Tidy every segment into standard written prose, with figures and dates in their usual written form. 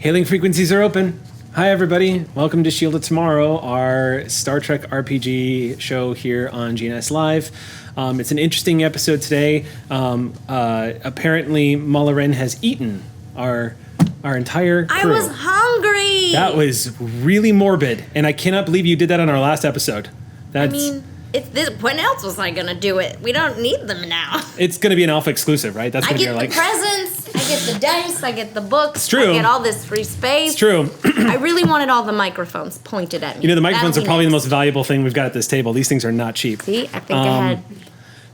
Hailing frequencies are open. Hi, everybody. Welcome to Shield of Tomorrow, our Star Trek RPG show here on GNS Live. It's an interesting episode today. Apparently, Malaren has eaten our entire crew. I was hungry. That was really morbid, and I cannot believe you did that on our last episode. When else was I going to do it? We don't need them now. It's going to be an Alpha exclusive, right? That's I get the presents, I get the dice, I get the books. It's true. I get all this free space. It's true. I really wanted all the microphones pointed at me. You know, the microphones are probably the most valuable thing we've got at this table. These things are not cheap. See, I think I had...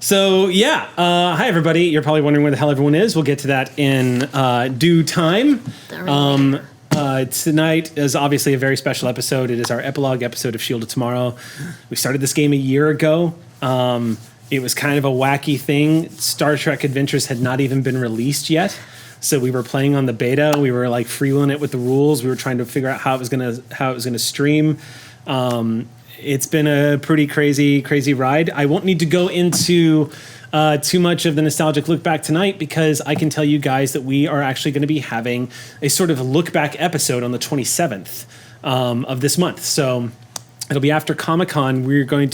So, yeah. Hi, everybody. You're probably wondering where the hell everyone is. We'll get to that in due time. Tonight is obviously a very special episode. It is our epilogue episode of Shield of Tomorrow. We started this game a year ago. It was kind of a wacky thing. Star Trek Adventures had not even been released yet. So we were playing on the beta. We were like freewheeling it with the rules. We were trying to figure out how it was gonna stream. It's been a pretty crazy ride. I won't need to go into too much of the nostalgic look back tonight because I can tell you guys that we are actually going to be having a sort of look back episode on the 27th of this month. So it'll be after Comic-Con. There'll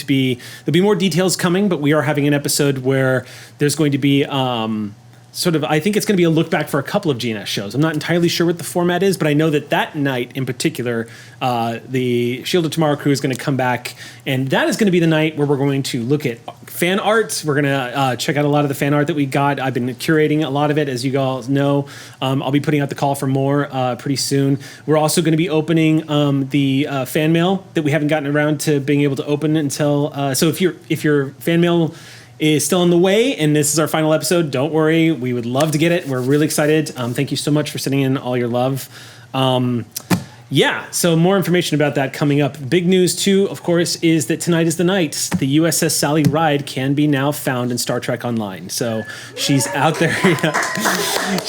be more details coming, but we are having an episode where there's going to be I think it's going to be a look back for a couple of GNS shows. I'm not entirely sure what the format is, but I know that night in particular, the Shield of Tomorrow crew is going to come back, and that is going to be the night where we're going to look at fan art. We're going to check out a lot of the fan art that we got. I've been curating a lot of it, as you guys know. I'll be putting out the call for more pretty soon. We're also going to be opening the fan mail that we haven't gotten around to being able to open until. So if your fan mail is still on the way, and this is our final episode, don't worry. We would love to get it. We're really excited. Thank you so much for sending in all your love. So more information about that coming up. Big news, too, of course, is that tonight is the night. The USS Sally Ride can be now found in Star Trek Online. So she's out there.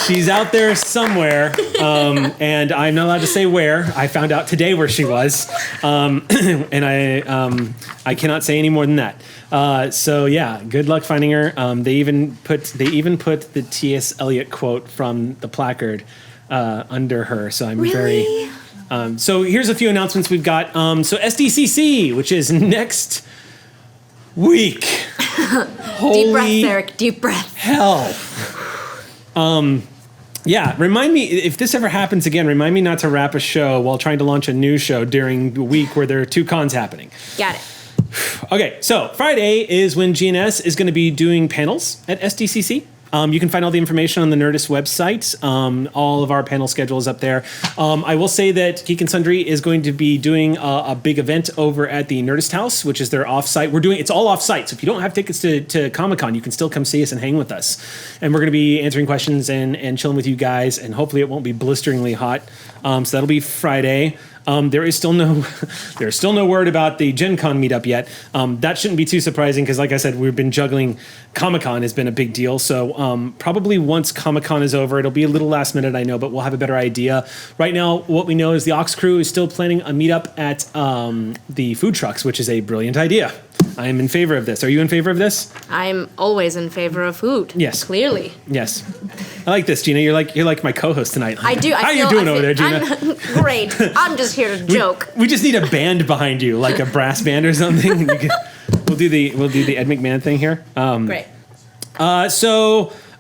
She's out there somewhere, and I'm not allowed to say where. I found out today where she was, and I cannot say any more than that. Good luck finding her. They even put the T.S. Eliot quote from the placard under her. So I'm really? So here's a few announcements we've got. So SDCC, which is next week. Deep breath, Eric. Deep breath. Hell. Remind me, if this ever happens again, remind me not to wrap a show while trying to launch a new show during the week where there are two cons happening. Got it. Okay, so Friday is when GNS is going to be doing panels at SDCC. You can find all the information on the Nerdist website. All of our panel schedule is up there. I will say that Geek and Sundry is going to be doing a big event over at the Nerdist House, which is their offsite. It's all offsite, so if you don't have tickets to Comic-Con, you can still come see us and hang with us. And we're going to be answering questions and chilling with you guys, and hopefully it won't be blisteringly hot. So that'll be Friday. There's still no word about the Gen Con meetup yet. That shouldn't be too surprising because, like I said, we've been juggling. Comic-Con has been a big deal. So probably once Comic-Con is over, it'll be a little last minute, I know, but we'll have a better idea. Right now, what we know is the Ox crew is still planning a meetup at the food trucks, which is a brilliant idea. I am in favor of this. Are you in favor of this? I'm always in favor of food. Yes. Clearly. Yes. I like this, Gina. You're like my co-host tonight. I do. How you doing over there, Gina? Great. I'm just here to joke. We just need a band behind you, like a brass band or something. We'll do the Ed McMahon thing here. Great. I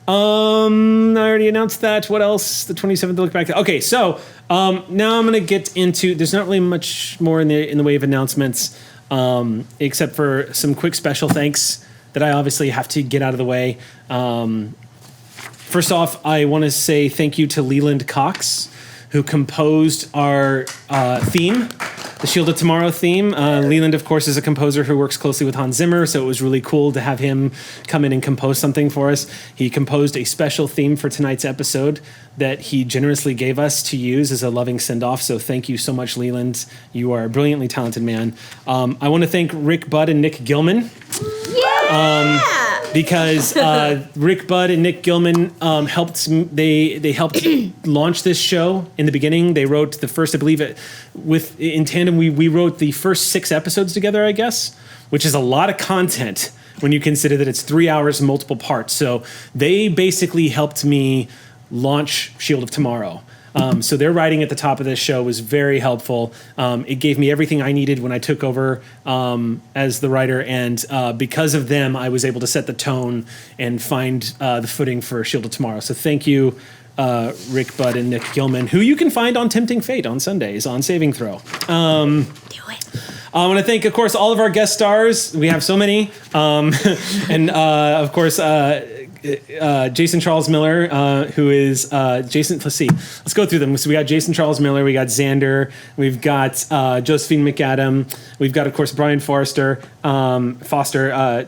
already announced that. What else? The 27th to look back. Okay, so now I'm going to get into. There's not really much more in the way of announcements, except for some quick special thanks that I obviously have to get out of the way. First off, I want to say thank you to Leland Cox, who composed our theme, the Shield of Tomorrow theme. Leland, of course, is a composer who works closely with Hans Zimmer, so it was really cool to have him come in and compose something for us. He composed a special theme for tonight's episode that he generously gave us to use as a loving send-off, so thank you so much, Leland. You are a brilliantly talented man. I want to thank Rick Budd and Nick Gilman. Yeah! Because Rick Budd and Nick Gilman helped launch this show in the beginning. They wrote the first, I believe, in tandem. We wrote the first 6 episodes together, I guess, which is a lot of content when you consider that it's 3 hours and multiple parts. So they basically helped me launch Shield of Tomorrow. So their writing at the top of this show was very helpful. It gave me everything I needed when I took over as the writer, and because of them, I was able to set the tone and find the footing for Shield of Tomorrow. So thank you, Rick Budd and Nick Gilman, who you can find on Tempting Fate on Sundays on Saving Throw. Do it. I want to thank, of course, all of our guest stars. We have so many. And, of course, Jason Charles Miller, who is Jason. Let's see. Let's go through them. So we got Jason Charles Miller. We got Xander. We've got Josephine McAdam. We've got, of course, Brian Forrester. Foster or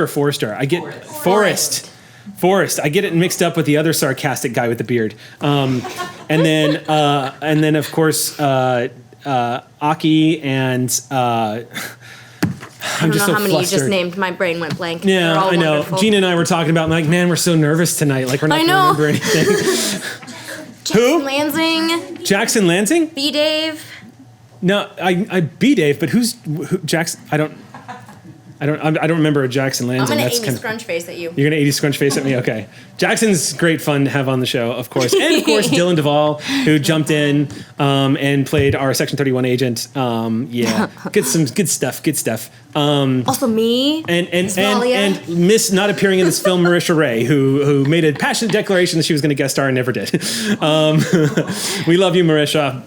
Forrester? I get Forrest. Forrest. I get it mixed up with the other sarcastic guy with the beard. And then, of course, Aki and I don't know how many you just named. My brain went blank. Yeah, I know. Wonderful. Gina and I were talking about, like, man, we're so nervous tonight. Like, we're not going to remember anything. Who? Lansing. Jackson Lansing? B. Dave. No, I B. Dave, but who? Jackson? I don't remember a Jackson Lansing. I'm gonna Amy scrunch face at you. You're gonna 80 scrunch face at me? Okay. Jackson's great fun to have on the show, of course. And of course, Dylan Duvall, who jumped in and played our Section 31 agent. Yeah. Good stuff. Also me. And Miss not appearing in this film, Marisha Ray, who made a passionate declaration that she was gonna guest star and never did. We love you, Marisha.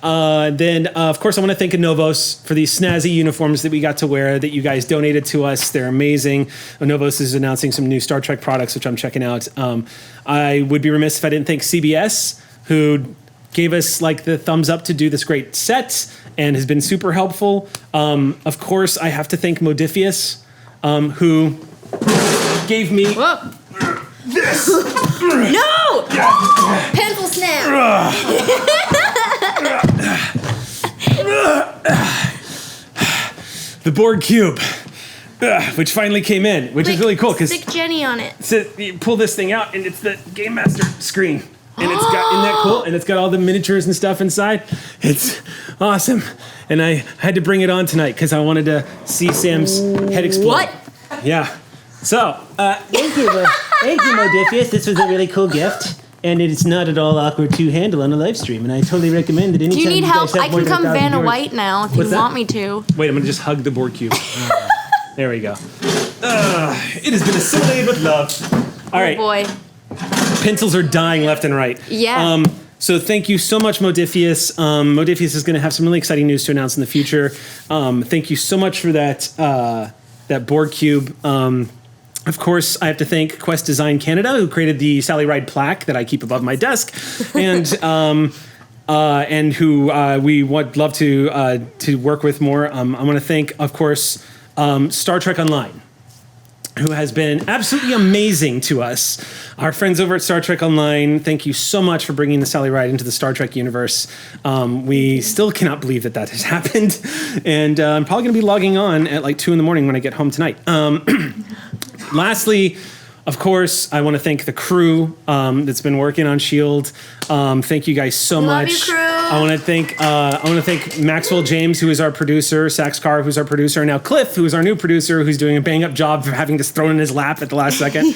Then, of course, I want to thank Anovos for these snazzy uniforms that we got to wear that you guys donated to us. They're amazing. Anovos is announcing some new Star Trek products, which I'm checking out. I would be remiss if I didn't thank CBS, who gave us like the thumbs up to do this great set and has been super helpful. Of course, I have to thank Modifius, who gave me this. No! Pencil snap! The Borg cube, which finally came in, which is really cool because stick Jenny on it. So you pull this thing out and it's the Game Master screen, and it's got, isn't that cool? And it's got all the miniatures and stuff inside. It's awesome, and I had to bring it on tonight because I wanted to see Sam's head explode. What? Yeah. So Thank you, Modifius. This was a really cool gift. And it's not at all awkward to handle on a live stream, and I totally recommend it anytime. Do you need help? guys have I more can than come 1,000 Vanna viewers. White now if What's you that? want me to. wait, I'm gonna just hug the Borg cube. There we go. It has been assimilated with love. All right. Oh boy. Pencils are dying left and right. Yeah. So thank you so much, Modifius. Modifius is going to have some really exciting news to announce in the future. Thank you so much for that Borg cube. Of course, I have to thank Quest Design Canada, who created the Sally Ride plaque that I keep above my desk, and who we would love to work with more. I want to thank, of course, Star Trek Online, who has been absolutely amazing to us. Our friends over at Star Trek Online, thank you so much for bringing the Sally Ride into the Star Trek universe. We still cannot believe that has happened, and I'm probably going to be logging on at like 2 a.m. when I get home tonight. Lastly, of course, I want to thank the crew that's been working on S.H.I.E.L.D. Thank you guys so Love much. you, crew. I want to thank Maxwell James, who is our producer, Sax Carr, who's our producer, and now Cliff, who is our new producer, who's doing a bang-up job for having this thrown in his lap at the last second.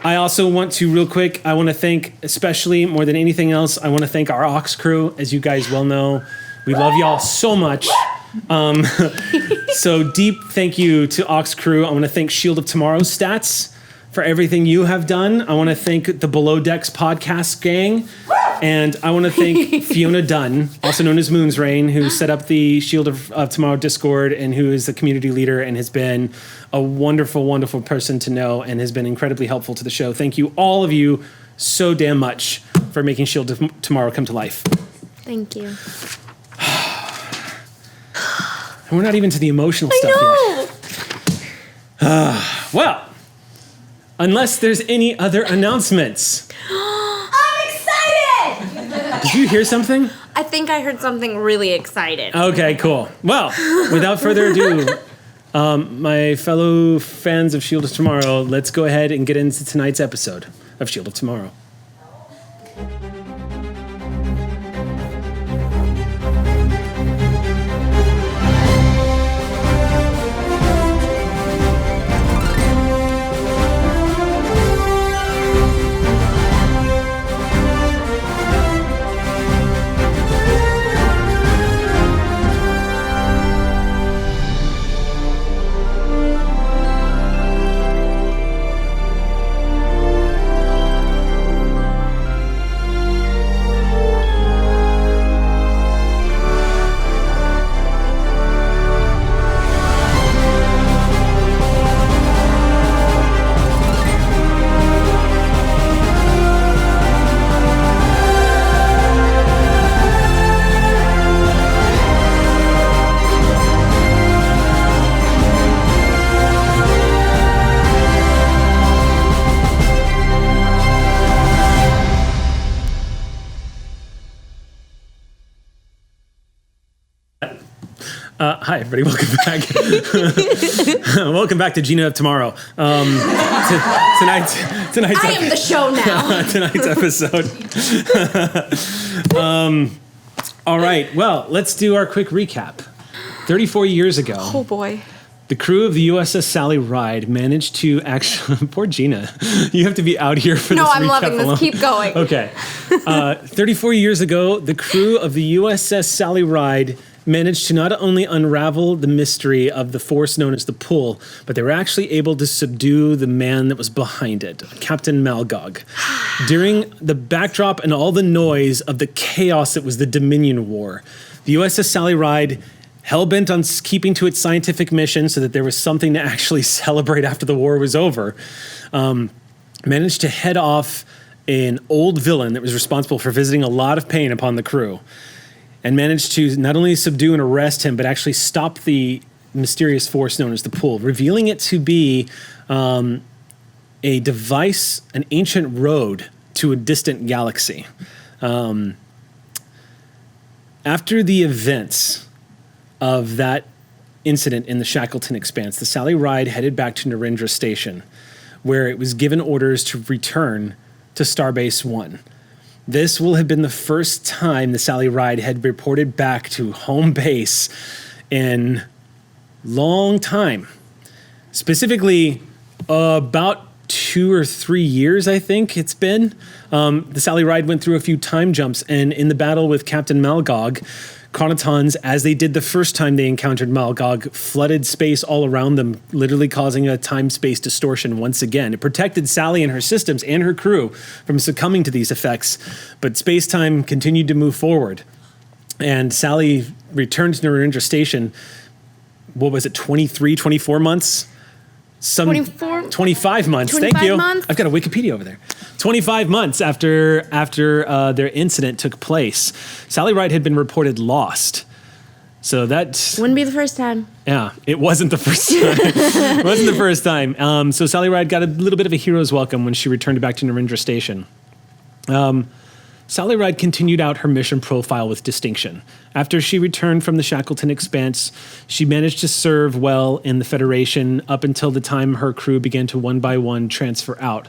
I also want to, real quick, I want to thank, especially more than anything else, I want to thank our Ox crew. As you guys well know, we love y'all so much. So deep thank you to Ox crew. I want to thank Shield of Tomorrow's stats for everything you have done. I want to thank the Below Decks podcast gang. And I want to thank Fiona Dunn, also known as Moon's Rain, who set up the Shield of Tomorrow Discord and who is the community leader and has been a wonderful, wonderful person to know and has been incredibly helpful to the show. Thank you, all of you, so damn much for making Shield of Tomorrow come to life. Thank you. And we're not even to the emotional stuff yet. Well, unless there's any other announcements. I'm excited! Did you hear something? I think I heard something really exciting. Okay, cool. Well, without further ado, my fellow fans of Shield of Tomorrow, let's go ahead and get into tonight's episode of Shield of Tomorrow. Hi, everybody. Welcome back. Welcome back to Gina of Tomorrow. Tonight's I am the show now. tonight's episode. All right. Well, let's do our quick recap. 34 years ago, Oh boy. the crew of the USS Sally Ride managed to actually... Poor Gina. You have to be out here for No, this I'm recap loving this. alone. Keep going. Okay. 34 years ago, the crew of the USS Sally Ride managed to not only unravel the mystery of the force known as the Pull, but they were actually able to subdue the man that was behind it, Captain Malgog. During the backdrop and all the noise of the chaos that was the Dominion War, the USS Sally Ride, hell-bent on keeping to its scientific mission so that there was something to actually celebrate after the war was over, managed to head off an old villain that was responsible for visiting a lot of pain upon the crew, and managed to not only subdue and arrest him, but actually stop the mysterious force known as the Pull, revealing it to be a device, an ancient road to a distant galaxy. After the events of that incident in the Shackleton Expanse, the Sally Ride headed back to Narendra Station, where it was given orders to return to Starbase 1. This will have been the first time the Sally Ride had reported back to home base in long time. Specifically, about 2 or 3 years, I think it's been. The Sally Ride went through a few time jumps, and in the battle with Captain Malgog, Chronotons, as they did the first time they encountered Malgog, flooded space all around them, literally causing a time-space distortion once again. It protected Sally and her systems and her crew from succumbing to these effects, but space-time continued to move forward. And Sally returned to Narendra Station, 24 months? 24? 25 months. 25 Thank you. months? I've got a Wikipedia over there. 25 months after their incident took place, Sally Ride had been reported lost. So that Wouldn't be the first time. yeah, it wasn't the first time. It wasn't the first time. So Sally Ride got a little bit of a hero's welcome when she returned back to Narendra Station. Sally Ride continued out her mission profile with distinction. After she returned from the Shackleton Expanse, she managed to serve well in the Federation up until the time her crew began to one by one transfer out.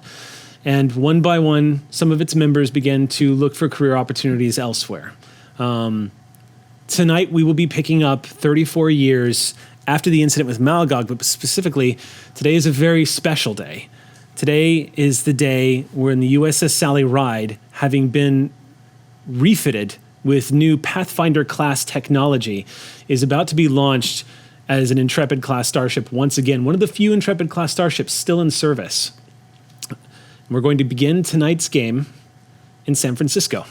And one by one, some of its members began to look for career opportunities elsewhere. Tonight, we will be picking up 34 years after the incident with Malgog, but specifically, today is a very special day. Today is the day when the USS Sally Ride, having been refitted with new Pathfinder-class technology, is about to be launched as an Intrepid-class starship once again, one of the few Intrepid-class starships still in service. We're going to begin tonight's game in San Francisco.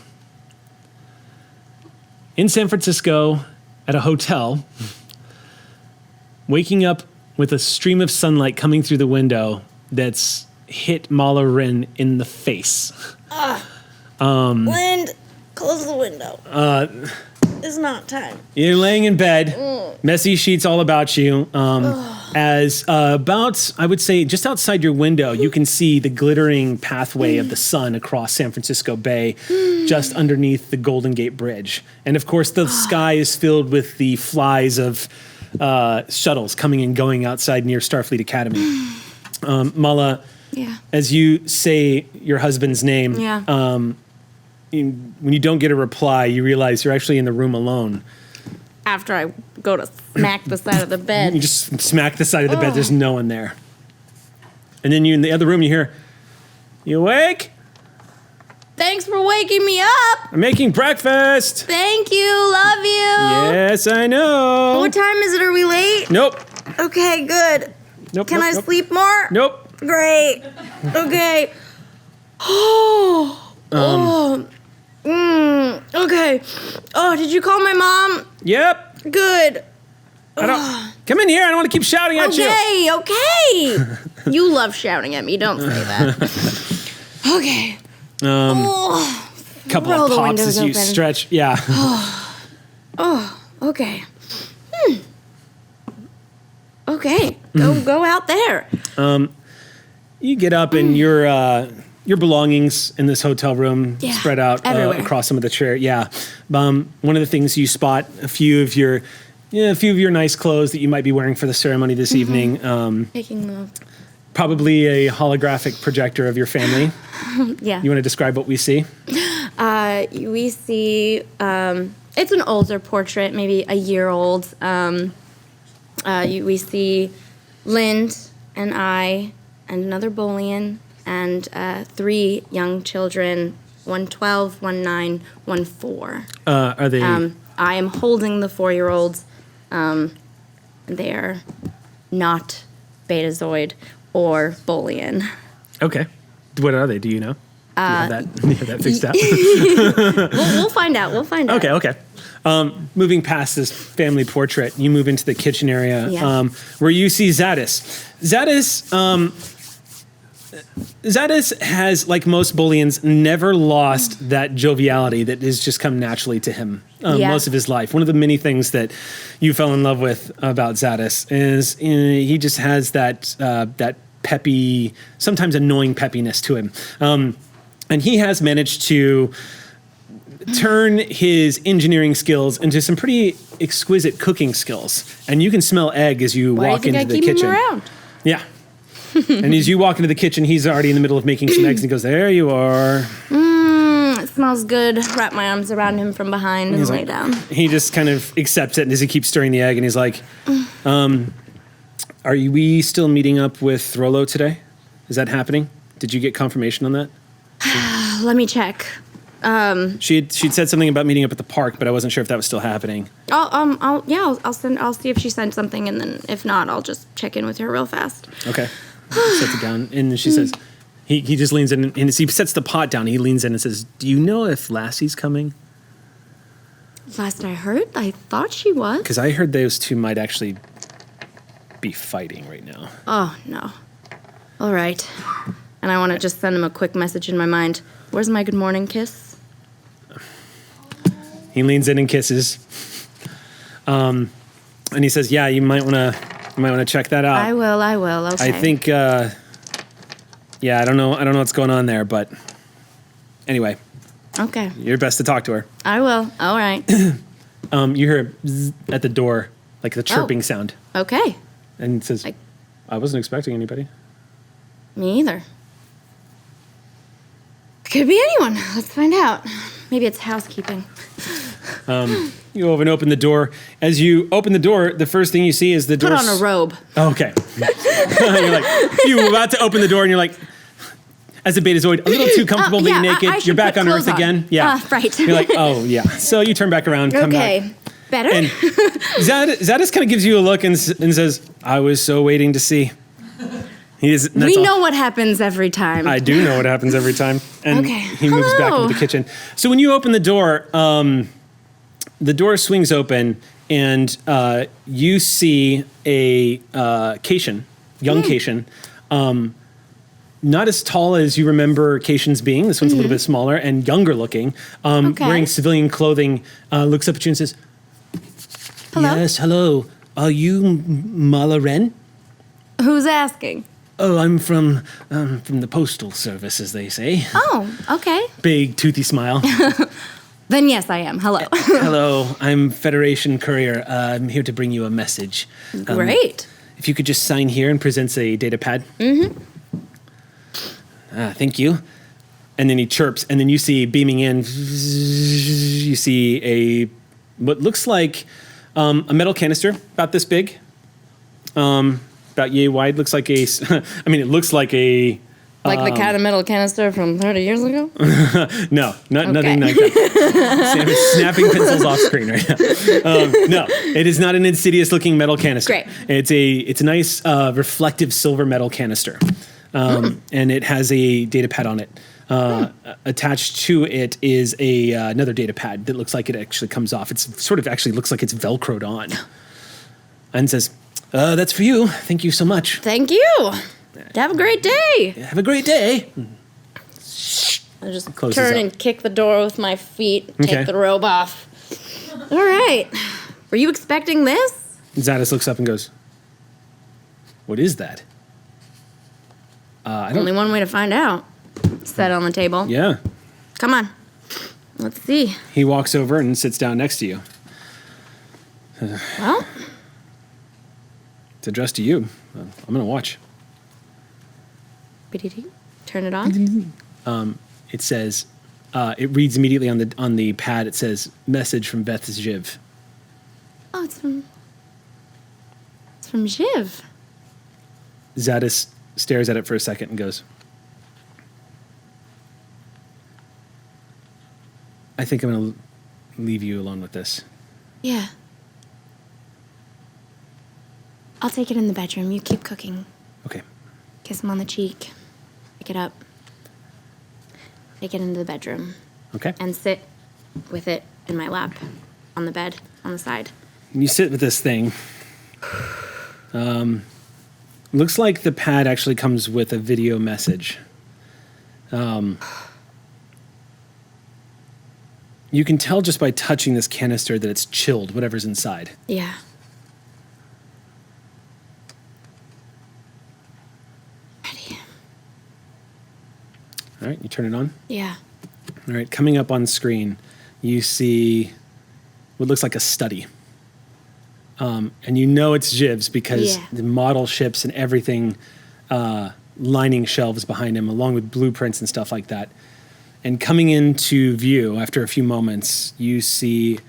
In San Francisco, at a hotel, waking up with a stream of sunlight coming through the window that's hit Mala Rin in the face. Wind, close the window. It's not time. You're laying in bed, messy sheets all about you. As about, I would say, just outside your window, you can see the glittering pathway of the sun across San Francisco Bay, just underneath the Golden Gate Bridge. And of course, the sky is filled with the flies of shuttles coming and going outside near Starfleet Academy. Mala, Yeah. as you say your husband's name, Yeah. when you don't get a reply, you realize you're actually in the room alone. After I go to smack the side of the You bed. just smack the side of the bed. There's no one there. And then you in the other room, you hear, "You awake? Thanks for waking me up. I'm making breakfast." Thank you. Love you. Yes, I know. What time is it? Are we late? Nope. Okay, good. Nope. Can nope, I nope. sleep more? Nope. Great. Okay. Okay. Oh, did you call my mom? Yep. Good. I don't. Come in here. I don't want to keep shouting at you. Okay. You love shouting at me. Don't say that. Okay. Couple roll of the pops windows as you open. stretch. Yeah. Okay. Okay. Go out there. You get up and your belongings in this hotel room Yeah, spread out everywhere. across some of the chair. Yeah. One of the things you spot a few of your nice clothes that you might be wearing for the ceremony this evening. Taking the Probably a holographic projector of your family. yeah. You want to describe what we see? We see it's an older portrait, maybe a year old. We see Lind and I and another Bolian and 3 young children, one 12, one 9, one 4. Are they? I am holding the 4-year-olds. They are not Betazoid or Bolian. Okay. What are they? Do you know? Do you have that fixed out? We'll find out. We'll find out. Okay. Moving past this family portrait, you move into the kitchen area Yeah. where you see Zadis. Zadis has, like most Booleans, never lost that joviality that has just come naturally to him most of his life. One of the many things that you fell in love with about Zadis is he just has that peppy, sometimes annoying peppiness to him. And he has managed to turn his engineering skills into some pretty exquisite cooking skills. And you can smell egg as you Why walk do you think into I the keep kitchen. him around? Yeah. And as you walk into the kitchen, he's already in the middle of making some eggs and he goes, "There you are." It smells good. Wrap my arms around him from behind and lay like- down. He just kind of accepts it, and as he keeps stirring the egg, and he's like, we still meeting up with Throlo today? Is that happening? Did you get confirmation on that? Let me check. She'd said something about meeting up at the park, but I wasn't sure if that was still happening. I'll see if she sent something, and then if not, I'll just check in with her real fast. Okay. Sets it down, and she says, he just leans in, and as he sets the pot down, he leans in and says, "Do you know if Lassie's coming?" Last I heard, I thought she was. Because I heard those two might actually be fighting right now. Oh no. All right. And I want to just send him a quick message in my mind. Where's my good morning kiss? He leans in and kisses, and he says, "Yeah, you might want to check that out." I will. Okay. I think, I don't know what's going on there, but anyway, Okay. you're best to talk to her. I will. All right. You hear a zzz at the door, like the chirping sound, Okay. and it says, I wasn't expecting anybody. Me either. Could be anyone. Let's find out. Maybe it's housekeeping. You go over and open the door. As you open the door, the first thing you see is the door. Put on a robe. Okay. you're about to open the door, and you're like, as a Betazoid, a little too comfortable being yeah, I naked. should You're back put on Earth clothes on. again. Yeah. Right. You're like, oh yeah. So you turn back around, come back. Okay. Better? And Zadis kind of gives you a look and says, "I was so waiting to see." We know what happens every time. I do know what happens every time. And Okay. he moves back Hello. into the kitchen. So when you open the door swings open, and you see a Cation, young Cation, not as tall as you remember Cations being. This one's a little bit smaller and younger looking, wearing civilian clothing, looks up at you and says, Hello? "Yes, hello. Are you Mala Wren?" Who's asking? "Oh, I'm from the Postal Service, as they say." Oh, okay. Big, toothy smile. Then yes, I am. Hello. "Hello, I'm Federation Courier. I'm here to bring you a message. Great. If you could just sign here," and presents a data pad. Mm-hmm. Thank you. And then he chirps, and then you see beaming in, you see what looks like a metal canister about this big, about yay wide. Looks like it looks like a... Like the kind of metal canister from 30 years ago? No, nothing like that. Sam is snapping pencils off screen right now. No, it is not an insidious-looking metal canister. Great. It's a nice reflective silver metal canister, and it has a data pad on it. Attached to it is another data pad that looks like it actually comes off. It's sort of actually looks like it's Velcroed on, and says, "That's for you. Thank you so much. Thank you. Have a great day." Have a great day." I just Closes turn up. and kick the door with my feet, Okay. take the robe off. All right. Were you expecting this? Zadis looks up and goes, "What is that?" I don't. Only one way to find out. set on the table. Yeah. Come on. Let's see. He walks over and sits down next to you. Well, It's addressed to you. I'm going to watch. turn it on. It says, it reads immediately on the pad. It says, message from Beth Jiv. Oh, it's from Jiv. Zadis stares at it for a second and goes, I think I'm going to leave you alone with this. Yeah. I'll take it in the bedroom. You keep cooking. Okay. Kiss him on the cheek. Pick it up. Take it into the bedroom. Okay. And sit with it in my lap on the bed on the side. You sit with this thing. Looks like the pad actually comes with a video message. You can tell just by touching this canister that it's chilled, whatever's inside. Yeah. Ready. All right, you turn it on. Yeah. All right, coming up on screen, you see what looks like a study. And you know it's Jiv's because the model ships and everything lining shelves behind him, along with blueprints and stuff like that. And coming into view after a few moments, you see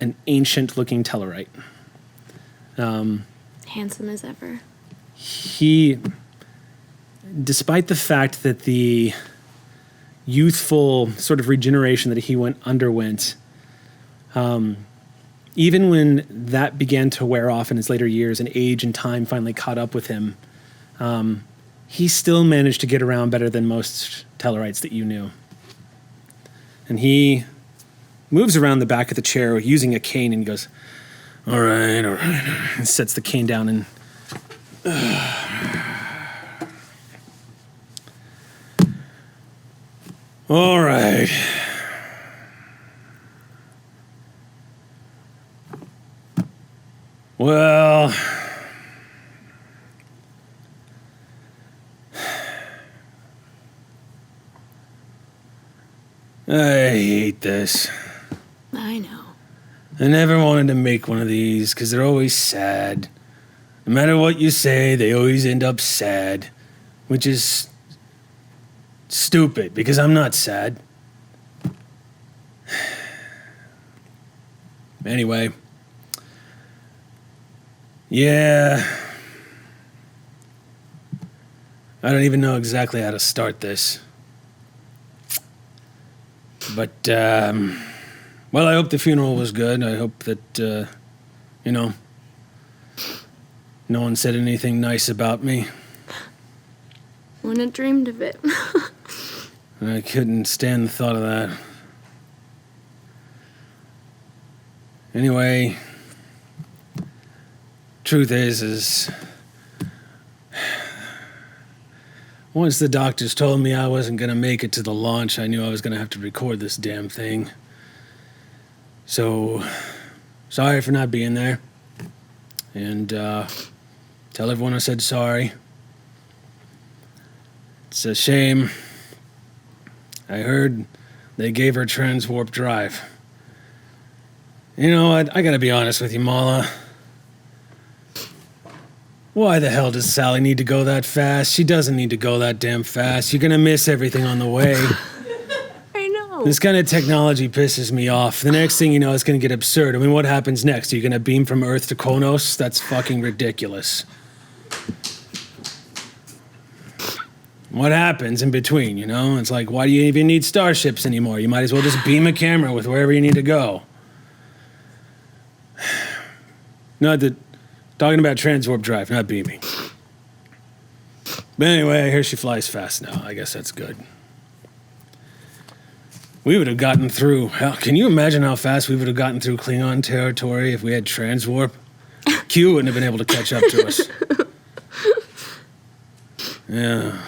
an ancient-looking Tellarite. Handsome as ever. He, despite the fact that the youthful sort of regeneration that he underwent, even when that began to wear off in his later years and age and time finally caught up with him, he still managed to get around better than most Tellarites that you knew. And he moves around the back of the chair using a cane and goes, all right, and sets the cane down and all right. Well, I hate this. I know. I never wanted to make one of these because they're always sad. No matter what you say, they always end up sad, which is stupid because I'm not sad. Anyway. Yeah. I don't even know exactly how to start this. But, well, I hope the funeral was good. I hope that, no one said anything nice about me. Wouldn't have dreamed of it. I couldn't stand the thought of that. Anyway, truth is once the doctors told me I wasn't going to make it to the launch, I knew I was going to have to record this damn thing. So, sorry for not being there. And tell everyone I said sorry. It's a shame. I heard they gave her transwarp drive. You know what? I gotta be honest with you, Mala. Why the hell does Sally need to go that fast? She doesn't need to go that damn fast. You're gonna miss everything on the way. I know. This kind of technology pisses me off. The next thing you know, it's gonna get absurd. I mean, what happens next? Are you gonna beam from Earth to Kronos? That's fucking ridiculous. What happens in between, you know? It's like, why do you even need starships anymore? You might as well just beam a camera with wherever you need to go. Not that, talking about transwarp drive, not beaming. But anyway, I hear she flies fast now. I guess that's good. We would have gotten through, hell, can you imagine how fast we would have gotten through Klingon territory if we had transwarp? Q wouldn't have been able to catch up to us. Yeah.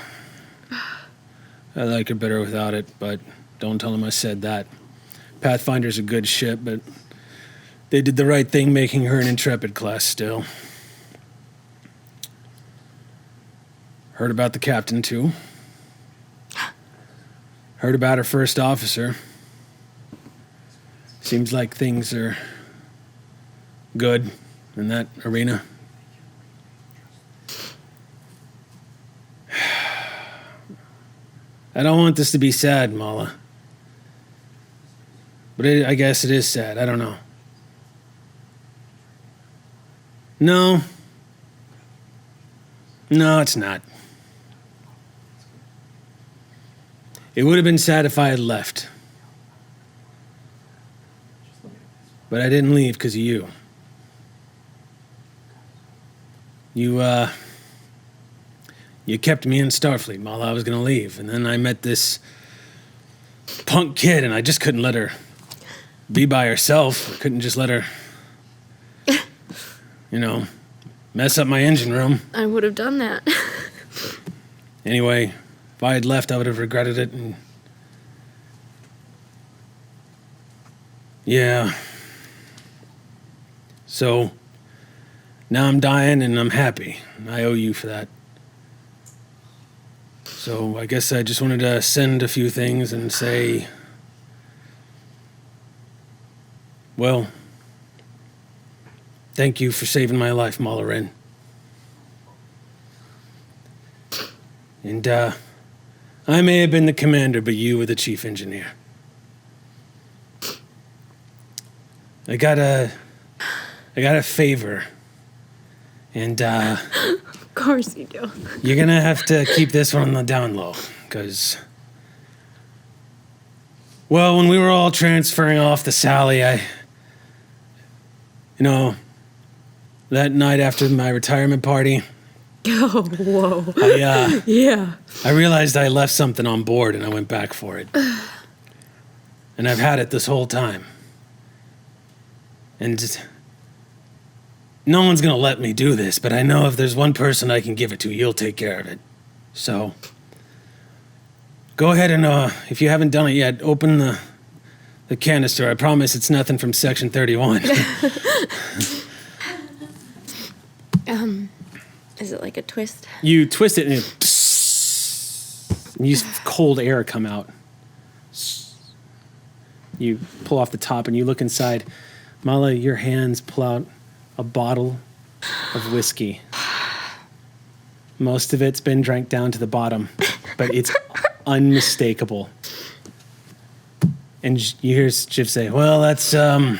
I like her better without it, but don't tell him I said that. Pathfinder's a good ship, but they did the right thing making her an Intrepid class still. Heard about the captain, too. Heard about our first officer. Seems like things are good in that arena. I don't want this to be sad, Mala. But I guess it is sad. I don't know. No. No, it's not. It would have been sad if I had left. But I didn't leave because of you. You kept me in Starfleet while I was going to leave. And then I met this punk kid, and I just couldn't let her be by herself. I couldn't just let her, mess up my engine room. I would have done that. Anyway, if I had left, I would have regretted it. And yeah. So now I'm dying and I'm happy. I owe you for that. So I guess I just wanted to send a few things and say, well, thank you for saving my life, Mala Ren. And I may have been the commander, but you were the chief engineer. I got a favor. And Of course you do. you're gonna have to keep this one on the down low, because, well, when we were all transferring off the Sally, that night after my retirement party, Oh, whoa. I realized I left something on board and I went back for it. And I've had it this whole time. And no one's gonna let me do this, but I know if there's one person I can give it to, you'll take care of it. So, go ahead and, if you haven't done it yet, open the canister. I promise it's nothing from Section 31. Is it like a twist? You twist it and you cold air come out. You pull off the top and you look inside. Mala, your hands pull out a bottle of whiskey. Most of it's been drank down to the bottom, but it's unmistakable. And you hear Jiv say, well, that's, it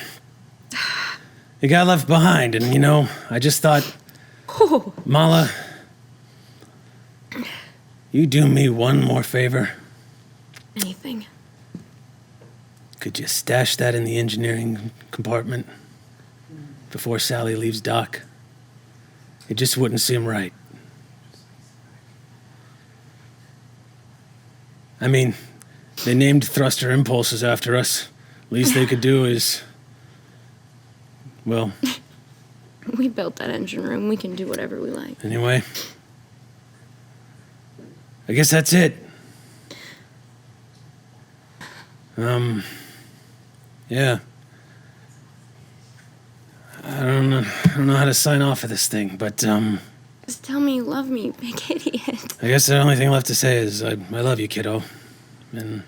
got left behind. And, I just thought, Mala, you do me one more favor. Anything. Could you stash that in the engineering compartment before Sally leaves dock? It just wouldn't seem right. I mean, they named thruster impulses after us. Least they could do is, well... We built that engine room. We can do whatever we like. Anyway, I guess that's it. Yeah. I don't know how to sign off of this thing, but Just tell me you love me, big idiot. I guess the only thing left to say is I love you, kiddo. And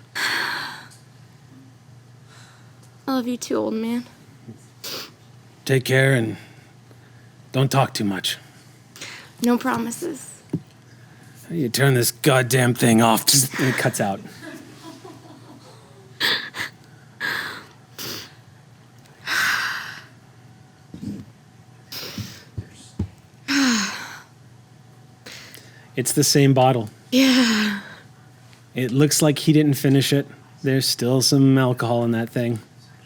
I love you too, old man. take care and don't talk too much. No promises. How do you turn this goddamn thing off? And it cuts out. It's the same bottle. Yeah. It looks like he didn't finish it. There's still some alcohol in that thing.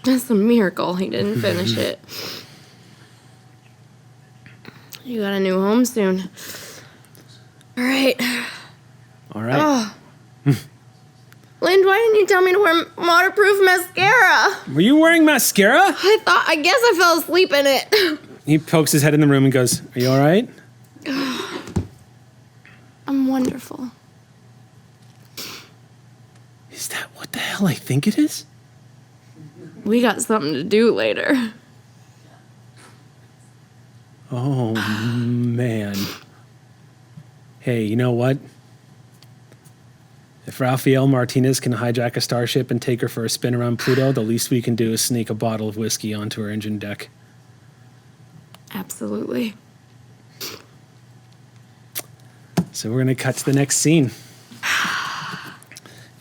That's a miracle he didn't finish it. You got a new home soon. All right. All right. Lind, why didn't you tell me to wear waterproof mascara? Were you wearing mascara? I guess I fell asleep in it. He pokes his head in the room and goes, are you all right? I'm wonderful. Is that what the hell I think it is? We got something to do later. Oh, man. Hey, you know what? If Rafael Martinez can hijack a starship and take her for a spin around Pluto, the least we can do is sneak a bottle of whiskey onto her engine deck. Absolutely. So we're going to cut to the next scene.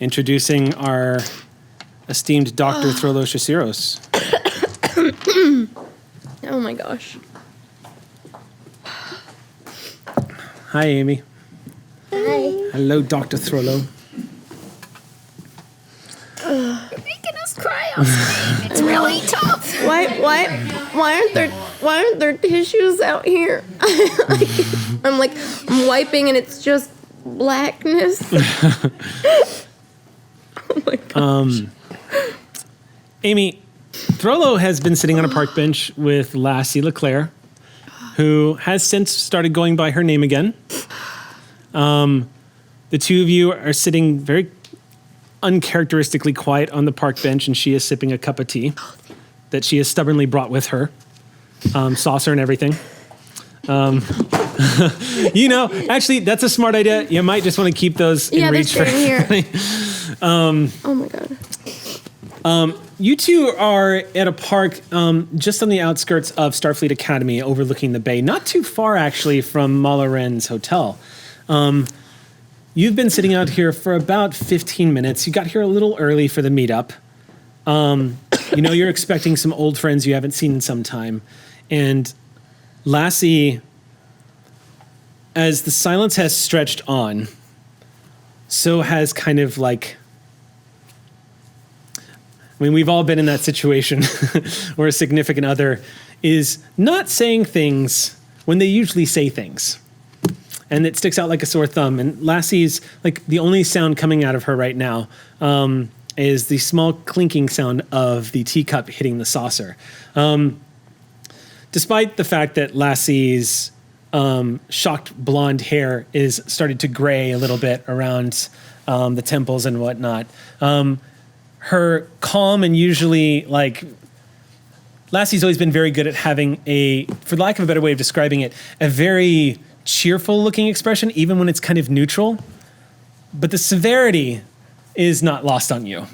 Introducing our esteemed Dr. Throlo Shasiros. Oh my gosh. Hi, Amy. Hi. Hello, Dr. Throlo. You're making us cry on screen. It's really tough. Why aren't there tissues out here? I'm wiping and it's just blackness. Oh my gosh. Amy, Throlo has been sitting on a park bench with Lassie LeClaire, who has since started going by her name again. The two of you are sitting very uncharacteristically quiet on the park bench, and she is sipping a cup of tea that she has stubbornly brought with her, saucer and everything. Actually, that's a smart idea. You might just want to keep those in reach for here. Oh my god. You two are at a park just on the outskirts of Starfleet Academy overlooking the bay, not too far actually from Mala Ren's hotel. You've been sitting out here for about 15 minutes. You got here a little early for the meetup. You're expecting some old friends you haven't seen in some time. And Lassie, as the silence has stretched on, so has kind of we've all been in that situation where a significant other is not saying things when they usually say things. And it sticks out like a sore thumb. And Lassie's, the only sound coming out of her right now is the small clinking sound of the teacup hitting the saucer. Despite the fact that Lassie's shocked blonde hair is started to gray a little bit around the temples and whatnot, her calm and usually, Lassie's always been very good at having for lack of a better way of describing it, a very cheerful looking expression, even when it's kind of neutral. But the severity is not lost on you.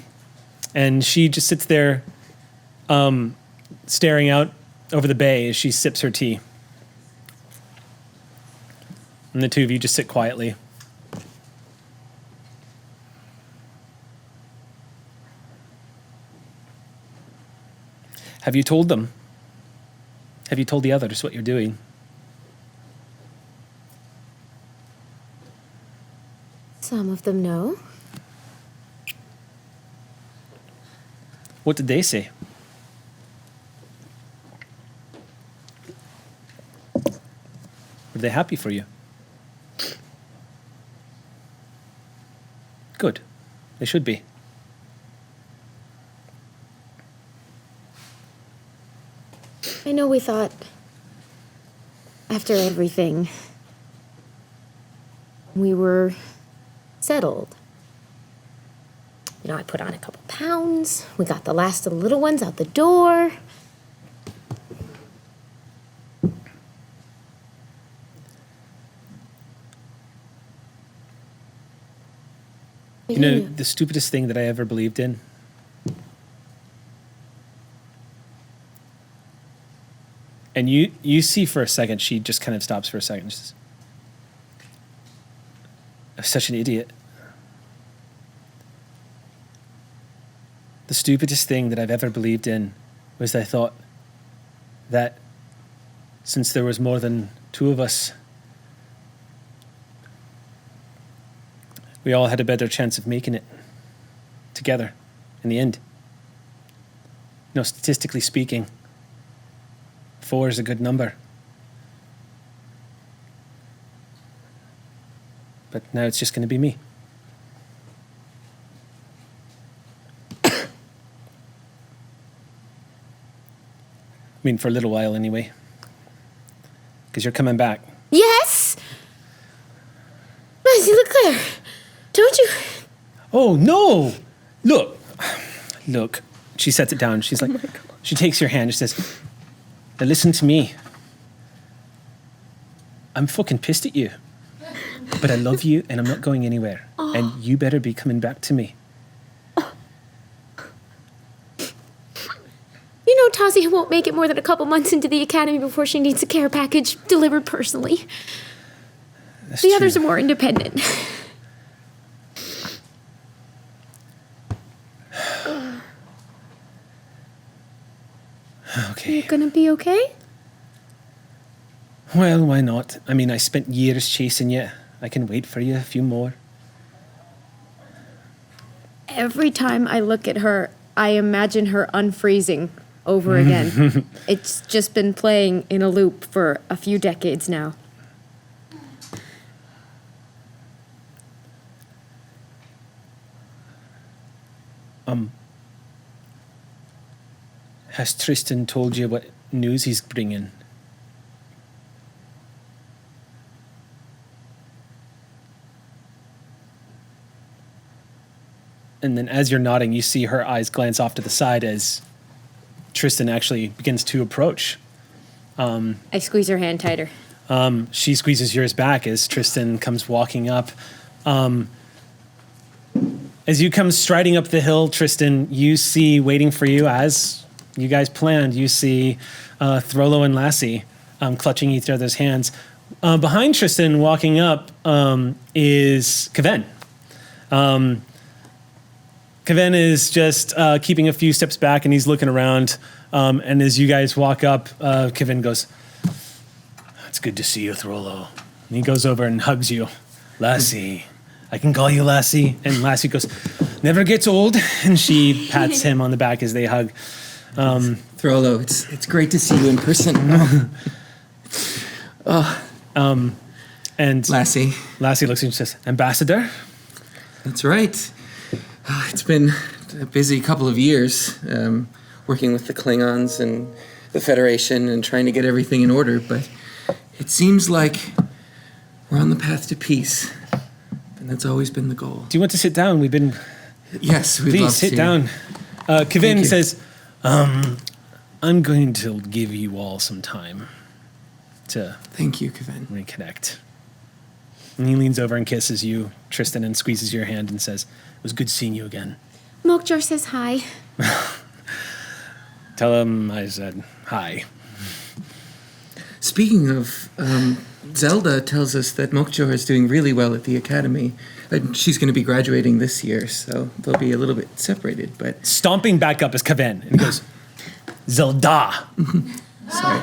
And she just sits there staring out over the bay as she sips her tea. And the two of you just sit quietly. Have you told them? Have you told the others what you're doing? Some of them know. What did they say? Were they happy for you? Good. They should be. I know we thought, after everything, we were settled. I put on a couple pounds. We got the last of the little ones out the door. The stupidest thing that I ever believed in? And you see for a second, she just kind of stops for a second. She says, I'm such an idiot. The stupidest thing that I've ever believed in was I thought that since there was more than two of us, we all had a better chance of making it together in the end. Statistically speaking, 4 is a good number. But now it's just going to be me. I mean, for a little while anyway. Because you're coming back. Yes! Lassie LeClaire, don't you... Oh, no! Look. She sets it down. She's like, she takes your hand and says, now listen to me. I'm fucking pissed at you. But I love you and I'm not going anywhere. Oh, And you better be coming back to me. You know, Tazi won't make it more than a couple months into the academy before she needs a care package delivered personally. That's The true. others are more independent. Okay. You gonna be okay? Well, why not? I mean, I spent years chasing you. I can wait for you a few more. Every time I look at her, I imagine her unfreezing over again. It's just been playing in a loop for a few decades now. Has Tristan told you what news he's bringing? And then as you're nodding, you see her eyes glance off to the side as Tristan actually begins to approach. I squeeze her hand tighter. She squeezes yours back as Tristan comes walking up. As you come striding up the hill, Tristan, you see waiting for you, as you guys planned, you see Throlo and Lassie clutching each other's hands. Behind Tristan, walking up, is Kaven. Kaven is just keeping a few steps back, and he's looking around. And as you guys walk up, Kaven goes, "It's good to see you, Throlo." And he goes over and hugs you. "Lassie, I can call you Lassie." And Lassie goes, "Never gets old." And she pats him on the back as they hug. Throlo, it's great to see you in person. And Lassie, Lassie looks at you and says, "Ambassador?" that's right. It's been a busy couple of years working with the Klingons and the Federation and trying to get everything in order, but it seems like we're on the path to peace, and that's always been the goal. Do you want to sit down? We've been... Yes, we'd Please love sit to. down. Thank Kaven you. says, "I'm going to give you all some time to Thank you, Kaven. reconnect." And he leans over and kisses you, Tristan, and squeezes your hand and says, "It was good seeing you again. Mokjar says hi. Tell him I said hi." Speaking of, Zelda tells us that Mokjor is doing really well at the academy. She's going to be graduating this year, so they'll be a little bit separated, but... Stomping back up is Kaven, and he goes, "Zelda." Sorry.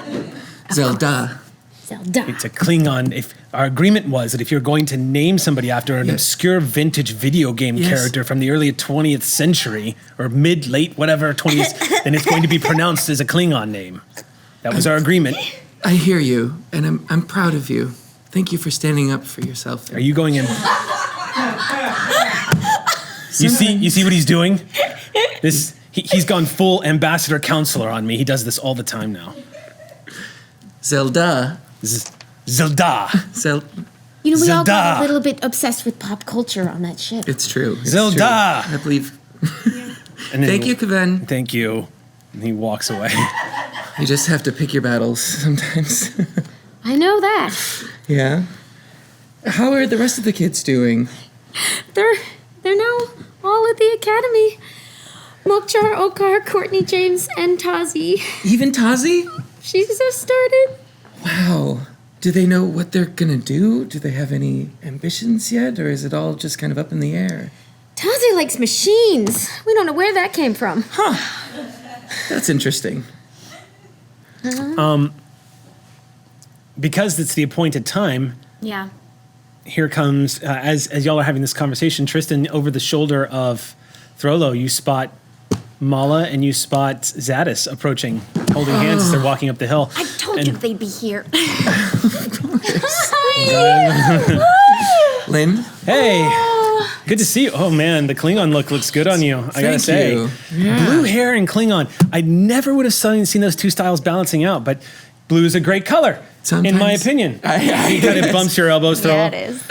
Zelda. Zelda. It's a Klingon. If our agreement was that if you're going to name somebody after an Yes. obscure vintage video game Yes. character from the early 20th century, or mid-late, whatever, 20th, then it's going to be pronounced as a Klingon name. That was our agreement. I hear you, and I'm proud of you. Thank you for standing up for yourself. Are you going in? You see what he's doing? He's gone full ambassador counselor on me. He does this all the time now. Zelda. Zelda. You know, we all got Zelda. a little bit obsessed with pop culture on that ship. It's true. It's Zelda. true. I believe. And then Thank you, Kaven. Thank you. And he walks away. You just have to pick your battles sometimes. I know that. Yeah. How are the rest of the kids doing? They're now all at the academy. Mokjar, Okar, Courtney, James, and Tazi. Even Tazi? She's just started. Wow. Do they know what they're gonna do? Do they have any ambitions yet? Or is it all just kind of up in the air? Tazi likes machines. We don't know where that came from. That's interesting. Because it's the appointed time, Yeah. here comes, as y'all are having this conversation, Tristan, over the shoulder of Throlo, you spot Mala and you spot Zadis approaching, holding hands as they're walking up the hill. I told you they'd be here. Lynn? Hey, good to see you. Oh man, the Klingon look looks good on you, I gotta Thank say. you. Yeah. Blue hair and Klingon. I never would have seen those two styles balancing out, but blue is a great color, in my Sometimes- opinion. He kind of bumps your elbows, Throlo. Yeah, it is.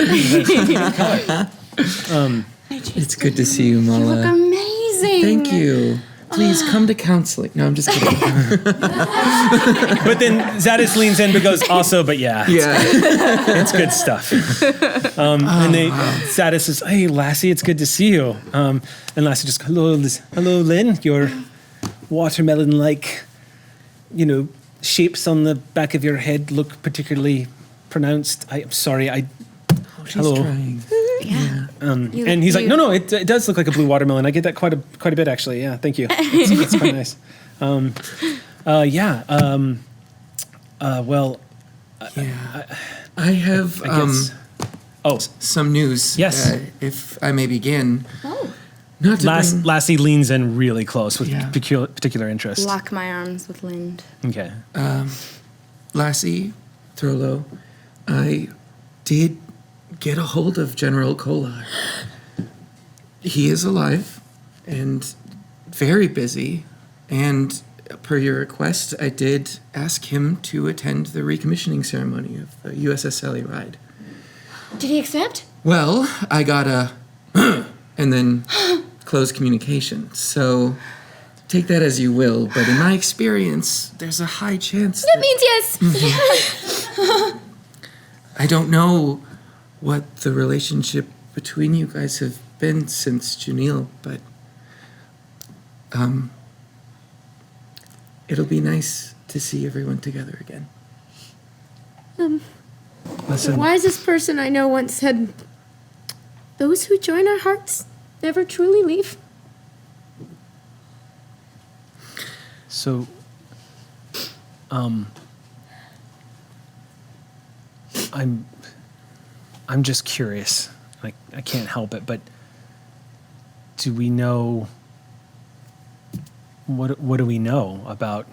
It's good to see you, You look Mala. amazing. Thank you. please come to counseling. No, I'm just kidding. But then Zadis leans in but goes, also, but yeah. Yeah. It's good stuff. And Zadis says, hey, Lassie, it's good to see you. And Lassie just, hello, Lynn. Your watermelon-like, shapes on the back of your head look particularly pronounced. I'm sorry. She's Hello. trying. Yeah. And he's like, no, it does look like a blue watermelon. I get that quite a bit, actually. Yeah, thank you. It's quite nice. I have I guess. some news. Yes. If I may begin. Oh. Not to bring- Lassie leans in really close with Yeah. particular interest. Lock my arms with Lind. Okay. Lassie, Throlo, I did get a hold of General Kolar. He is alive and very busy, and per your request, I did ask him to attend the recommissioning ceremony of the USS Sally Ride. Did he accept? Well, I got a and then closed communication. So take that as you will, but in my experience, there's a high chance That means yes. I don't know what the relationship between you guys have been since Junil, but it'll be nice to see everyone together again. The wisest person I know once said, "Those who join our hearts never truly leave." So, I'm just curious. I can't help it, but do we know what do we know about,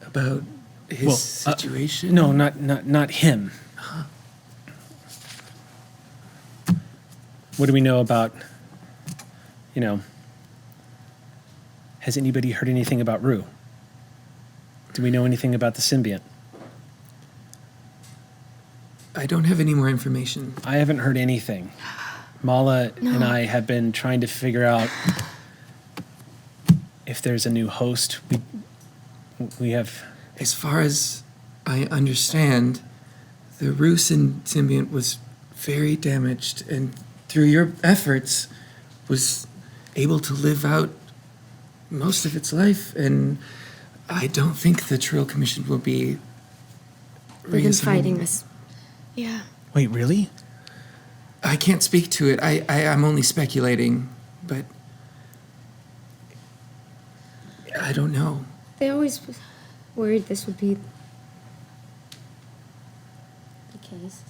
About his situation? No, not him. What do we know about, has anybody heard anything about Rue? Do we know anything about the symbiont? I don't have any more information. I haven't heard anything. Mala and I have been trying to figure out if there's a new host. We have... As far as I understand, the Rue symbiont was very damaged, and through your efforts, was able to live out most of its life, and I don't think the Trill Commission will be They've been fighting reassigning- us. Yeah. Wait, really? I can't speak to it. I'm only speculating, but I don't know. They always worried this would be the case.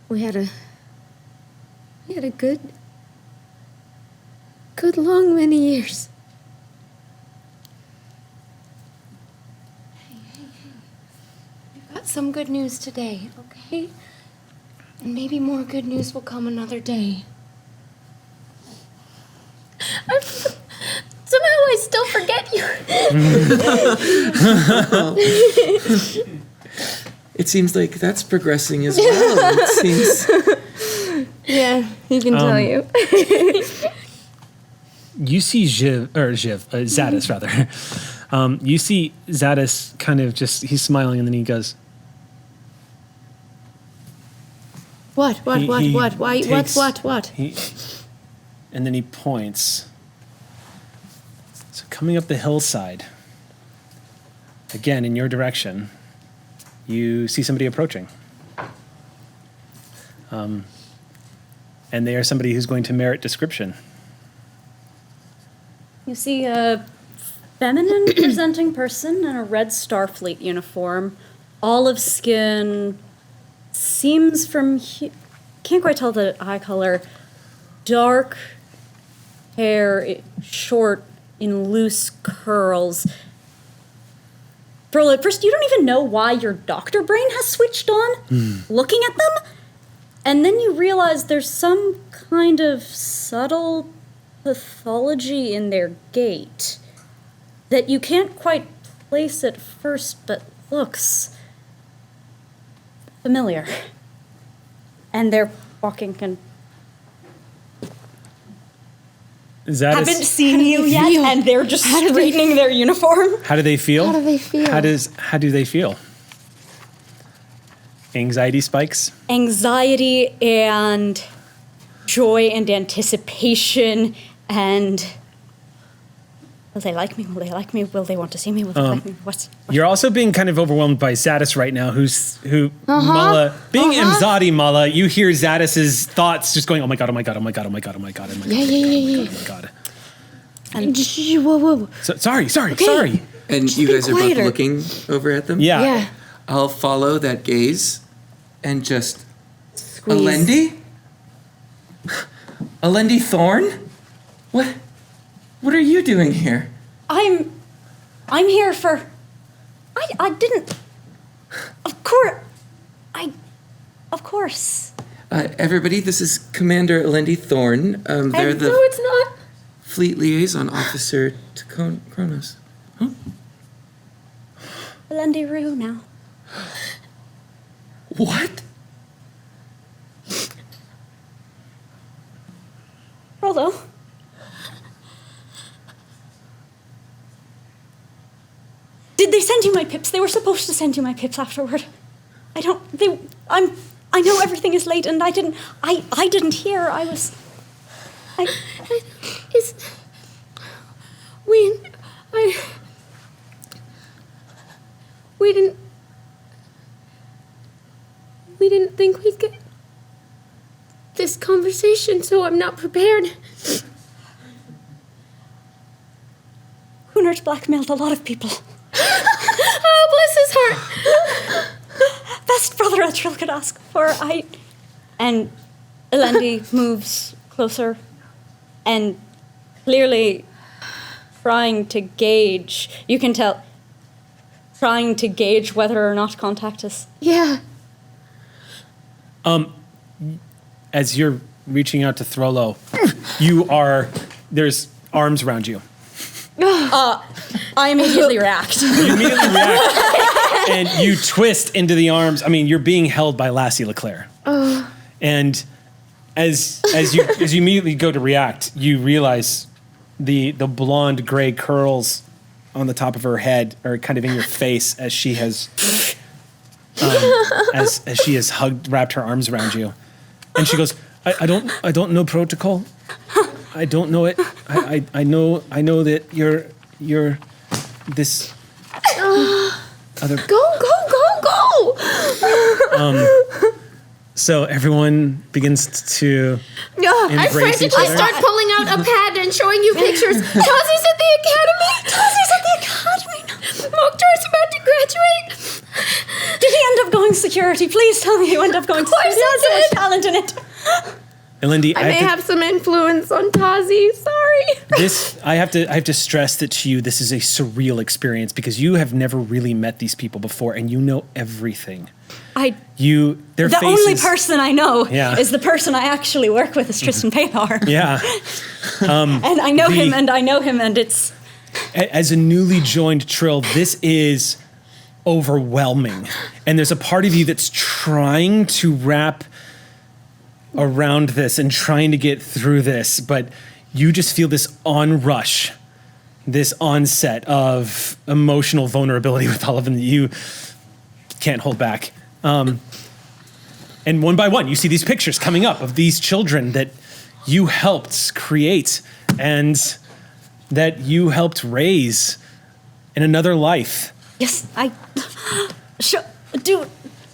We had a good long many years. We've got some good news today, okay? And maybe more good news will come another day. Somehow I still forget you. It seems like that's progressing as well. It seems. Yeah, he can tell you. You see Zadis rather. You see Zadis kind of he's smiling and then he goes, What? He Why? takes- What? and then he points. So coming up the hillside, again in your direction, you see somebody approaching. And they are somebody who's going to merit description. You see a feminine presenting person in a red Starfleet uniform, olive skin, seems from can't quite tell the eye color, dark hair, short in loose curls. At first, you don't even know why your doctor brain has switched on looking at them, and then you realize there's some kind of subtle pathology in their gait that you can't quite place at first, but looks familiar. and they're walking and Is that haven't seen you yet, feel? and they're just straightening their uniform. how do they feel? How do they feel? How do they feel? Anxiety spikes? Anxiety and joy and anticipation and will they like me? Will they like me? Will they want to see me? Will they like me? What? You're also being kind of overwhelmed by Zadis right now, Mala, being Imzadi Mala, you hear Zadis's thoughts just going, oh my god, oh my god, oh my god, oh my god, oh my god, oh my god, Yeah. oh my god. Whoa. So, sorry. And you guys are both quieter. looking over at them? Yeah. I'll follow that gaze and just... Squeeze. Alendi? Alendi Thorn? What are you doing here? I'm here for. I didn't. Of course. Everybody, this is Commander Alendi Thorn. They're the No, it's not. Fleet Liaison Officer to Kronos. Lendi Rue now. What? Rollo. Did they send you my pips? They were supposed to send you my pips afterward. I know everything is late, and I didn't hear. We didn't think we'd get this conversation, so I'm not prepared. Hunert blackmailed a lot of people. Oh, bless his heart. Best brother Etril could ask for. And Elendi moves closer and clearly trying to gauge, you can tell, trying to gauge whether or not contact is. Yeah. As you're reaching out to Throllo, there's arms around you. I immediately react. You immediately react, and you twist into the arms. I mean, you're being held by Lassie LeClaire. And as you immediately go to react, you realize the blonde gray curls on the top of her head are kind of in your face as she has as she has wrapped her arms around you, and she goes, I don't know protocol. I don't know it. I know that you're this other. Go. So everyone begins to I embrace frantically each other. start pulling out a pad and showing you pictures. Tazi's at the academy. Mokhtar's about to graduate. Did he end up going security? Please tell me he ended up going security. He has so much talent in it. Lindy, I may have some influence on Tazi. Sorry. I have to stress that to you, this is a surreal experience because you have never really met these people before, and you know everything. The only person I know Yeah. is the person I actually work with is Tristan Payar. Yeah. And I know him, and it's... As a newly joined Trill, this is overwhelming. And there's a part of you that's trying to wrap around this and trying to get through this, but you just feel this onrush, this onset of emotional vulnerability with all of them that you can't hold back. And one by one, you see these pictures coming up of these children that you helped create and that you helped raise in another life. Yes, do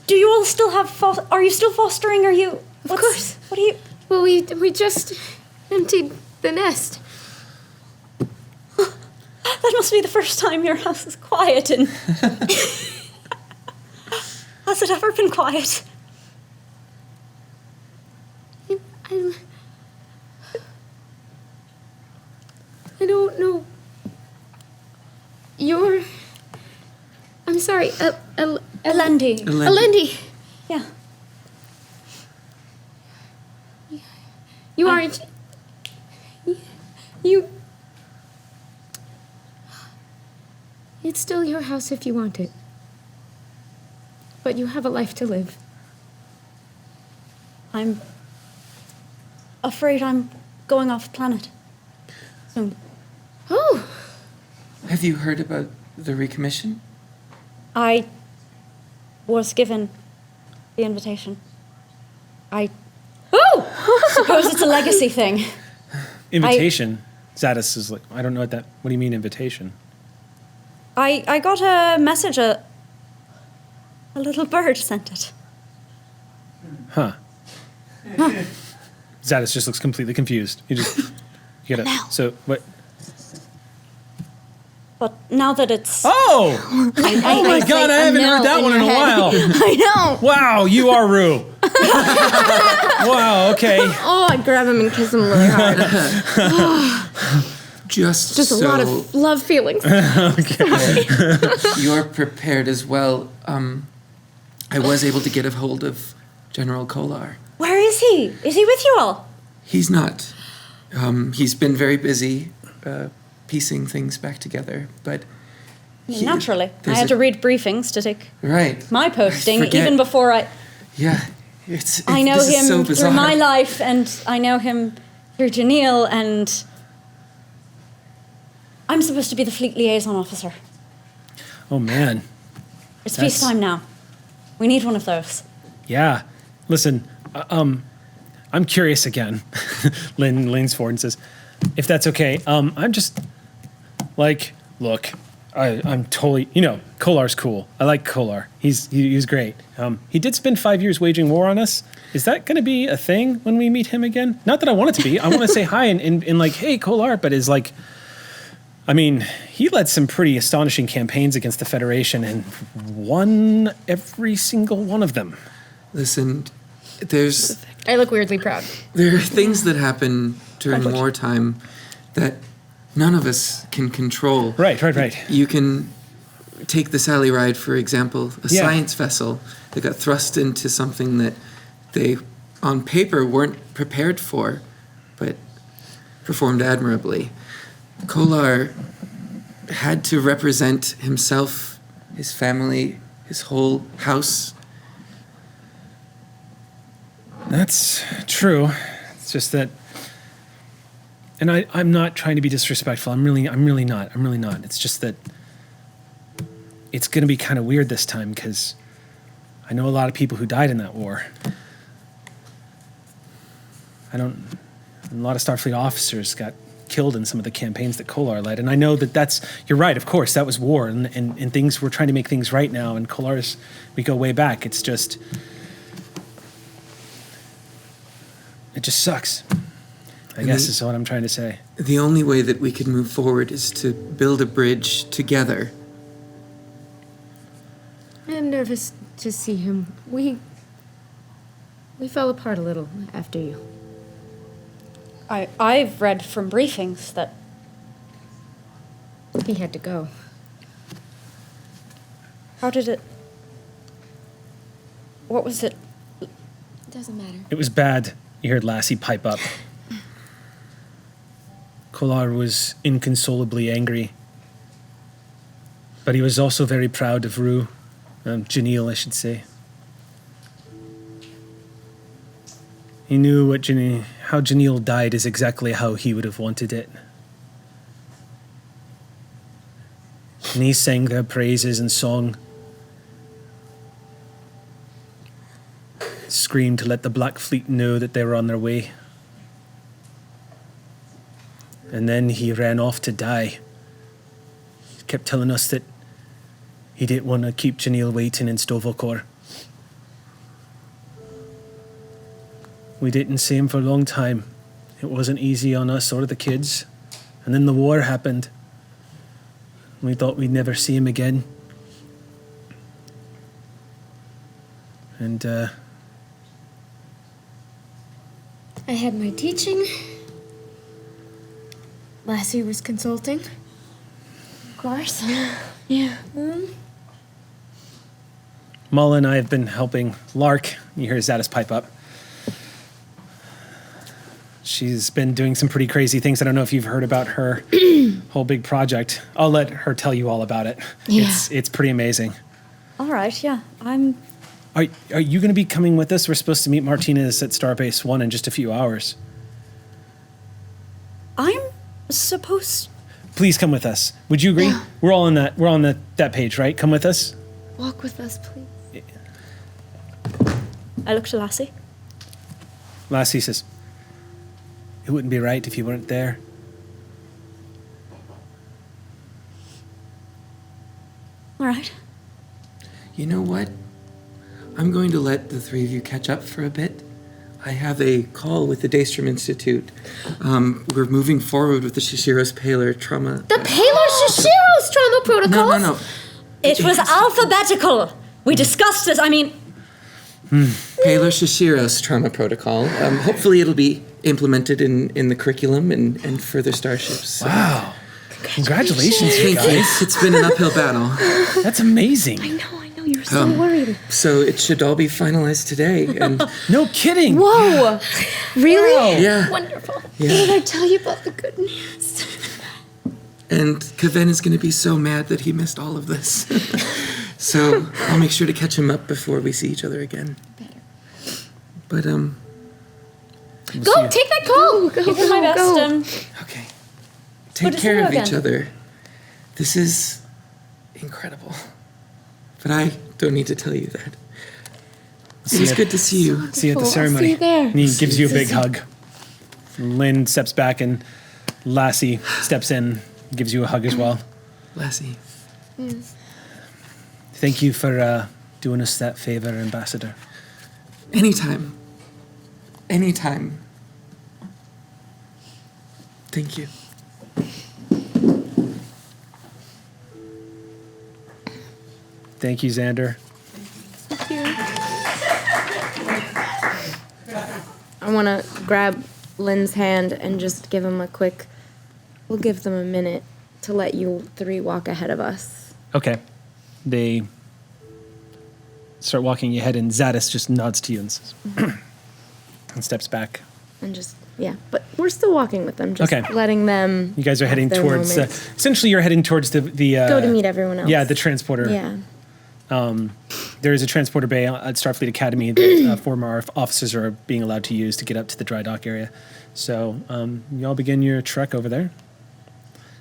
you all still have, are you still fostering? Are you... Of course. What do you... Well, we just emptied the nest. That must be the first time your house is quiet and... Has it ever been quiet? I don't know. I'm sorry. Elendi. Alendi. Yeah. You aren't. You. It's still your house if you want it. But you have a life to live. I'm afraid I'm going off planet soon. Oh, Have you heard about the recommission? I was given the invitation. I suppose it's a legacy thing. Invitation. Zadis is like, I don't know what that. What do you mean invitation? I got a message, a little bird sent it. Huh. Zadis just looks completely confused. You gotta. So what? But now that it's... Oh! Oh my God! I haven't heard that one in a while. I know. Wow, you are Rue. Wow. Okay. Oh, I'd grab him and kiss him really hard. Just Just a so lot of love feelings. you're prepared as well, I was able to get a hold of General Kolar. Where is he? Is he with you all? He's not. He's been very busy piecing things back together, but... Naturally. I there's had a- to read briefings to take Right. my posting, forget. even before I... Yeah. I know this is so him bizarre. through my life, and I know him through Janelle, and I'm supposed to be the fleet liaison officer. Oh man. It's That's- peacetime now. We need one of those. Yeah. Listen. I'm curious again. Lynn leans forward and says, "If that's okay, I'm just like, look, I'm totally, Kolar's cool. I like Kolar. He's great. He did spend 5 years waging war on us. Is that going to be a thing when we meet him again? Not that I want it to be. I want to say hi and like, hey, Kolar, but is like, I mean, he led some pretty astonishing campaigns against the Federation and won every single one of them. Listen, I look weirdly proud. there are things that happen during wartime that none of us can control. Right. You can take the Sally Ride, for example, a Yeah. science vessel that got thrust into something that they, on paper, weren't prepared for, but performed admirably. Kolar had to represent himself, his family, his whole house. That's true. It's just that, and I'm not trying to be disrespectful. I'm really not. It's just that it's going to be kind of weird this time because I know a lot of people who died in that war. A lot of Starfleet officers got killed in some of the campaigns that Kolar led. And I know you're right, of course, that was war and things, we're trying to make things right now. And Kolar's, we go way back. It's just, it just sucks, I guess is what I'm trying to say. The only way that we could move forward is to build a bridge together. I am nervous to see him. We fell apart a little after you. I've read from briefings that He had to go. how did it? What was it? It doesn't matter. It was bad. You heard Lassie pipe up. Kolar was inconsolably angry. But he was also very proud of Rue. Janelle, I should say. He knew how Janelle died is exactly how he would have wanted it. And he sang their praises in song. Screamed to let the Black Fleet know that they were on their way. And then he ran off to die. He kept telling us that he didn't want to keep Janelle waiting in Stovokor. We didn't see him for a long time. It wasn't easy on us or the kids. And then the war happened. We thought we'd never see him again. And, I had my teaching. Lassie was consulting. Of course. Yeah. Mulla and I have been helping Lark. You hear Zadis pipe up. She's been doing some pretty crazy things. I don't know if you've heard about her whole big project. I'll let her tell you all about it. Yeah. It's pretty amazing. All right, yeah. I'm Are you going to be coming with us? We're supposed to meet Martinez at Starbase 1 in just a few hours. I'm supposed. Please come with us. Would you agree? Yeah. We're all on that page, right? Come with us. Walk with us, please. I look to Lassie. Lassie says, "It wouldn't be right if you weren't there." All right. You know what? I'm going to let the three of you catch up for a bit. I have a call with the Daystrom Institute. We're moving forward with the Shishiro's Paler trauma. The Paler Shishiro's trauma protocols? No. It was alphabetical. We discussed this. I mean, Paler Shishiro's trauma protocol. Hopefully it'll be implemented in the curriculum and further starships. Wow. Congratulations, you Thank you. guys. It's been an uphill battle. That's amazing. I know. You're so worried. So it should all be finalized today. And No kidding. Whoa! Really? yeah. Wonderful. Yeah. Did I tell you about the good news? And Kaven is going to be so mad that he missed all of this. So I'll make sure to catch him up before we see each other again. But, Go, take that call. Go, give it my best. okay. Good Take to see care you of each again. other. This is incredible. But I don't need to tell you that. It was good to see you. See you at the I'll ceremony. see you there. And he gives you a big hug. Lynn steps back and Lassie steps in, gives you a hug as well. Lassie. Thank you for doing us that favor, Ambassador. Anytime. Anytime. Thank you. Thank you, Xander. I want to grab Lynn's hand and just give him a quick. We'll give them a minute to let you three walk ahead of us. Okay. They start walking ahead, and Zadis just nods to you and says, and steps back. And just, yeah. But we're still walking with them, just Okay. letting them. You guys are have heading their towards, moments. essentially you're heading towards the Go to meet everyone else. Yeah, the transporter. Yeah. There is a transporter bay at Starfleet Academy that former officers are being allowed to use to get up to the dry dock area. So you all begin your trek over there.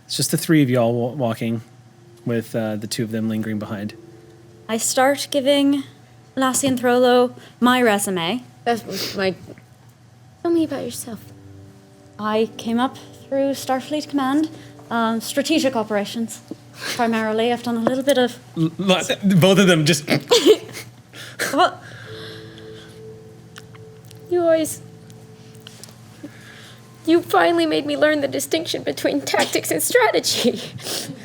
It's just the three of you all walking with the two of them lingering behind. I start giving Lassie and Throlo my resume. That's my. Tell me about yourself. I came up through Starfleet Command, strategic operations. Primarily, I've done a little bit of. Both of them just. What? You finally made me learn the distinction between tactics and strategy.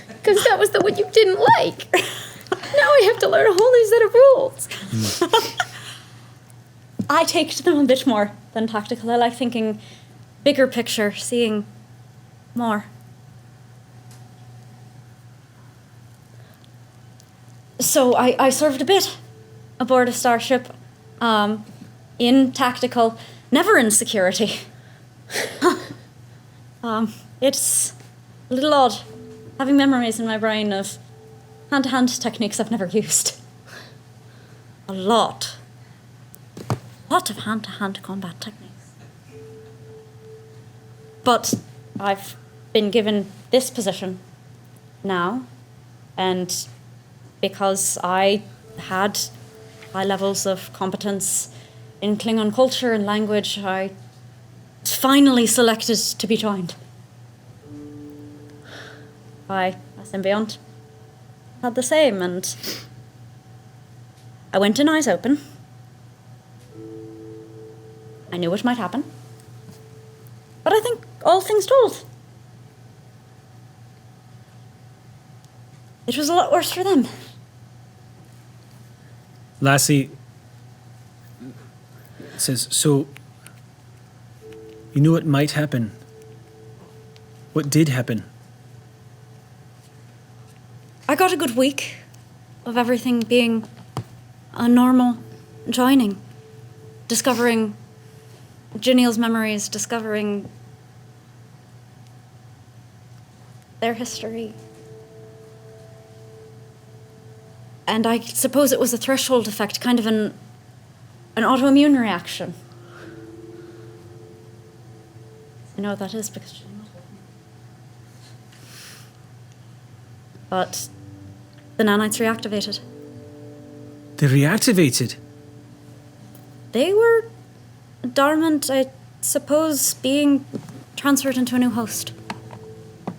Because that was the one you didn't like. Now I have to learn a whole new set of rules. I take to them a bit more than tactical. I like thinking bigger picture, seeing more. So I served a bit aboard a starship, in tactical, never in security. It's a little odd having memories in my brain of hand-to-hand techniques I've never used. A lot of hand-to-hand combat techniques. But I've been given this position now, and because I had high levels of competence in Klingon culture and language, I was finally selected to be joined by a symbiont. Had the same, and I went in eyes open. I knew what might happen, but I think all things told, it was a lot worse for them. Lassie says, so you knew what might happen. What did happen? I got a good week of everything being a normal joining, discovering Janelle's memories, discovering their history. And I suppose it was a threshold effect, kind of an autoimmune reaction. I know what that is because... But the nanites reactivated. They reactivated. They were dormant, I suppose, being transferred into a new host.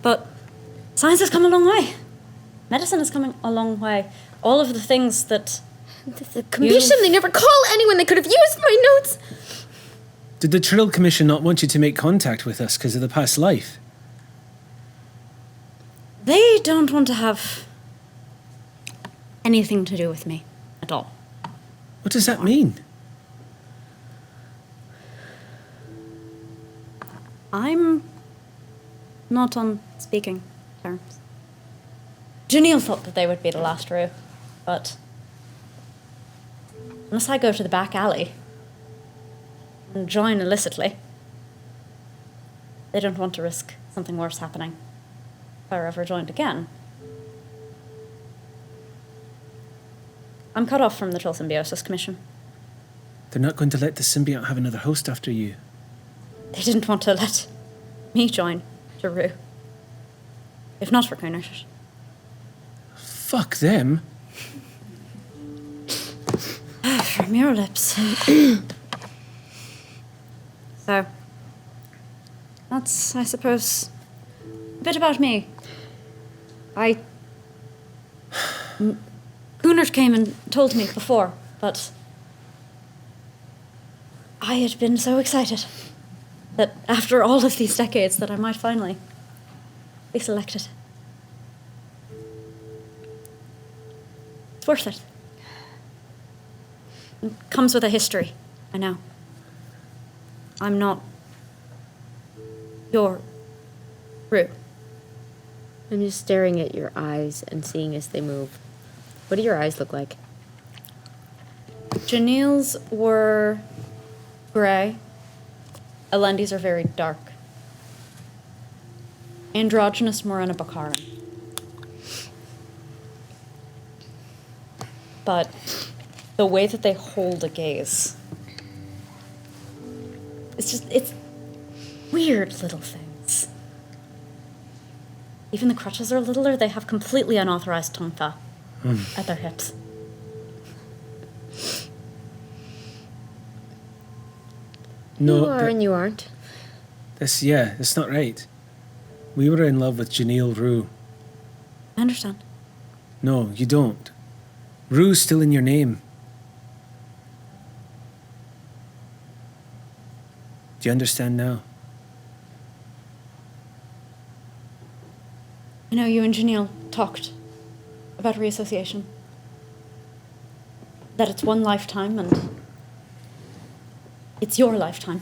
But science has come a long way. Medicine is coming a long way. All of the things that... The commission, they never call anyone. They could have used my notes. Did the Trill Commission not want you to make contact with us because of the past life? They don't want to have anything to do with me at all. What does that mean? I'm not on speaking terms. Janelle thought that they would be the last row, but unless I go to the back alley and join illicitly, they don't want to risk something worse happening if I were ever joined again. I'm cut off from the Trill Symbiosis Commission. They're not going to let the symbiote have another host after you. They didn't want to let me join Jeru. If not for Kunert. Fuck them. From your lips. So, that's, I suppose, a bit about me. Kunert came and told me before, but I had been so excited that after all of these decades that I might finally be selected. It's worth it. It comes with a history, I know. I'm not your Rue. I'm just staring at your eyes and seeing as they move. What do your eyes look like? Janelle's were grey. Elendi's are very dark. Androgynous Morena Bakaran. But the way that they hold a gaze, it's weird little things. Even the crutches are littler. They have completely unauthorized tonfa at their hips. No, You are and you aren't. That's not right. We were in love with Janelle Rue. I understand. No, you don't. Rue's still in your name. Do you understand now? I know you and Janelle talked about reassociation. That it's one lifetime and it's your lifetime.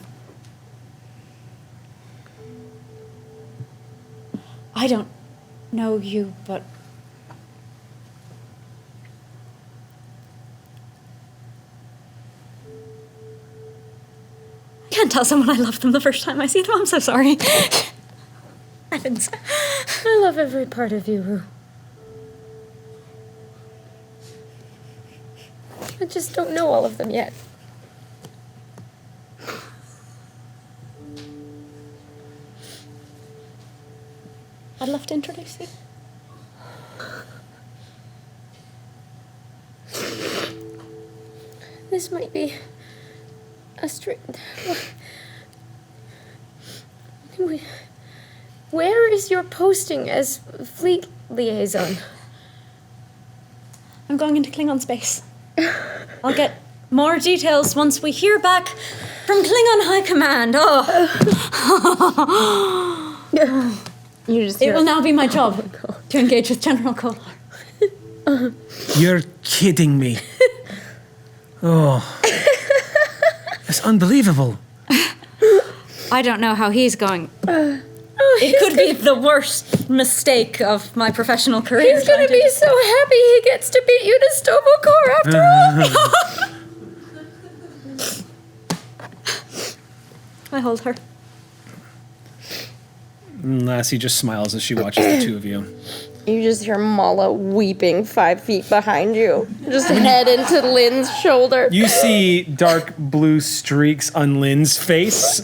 I don't know you, but I can't tell someone I love them the first time I see them. I'm so sorry. Heavens. I love every part of you, Rue. I just don't know all of them yet. I'd love to introduce you. This might be a Where is your posting as fleet liaison? I'm going into Klingon space. I'll get more details once we hear back from Klingon High Command. It will now be my job to engage with General Kolar. You're kidding me. Oh. That's unbelievable. I don't know how he's going. It could be the worst mistake of my professional career. He's gonna be so happy he gets to beat you to Stovokor after all. I hold her. And Lassie just smiles as she watches the two of you. You just hear Mala weeping 5 feet behind you. Just head into Lynn's shoulder. You see dark blue streaks on Lynn's face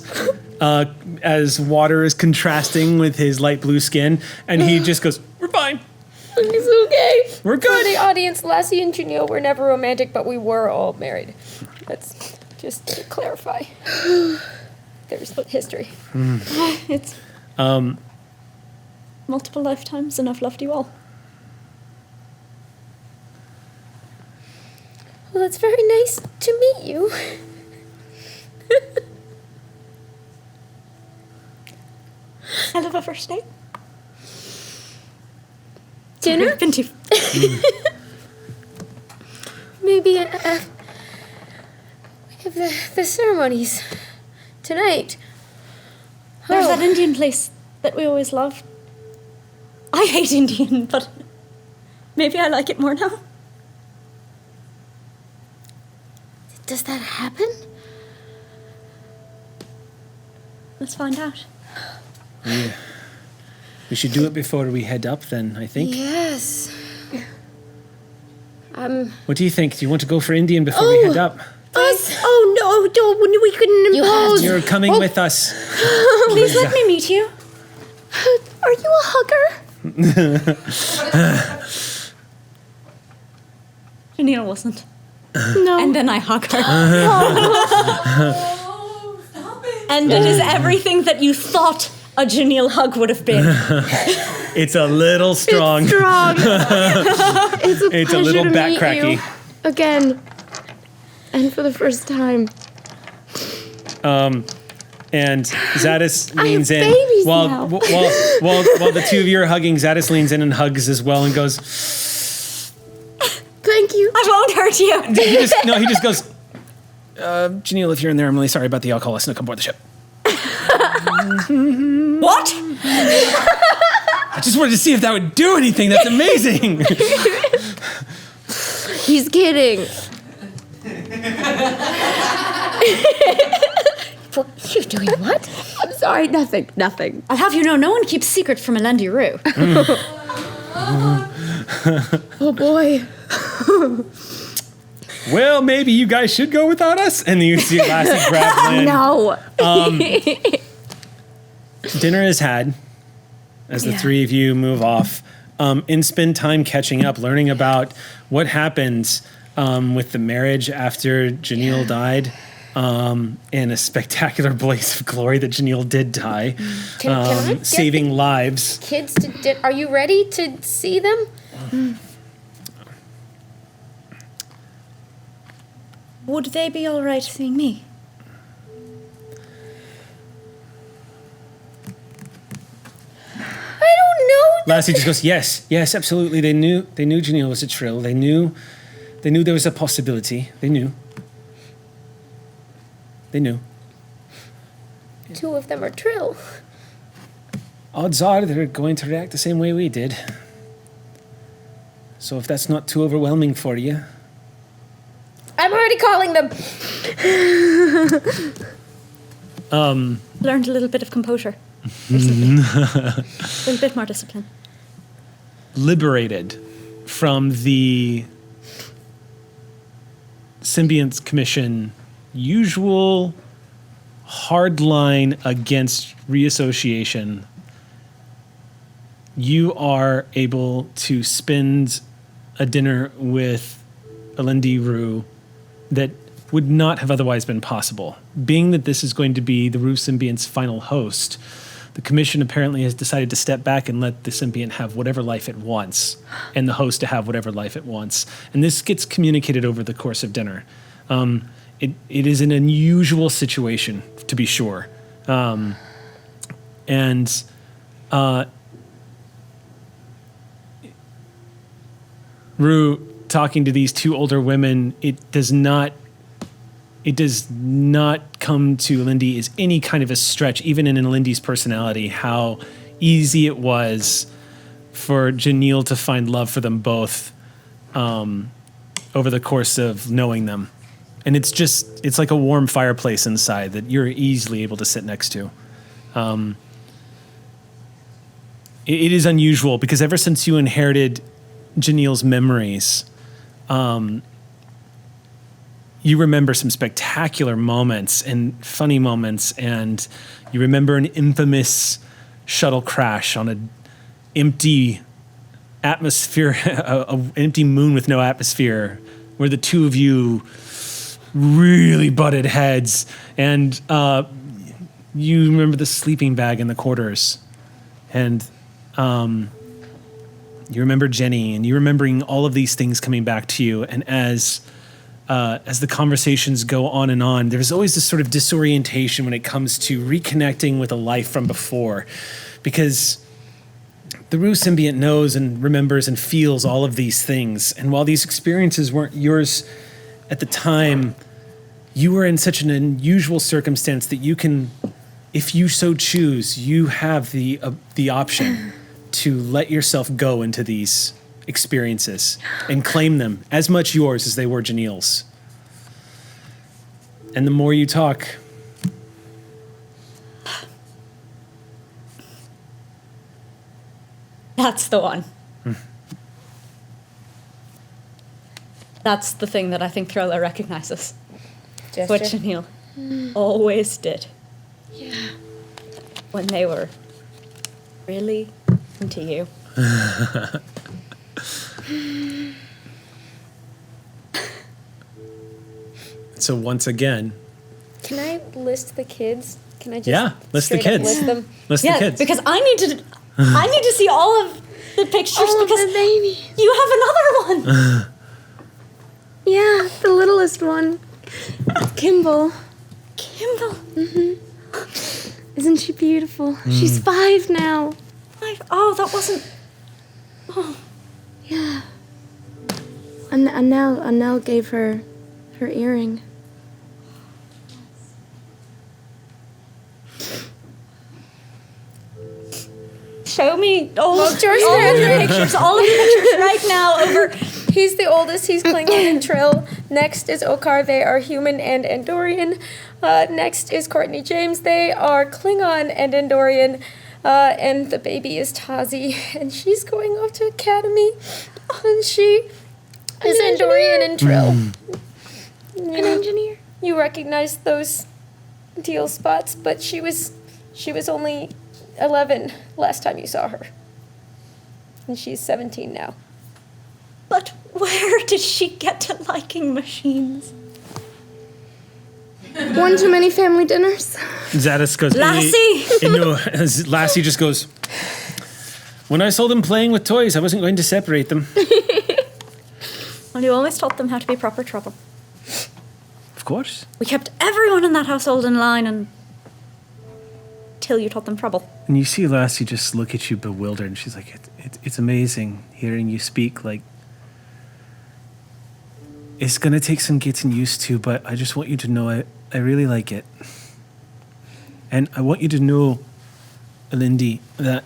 as water is contrasting with his light blue skin, and he just goes, "We're fine. It's okay. We're For good." the audience, Lassie and Janelle were never romantic, but we were all married. That's just to clarify. There's history. It's multiple lifetimes, and I've loved you all. Well, it's very nice to meet you. I love a first date. Dinner? Been to. Maybe we have the ceremonies tonight. There's Oh. that Indian place that we always loved. I hate Indian, but maybe I like it more now. Does that happen? Let's find out. Yeah. We should do it before we head up then, I think. Yes. What do you think? Do you want to go for Indian before we head up? Us? Oh no! Don't. We couldn't impose. You're coming with us. Please let me meet you. Are you a hugger? Janelle wasn't. No. And then I hug her. And it is everything that you thought a Janelle hug would have been. It's a little strong. It's strong. It's a It's a little pleasure to back meet cracky. you again, and for the first time. And Zadis leans have in babies while, now. while the two of you are hugging. Zadis leans in and hugs as well and goes. Thank you. I won't hurt you. He just goes. Janelle, if you're in there, I'm really sorry about the alcohol. Let's not come aboard the ship. What? I just wanted to see if that would do anything. That's amazing. He's kidding. You're doing what? I'm sorry. Nothing. I'll have you know, no one keeps secret from Elendi Rue. Oh boy. Well, maybe you guys should go without us. And you see Lassie grab Lynn. No. Dinner is had as the three of you move off and spend time catching up, learning about what happened with the marriage after Janelle died. In a spectacular blaze of glory that Janelle did die, Can I get saving lives. Kids, are you ready to see them? Would they be all right seeing me? I don't know. Lassie just goes, yes, absolutely. They knew Janelle was a trill. They knew there was a possibility. They knew. Two of them are Trill. Odds are they're going to react the same way we did. So if that's not too overwhelming for you. I'm already calling them. Learned a little bit of composure recently. A little bit more discipline. Liberated from the Symbionts Commission usual hard line against reassociation, you are able to spend a dinner with Elendi Rue that would not have otherwise been possible. Being that this is going to be the Rue Symbiont's final host, the Commission apparently has decided to step back and let the symbiont have whatever life it wants, and the host to have whatever life it wants. And this gets communicated over the course of dinner. It is an unusual situation, to be sure. Rue talking to these two older women, it does not come to Lindy as any kind of a stretch, even in Lindy's personality, how easy it was for Janelle to find love for them both over the course of knowing them. And it's like a warm fireplace inside that you're easily able to sit next to. it is unusual because ever since you inherited Janelle's memories, you remember some spectacular moments and funny moments, and you remember an infamous shuttle crash on an empty atmosphere, an empty moon with no atmosphere, where the two of you really butted heads, and you remember the sleeping bag in the quarters, and you remember Jenny, and you remembering all of these things coming back to you, and as the conversations go on, there's always this sort of disorientation when it comes to reconnecting with a life from before, because the Rue symbiont knows and remembers and feels all of these things. And while these experiences weren't yours at the time, you were in such an unusual circumstance that you can, if you so choose, you have the option to let yourself go into these experiences and claim them as much yours as they were Janelle's. And the more you talk, That's the one. That's the thing that I think Thriller recognizes. What Janelle always did. Yeah. When they were really into you. so once again, Can I list the kids? Can I just list the straight up kids. list them? List the kids. Because I need to see all of the pictures All of because the babies. you have another one. Yeah, the littlest one. Kimball. Kimball. Isn't she beautiful? She's 5 now. Oh, that wasn't. Yeah. And Annelle gave her earring. Show me all Well, of George all of can the have it. pictures. All of the pictures right now over. He's the oldest. He's Klingon and Trill. Next is Okar. They are human and Andorian. Next is Courtney James. They are Klingon and Andorian. And the baby is Tazi, and she's going off to academy. And she is Andorian and Trill. An engineer. You recognize those teal spots, but she was only 11 last time you saw her. And she's 17 now. But where did she get to liking machines? One too many family dinners. Zadis goes, Lassie! No, Lassie just goes, when I saw them playing with toys, I wasn't going to separate them. Well, you always taught them how to be proper trouble. Of course. We kept everyone in that household in line until you taught them trouble. And you see Lassie just look at you bewildered, and she's like, it's amazing hearing you speak. Like, it's going to take some getting used to, but I just want you to know I really like it. And I want you to know, Lindy, that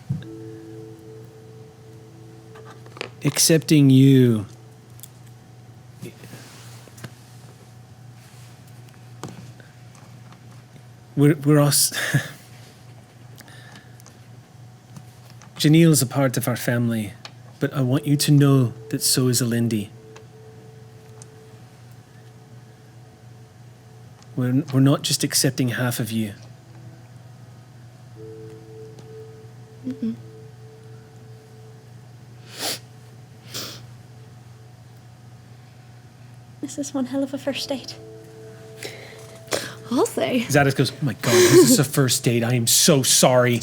accepting you we're all Janelle is a part of our family, but I want you to know that so is Lindy. We're not just accepting half of you. This is one hell of a first date. I'll say. Zadis goes, oh my God, this is a first date. I am so sorry.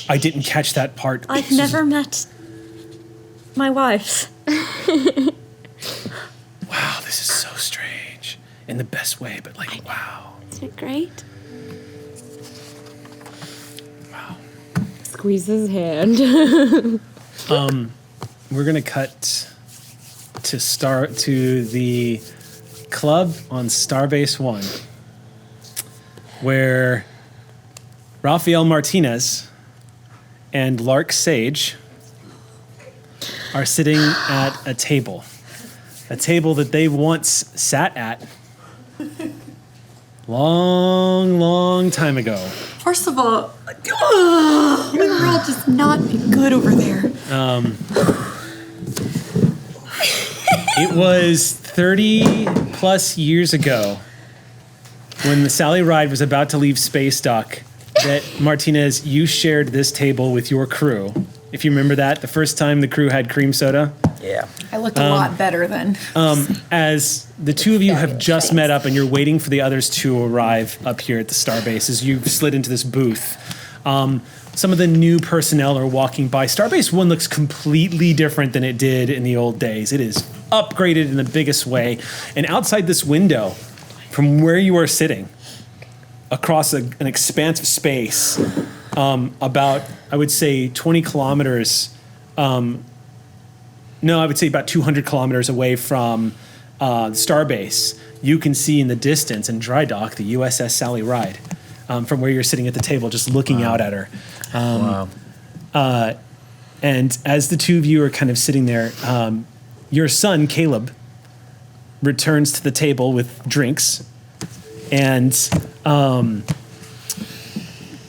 I didn't catch that part. I've never met my wives. Wow, this is so strange. In the best way, but like, wow. Isn't it great? Wow. Squeeze his hand. We're gonna cut to the club on Starbase 1, where Rafael Martinez and Lark Sage are sitting at a table that they once sat at Long, long time ago. First of all, the world does not be good over there. It was 30 plus years ago when the Sally Ride was about to leave space dock that, Martinez, you shared this table with your crew. If you remember that, the first time the crew had cream soda. Yeah. I looked a lot better then. As the two of you have just met up and you're waiting for the others to arrive up here at the Starbase as you've slid into this booth, some of the new personnel are walking by. Starbase 1 looks completely different than it did in the old days. It is upgraded in the biggest way. And outside this window, from where you are sitting, across an expanse of space, about, I would say, 20 kilometers, no, I would say about 200 kilometers away from the Starbase, you can see in the distance in dry dock the USS Sally Ride, from where you're sitting at the table, just looking out at her. And as the two of you are kind of sitting there, your son, Caleb, returns to the table with drinks. And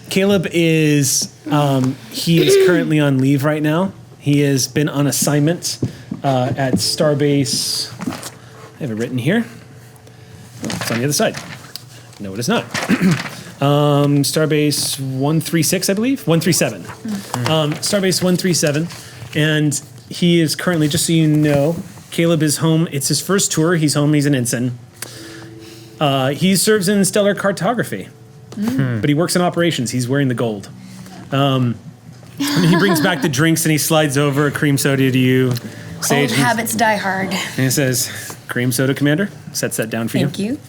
Caleb is, he is currently on leave right now. He has been on assignment at Starbase. I have it written here. It's on the other side. No, it is not. Starbase 136, I believe? 137. Starbase 137. And he is currently, just so you know, Caleb is home. It's his first tour. He's home. He's an ensign. He serves in stellar cartography. But he works in operations. He's wearing the gold. And he brings back the drinks and he slides over a cream soda to you. Sage, Old habits die hard. and he says, "Cream soda, Commander." Sets that down for Thank you.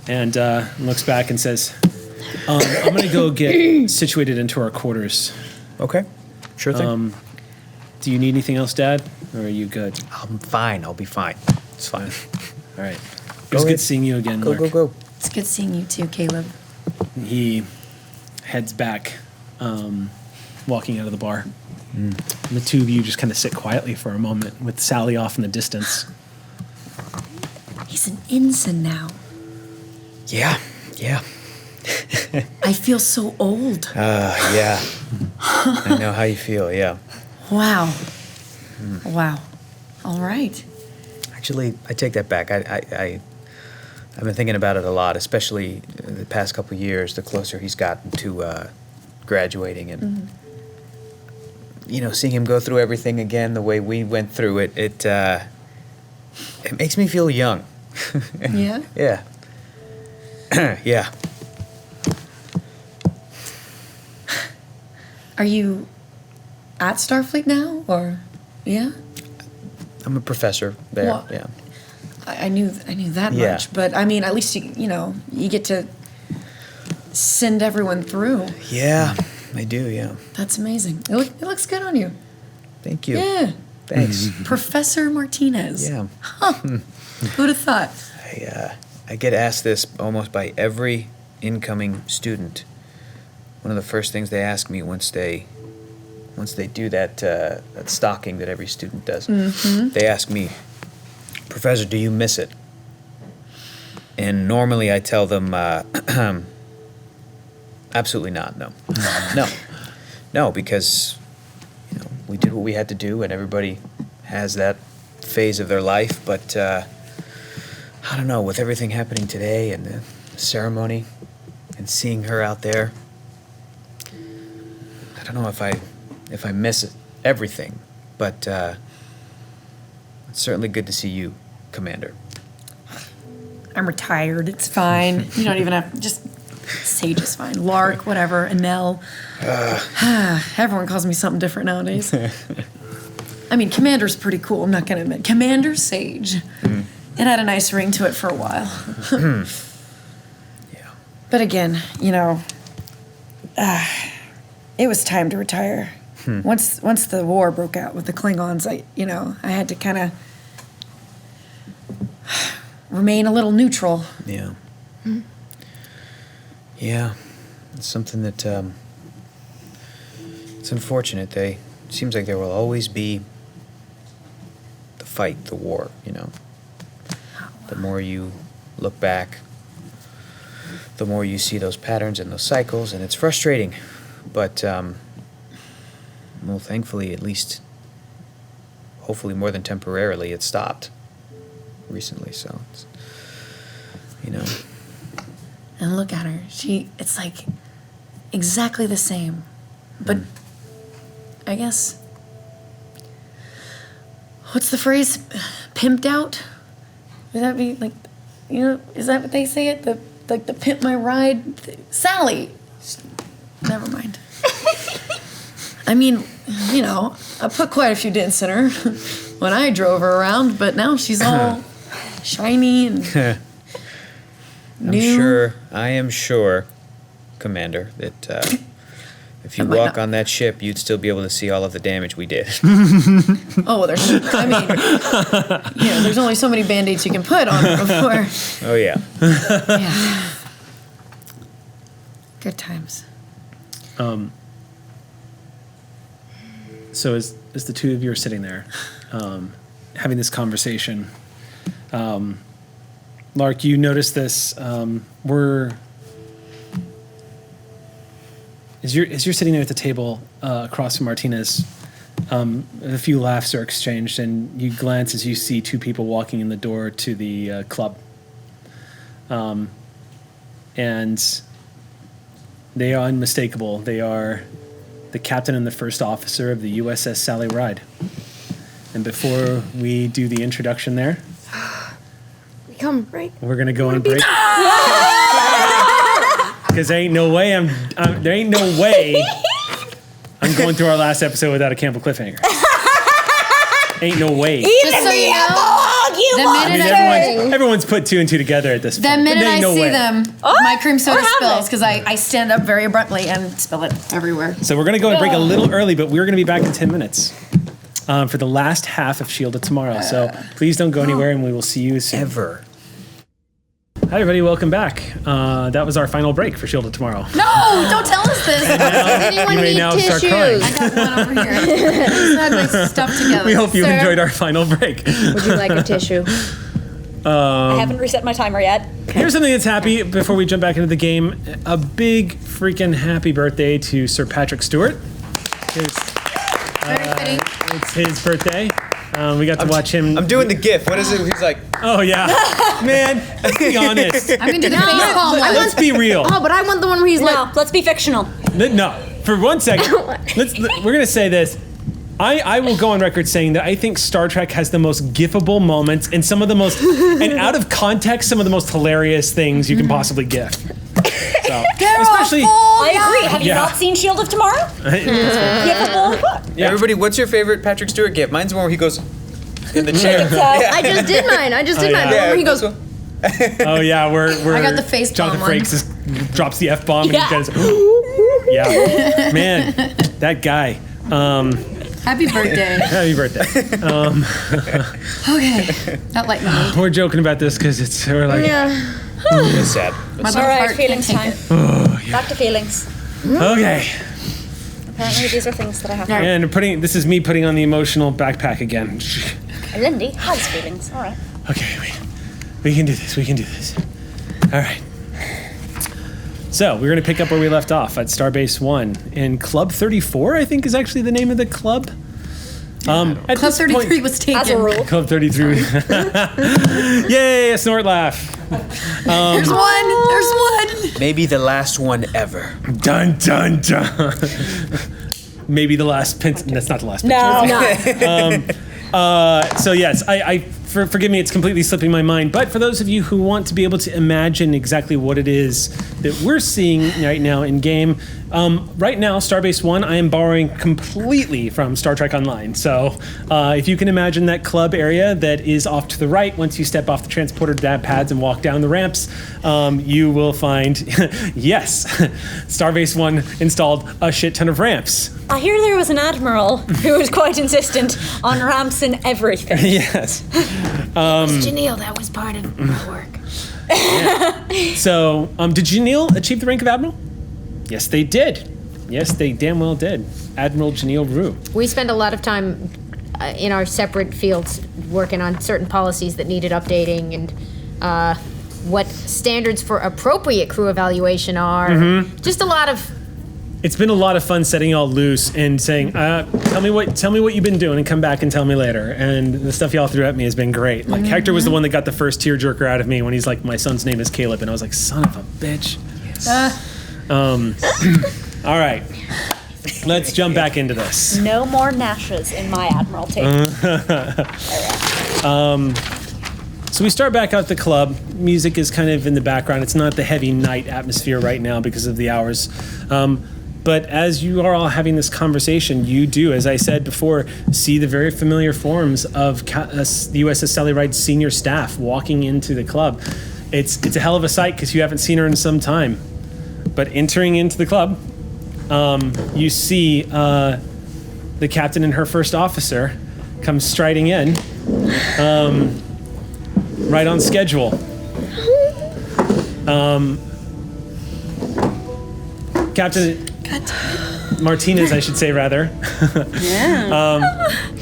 And looks back and says, I'm going to go get situated into our quarters. Okay. Sure thing. Do you need anything else, Dad? Or are you good? I'm fine. I'll be fine. It's fine. All right. It was ahead. good seeing you again, Mark. Go. It's good seeing you too, Caleb. He heads back, walking out of the bar. And the two of you just kind of sit quietly for a moment with Sally off in the distance. He's an ensign now. Yeah. I feel so old. Yeah. I know how you feel, yeah. Wow. Wow. All right. Actually, I take that back. I've been thinking about it a lot, especially the past couple of years, the closer he's gotten to graduating and, seeing him go through everything again the way we went through it, it makes me feel young. Yeah? Yeah. Yeah. Are you at Starfleet now, or yeah? I'm a professor there, Well, yeah. I knew that Yeah. much, but I mean, at least you get to send everyone through. Yeah, I do, yeah. That's amazing. It looks good on you. Thank you. Yeah, Thanks. Professor Martinez. Yeah. Who'd have thought? I get asked this almost by every incoming student. One of the first things they ask me once they do that stocking that every student does, they ask me, "Professor, do you miss it?" And normally I tell them, absolutely not. No, no, because we did what we had to do, and everybody has that phase of their life. But I don't know, with everything happening today and the ceremony and seeing her out there, I don't know if I miss everything, but it's certainly good to see you, Commander. I'm retired. It's fine. You don't even have just Sage is fine. Lark, whatever. Anel. Everyone calls me something different nowadays. I mean, Commander's pretty cool. I'm not gonna admit. Commander Sage. It had a nice ring to it for a while. Yeah. But again, it was time to retire. Once the war broke out with the Klingons, I had to kind of remain a little neutral. Yeah. Yeah. It's something that it's unfortunate. It seems like there will always be the fight, the war, The more you look back, the more you see those patterns and those cycles, and it's frustrating. But, well, thankfully, at least, hopefully more than temporarily, it stopped recently, so, it's, you know. And look at her. It's like exactly the same. But I guess, what's the phrase? Pimped out? Would that be like, is that what they say it? The pimp my ride? Sally. Never mind. I mean, I put quite a few dents in her when I drove her around, but now she's all shiny and new. I am sure, Commander, that if you walk on that ship, you'd still be able to see all of the damage we did. Oh, there's only so many Band-Aids you can put on her before. Oh, yeah. Yeah. Good times. So as the two of you are sitting there, having this conversation, Lark, you notice this. As you're sitting there at the table across from Martinez, a few laughs are exchanged, and you glance as you see two people walking in the door to the club. And they are unmistakable. They are the captain and the first officer of the USS Sally Ride. And before we do the introduction there, We come break. we're gonna go on break. Because there ain't no way I'm going through our last episode without a Campbell cliffhanger. Ain't no way. Just so you know, Everyone's put two and two together at this point. The minute There I ain't no see way. them, my cream soda spills because I stand up very abruptly and spill it everywhere. So we're going to go and break a little early, but we're going to be back in 10 minutes for the last half of Shield of Tomorrow. So please don't go anywhere, and we will see you soon. Hi, everybody. Welcome back. That was our final break for Shield of Tomorrow. No, don't tell us this. Anyone You may need now start tissues? crying. I got one over here. I just had my stuff together. We hope you Sir? enjoyed our final break. Would you like a tissue? I haven't reset my timer yet. Here's something that's happy before we jump back into the game. A big freaking happy birthday to Sir Patrick Stewart. It's his birthday. We got to watch him. I'm doing the GIF. What is it? He's like, Oh, yeah. Man, let's be honest. I'm going to do the face palm one. Let's be real. Oh, but I want the one where he's No, let's be fictional. No, for 1 second. We're going to say this. I will go on record saying that I think Star Trek has the most gifable moments and some of the most, and out of context, some of the most hilarious things you can possibly gif. So, especially, I agree. Have you Yeah. not seen Shield of Tomorrow? Gifable what? Yeah. everybody, what's your favorite Patrick Stewart GIF? Mine's the one where he goes in the chair. I just did mine. The one where he goes, oh yeah, we're I got the face Jonathan palm one. Frakes just drops the F-bomb Yeah. and he goes, yeah. Man, that guy. Happy birthday. Happy birthday. Okay. That lightened the mood. We're joking about this because we're like, yeah. It's sad. My All little right, heart feelings can't time. take it. Back to feelings. okay. Apparently, these are things that I have. And this is me putting on the emotional backpack again. Lindy has feelings. All right. Okay, we can do this. All right. So we're going to pick up where we left off at Starbase 1. And Club 34, I think, is actually the name of the club. At Club this 33 point- was taken. As a rule. Club 33. Yay, a snort laugh. There's one. Maybe the last one ever. Dun, dun, dun. Maybe the last pencil. That's not the last pencil. No. So yes, forgive me, it's completely slipping my mind. But for those of you who want to be able to imagine exactly what it is that we're seeing right now in game, right now, Starbase 1, I am borrowing completely from Star Trek Online. So if you can imagine that club area that is off to the right, once you step off the transporter pads and walk down the ramps, you will find, yes, Starbase 1 installed a shit ton of ramps. I hear there was an admiral who was quite insistent on ramps and everything. Yes. Janelle, that was part of my work. So, did Janelle achieve the rank of Admiral? Yes, they did. Yes, they damn well did. Admiral Janelle Rue. We spend a lot of time in our separate fields working on certain policies that needed updating, and what standards for appropriate crew evaluation are. Just a lot of It's been a lot of fun setting y'all loose and saying, tell me what you've been doing and come back and tell me later. And the stuff y'all threw at me has been great. Like Hector was the one that got the first tearjerker out of me when he's like, my son's name is Caleb. And I was like, son of a bitch. All right. Let's jump back into this. No more Nashas in my Admiralty. So we start back out at the club. Music is kind of in the background. It's not the heavy night atmosphere right now because of the hours. But as you are all having this conversation, you do, as I said before, see the very familiar forms of the USS Sally Ride senior staff walking into the club. It's a hell of a sight because you haven't seen her in some time. But entering into the club, you see the captain and her first officer come striding in, right on schedule. Captain Martinez, I should say, rather.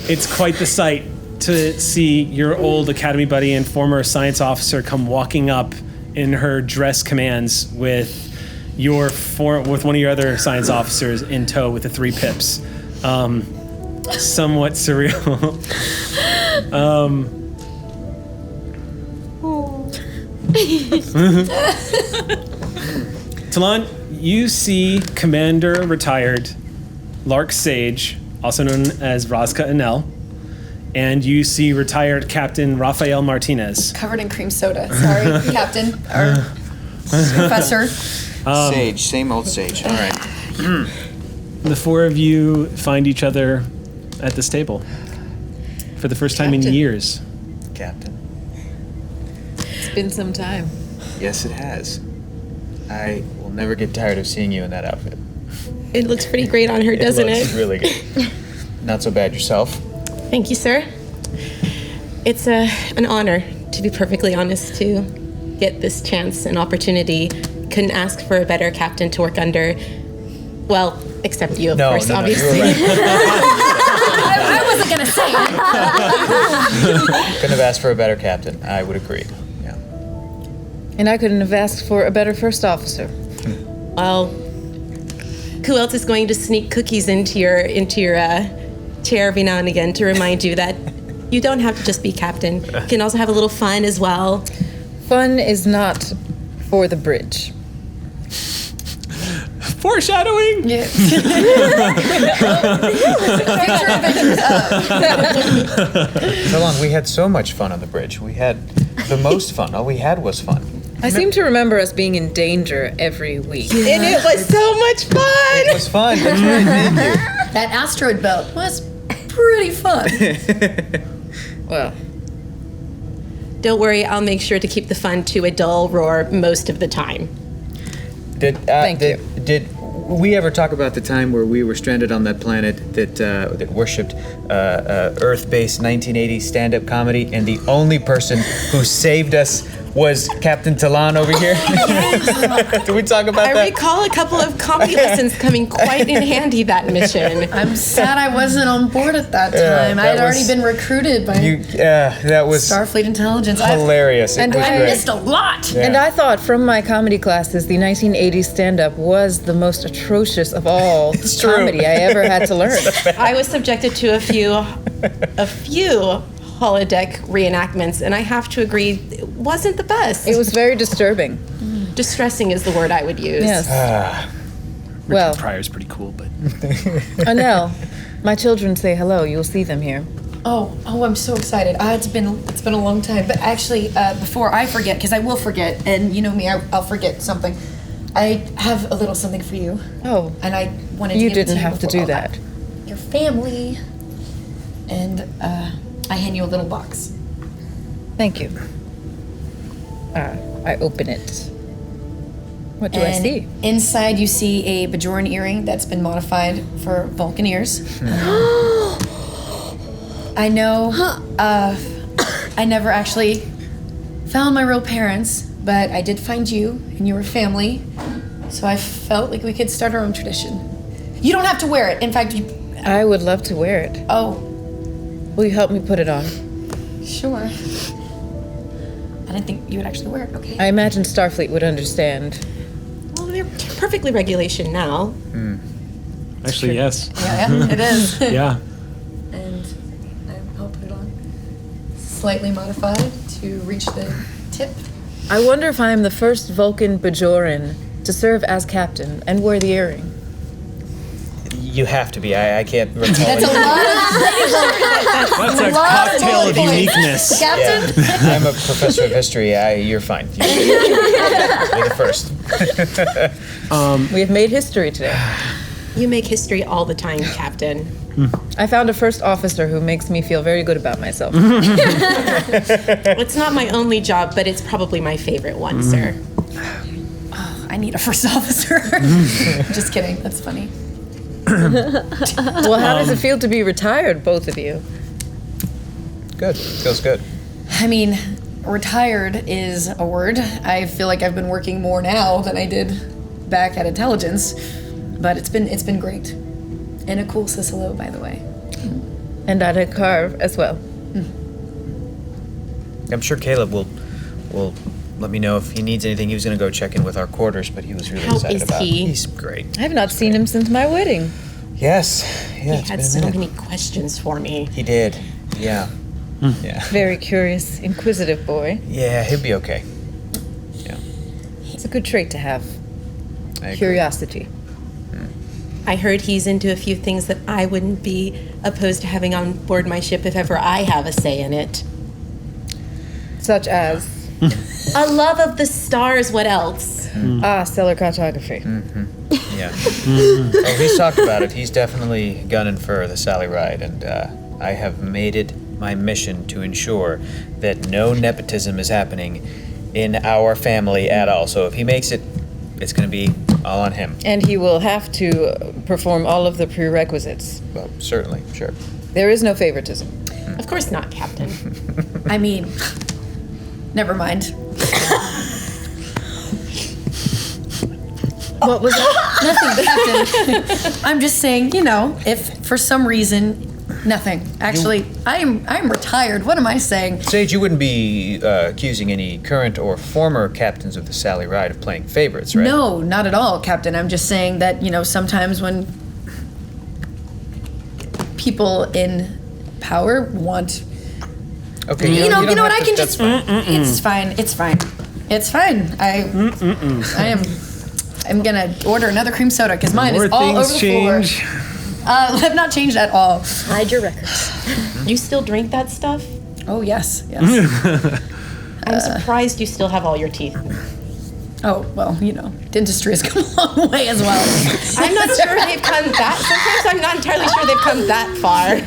It's quite the sight to see your old academy buddy and former science officer come walking up in her dress commands with with one of your other science officers in tow with the 3 pips. Somewhat surreal. Talon, you see Commander Retired Lark Sage, also known as Razka Enel, and you see retired Captain Rafael Martinez. Covered in cream soda. Sorry, Captain or Professor. Sage, same old Sage. All right. The 4 of you find each other at this table for the first time in years. Captain. It's been some time. Yes, it has. I will never get tired of seeing you in that outfit. It looks pretty great on her, doesn't it? Looks really good. Not so bad yourself. Thank you, sir. It's an honor, to be perfectly honest, to get this chance and opportunity. Couldn't ask for a better captain to work under. Well, except you, of course, obviously. You were right. I wasn't gonna say it. Couldn't have asked for a better captain. I would agree. Yeah. And I couldn't have asked for a better first officer. Well, who else is going to sneak cookies into your chair every now and again to remind you that you don't have to just be captain. You can also have a little fun as well. Fun is not for the bridge. Foreshadowing! Yeah. So long, we had so much fun on the bridge. We had the most fun. All we had was fun. I seem to remember us being in danger every week. And it was so much fun! It was fun. That's right, thank you. That asteroid belt was pretty fun. Well, Don't worry, I'll make sure to keep the fun to a dull roar most of the time. Did we ever talk about the time where we were stranded on that planet that worshipped Earth-based 1980s stand-up comedy, and the only person who saved us was Captain Talon over here? Did we talk about I that? recall a couple of comedy lessons coming quite in handy that mission. I'm sad I wasn't on board at that time. I had already been recruited by that was Starfleet intelligence. hilarious. And It was I great. missed a lot. Yeah. and I thought from my comedy classes, the 1980s stand-up was the most atrocious of all true. comedy I ever had to learn. I was subjected to a few holodeck reenactments, and I have to agree, it wasn't the best. It was very disturbing. Distressing is the word I would use. Yes. Richard Well, Pryor's pretty cool, but Anel, my children say hello. You'll see them here. Oh, I'm so excited. It's been a long time. But actually, before I forget, because I will forget, and you know me, I'll forget something. I have a little something for you. Oh, And I wanted to you give it didn't to you have to before do all that. Your family, and I hand you a little box. Thank you. I open it. What do I And see? inside you see a Bajoran earring that's been modified for Vulcan ears. I know I never actually found my real parents, but I did find you and your family. So I felt like we could start our own tradition. You don't have to wear it. In fact, I would love to wear it. oh, Will you help me put it on? sure. I didn't think you would actually wear it. Okay. I imagine Starfleet would understand. Well, they're perfectly regulation now. Actually, yes. Yeah, it is. Yeah. And I'll put it on. Slightly modified to reach the tip. I wonder if I am the first Vulcan Bajoran to serve as captain and wear the earring. You have to be. I can't recall. That's a lot of That's a cocktail of uniqueness. Captain? Yeah. I'm a professor of history. You're fine. You're the first. We have made history today. You make history all the time, Captain. I found a first officer who makes me feel very good about myself. It's not my only job, but it's probably my favorite one, sir. Oh, I need a first officer. Just kidding. That's funny. Well, how does it feel to be retired, both of you? Good. Feels good. I mean, retired is a word. I feel like I've been working more now than I did back at Intelligence, but it's been great. And a cool says hello, by the way. And at a carve as well. I'm sure Caleb will let me know if he needs anything. He was going to go check in with our quarters, but he was really How excited is about it. he? He's great. I have not seen him since my wedding. Yes. Yeah, He it's had been a so minute. many questions for me. He did. Yeah. Yeah. Very curious, inquisitive boy. Yeah, he'll be okay. Yeah. It's a good trait to have. I agree. Curiosity. I heard he's into a few things that I wouldn't be opposed to having on board my ship if ever I have a say in it. Such as A love of the stars, what else? stellar cartography. Yeah. Oh, he's talked about it. He's definitely gunning for the Sally Ride, and I have made it my mission to ensure that no nepotism is happening in our family at all. So if he makes it, it's going to be all on him. And he will have to perform all of the prerequisites. Well, certainly, sure. There is no favoritism. Of course not, Captain. I mean, never mind. What was that? Nothing, Captain. I'm just saying, if for some reason, nothing. Actually, I'm retired. What am I saying? Sage, you wouldn't be accusing any current or former captains of the Sally Ride of playing favorites, right? No, not at all, Captain. I'm just saying that, sometimes when people in power want... Okay, You know don't what? have I to- can just... that's fine. It's fine. It's fine. I'm gonna order another cream soda because mine is all over the change. floor. Have not changed at all. Hide your records. You still drink that stuff? Oh, yes. I'm surprised you still have all your teeth. Oh, well, dentistry has come a long way as well. I'm not sure they've come that. Sometimes I'm not entirely sure they've come that far.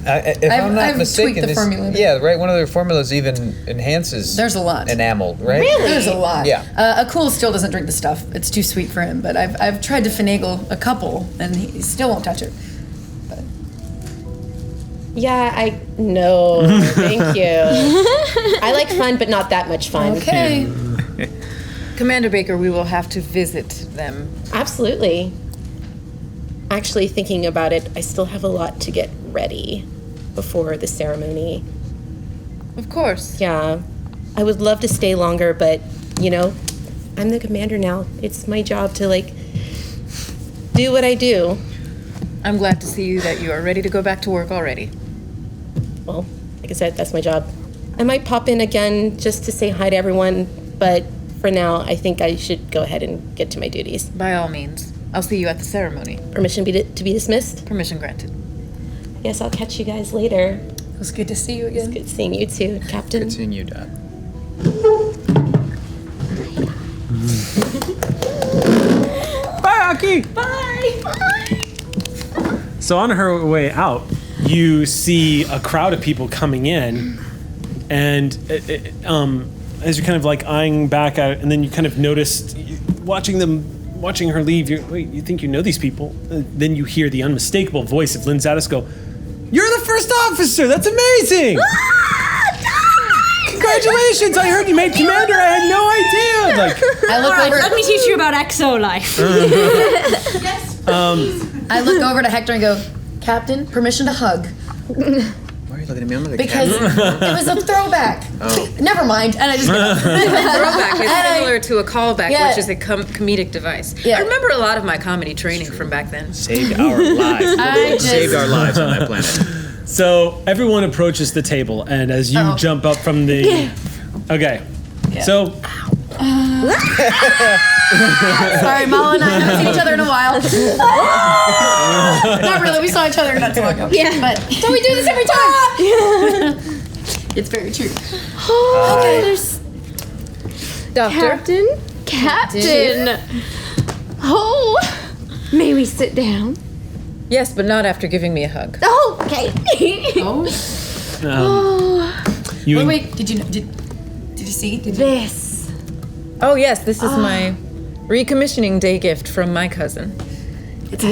If I'm not I've mistaken, tweaked the formula. Yeah, right. One of their formulas even enhances. There's a lot. Enamel, right? Really? There's a lot. Yeah. Akul still doesn't drink the stuff. It's too sweet for him. But I've tried to finagle a couple, and he still won't touch it. Yeah, I know. Thank you. I like fun, but not that much fun. Okay. Commander Baker, we will have to visit them. Absolutely. Actually, thinking about it, I still have a lot to get ready before the ceremony. Of course. Yeah. I would love to stay longer, but, I'm the commander now. It's my job to, do what I do. I'm glad to see that you are ready to go back to work already. Well, like I said, that's my job. I might pop in again just to say hi to everyone, but for now, I think I should go ahead and get to my duties. By all means. I'll see you at the ceremony. Permission to be dismissed? Permission granted. Yes, I'll catch you guys later. It was good to see you again. It's good seeing you too, Captain. Good seeing you, Dad. Bye, Aki. Bye! Bye! So on her way out, you see a crowd of people coming in, and as you're kind of eyeing back at it, and then you kind of notice, watching her leave, you think you know these people. Then you hear the unmistakable voice of Lynn Zadis go, "You're the first officer! That's amazing! Congratulations! I heard you made commander. I had no idea!" I look over. Let me teach you about exo life. I look over to Hector and go, Captain, permission to hug. Why are you looking at me? I'm looking at Because it was a throwback. Never mind. And I just Throwback is similar to a callback, Yeah. which is a comedic device. Yeah. I remember a lot of my comedy training from back then. Saved our lives. Saved our lives on that planet. So everyone approaches the table, and as you jump up from the, okay, so Sorry, Mal and I haven't seen each other in a while. Not really. We saw each other not too long ago. Yeah. But so we do this every time. It's very true. Okay, there's Doctor? Captain. Oh, may we sit down? Yes, but not after giving me a hug. Oh, okay. you Wait. Did you see? This. Oh, yes, this is my recommissioning day gift from my cousin. It's a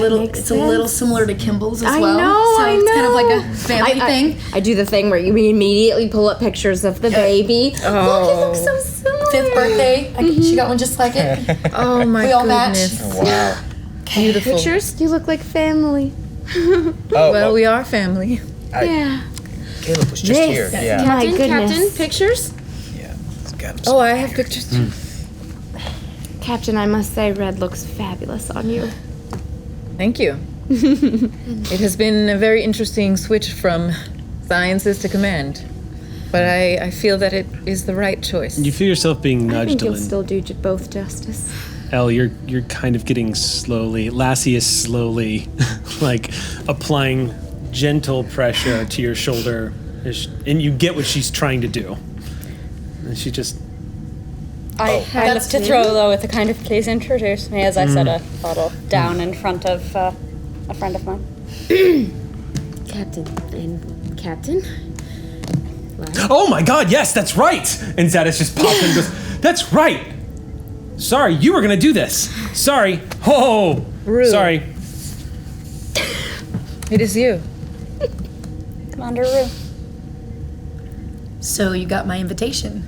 little similar to Kimball's as I well. know, So I it's kind of know. like a family thing. I do the thing where you immediately pull up pictures of the baby. Look, it looks so similar. 5th birthday. She got one just like it. Oh, my We all match. goodness. Oh, wow. Beautiful. Pictures? You look like family. Well, we are family. Yeah. Caleb was just here. Yeah. My goodness. Captain, pictures? Yeah. It's got him Oh, I have pictures too. Captain, I must say, red looks fabulous on you. Thank you. It has been a very interesting switch from sciences to command. But I feel that it is the right choice. you feel yourself being I nudged think a you'll little. still do both justice. Elle, you're kind of getting slowly. Lassie is slowly, like applying gentle pressure to your shoulder, and you get what she's trying to do. And she just I look to Throlo with a kind of please introduce me as I set a bottle down in front of a friend of mine. Captain and Captain? Oh my God! Yes, that's right. And Zadis just pops in and goes, "That's right. Sorry, you were gonna do this. Sorry. Oh, Rude. sorry. It is you. Commander Rue. So you got my invitation.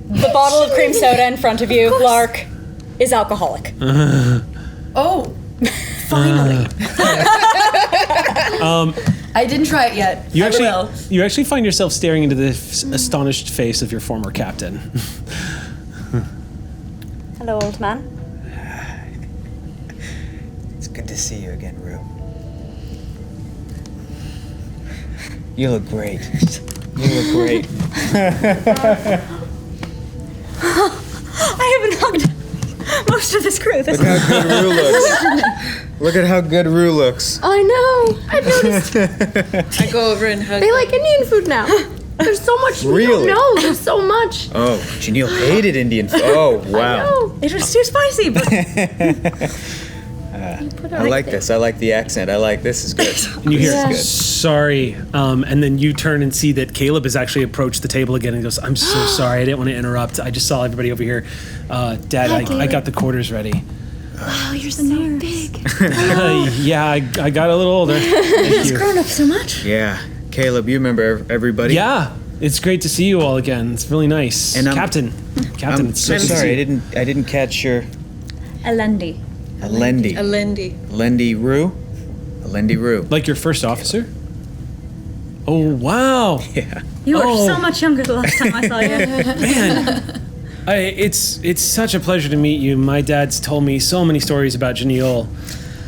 The bottle of cream soda in front of you, Lark, is alcoholic. Oh, finally. I didn't try it yet. You I will. you actually find yourself staring into the astonished face of your former captain. Hello, old man. It's good to see you again, Rue. You look great. You look great. I haven't hugged most of this crew. This Look how good Rue looks. Look at how good Rue looks. I know. I've noticed. I go over and hug. They like Indian food now. There's so much we Really? don't know. There's so much. Oh, Janelle hated Indian food. Oh, wow. Oh, it was too spicy, but I like this. I like the accent. I like this. Is good. And you hear, Yeah. "Sorry," and then you turn and see that Caleb has actually approached the table again and goes, "I'm so sorry. I didn't want to interrupt. I just saw everybody over here. Dad, I got the quarters ready." wow, you're so big. Yeah, I got a little older. Thank you. grown up so much. Yeah. Caleb, you remember everybody? Yeah, it's great to see you all again. It's really nice. And Captain, I'm it's so good to sorry. see I you. didn't catch your Alendi. Alendi. Alendi. Alendi Rue. Alendi Rue. Like your first officer? Oh wow, Yeah. You were Oh. so much younger the last time I saw you. man! It's such a pleasure to meet you. My dad's told me so many stories about Janelle,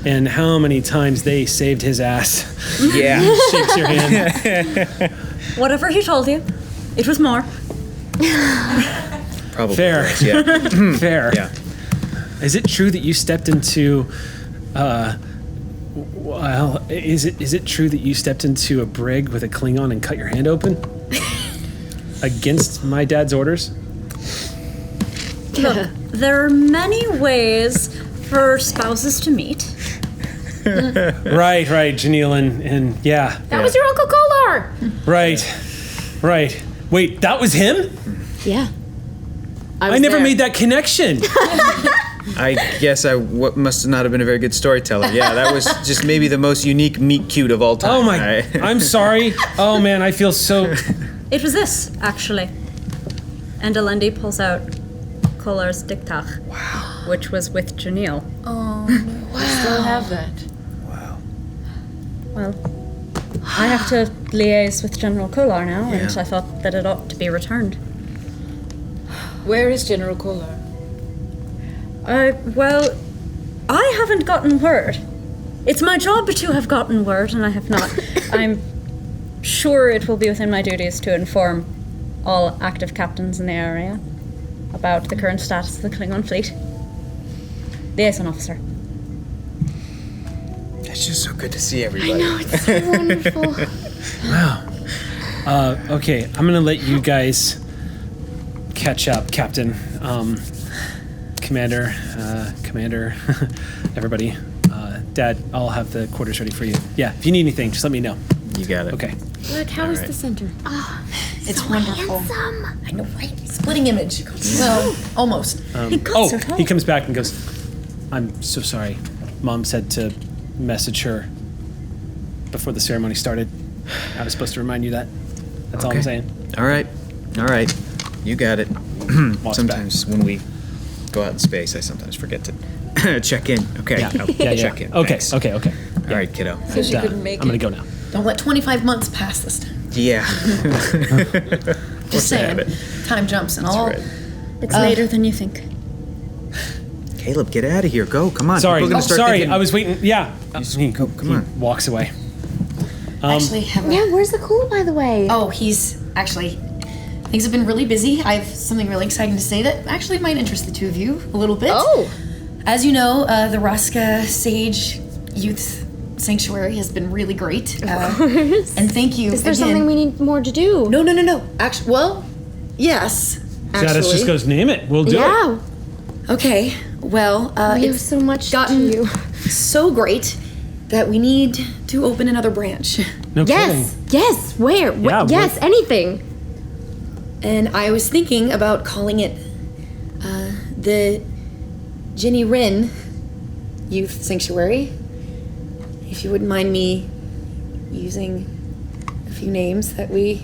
and how many times they saved his ass. Yeah. Shakes your hand. Whatever he told you, it was more. Probably. Fair. was, Yeah. Fair. Yeah. Is it true that you stepped into? Well, is it true that you stepped into a brig with a Klingon and cut your hand open? Against my dad's orders? Look, there are many ways for spouses to meet. Right, Janelle, and yeah. That was your Uncle Kolar! Right. Wait, that was him? Yeah. I never made that connection. I guess I must not have been a very good storyteller. Yeah, that was just maybe the most unique meet cute of all time. Oh my! I'm sorry. Oh man, I feel so. It was this, actually. And Alendi pulls out Kolar's diktach. Wow. Which was with Janelle. Still have that. Wow. Well, I have to liaise with General Kolar now, and Yeah. I thought that it ought to be returned. Where is General Kolar? Well, I haven't gotten word. It's my job to have gotten word, and I have not. I'm sure it will be within my duties to inform all active captains in the area about the current status of the Klingon fleet. Liaison officer. It's just so good to see everybody. I know, it's so wonderful. Okay, I'm gonna let you guys catch up, Captain, Commander, everybody. Dad, I'll have the quarters ready for you. Yeah, if you need anything, just let me know. You got it. Okay. Look, how is the center? It's wonderful. Handsome. I know, right? Splitting image. Well, almost. He comes back and goes, I'm so sorry. Mom said to message her before the ceremony started. I was supposed to remind you that. That's all I'm saying. All right. You got it. Walks Sometimes when we go out in space, I sometimes forget to check in. Okay. Yeah. I'll Yeah. check in. Okay. Thanks. Okay. All right, kiddo. So she couldn't make I'm gonna it. go now. Don't let 25 months pass this time. Yeah. Just saying. Time jumps and all. right. It's later than you think. Caleb, get out of here. Go. Come on. Sorry. People are gonna start Sorry. thinking- I was waiting. Yeah. Come on. Walks away. Actually, have Yeah, where's the cool, by the way? Oh, he's actually. Things have been really busy. I have something really exciting to say that actually might interest the two of you a little bit. Oh. As you know, the Raska Sage Youth Sanctuary has been really great. And thank you. Is there again. something we need more to do? No. Actually, well, yes. Zadis Actually. just goes, name it. We'll do it. Yeah. Okay. Well, We have it's so much gotten to do. so great that we need to open another branch. No Yes. kidding. Yes. Where? Yeah, Yes. Anything. And I was thinking about calling it the Ginny Wren Youth Sanctuary. If you wouldn't mind me using a few names that we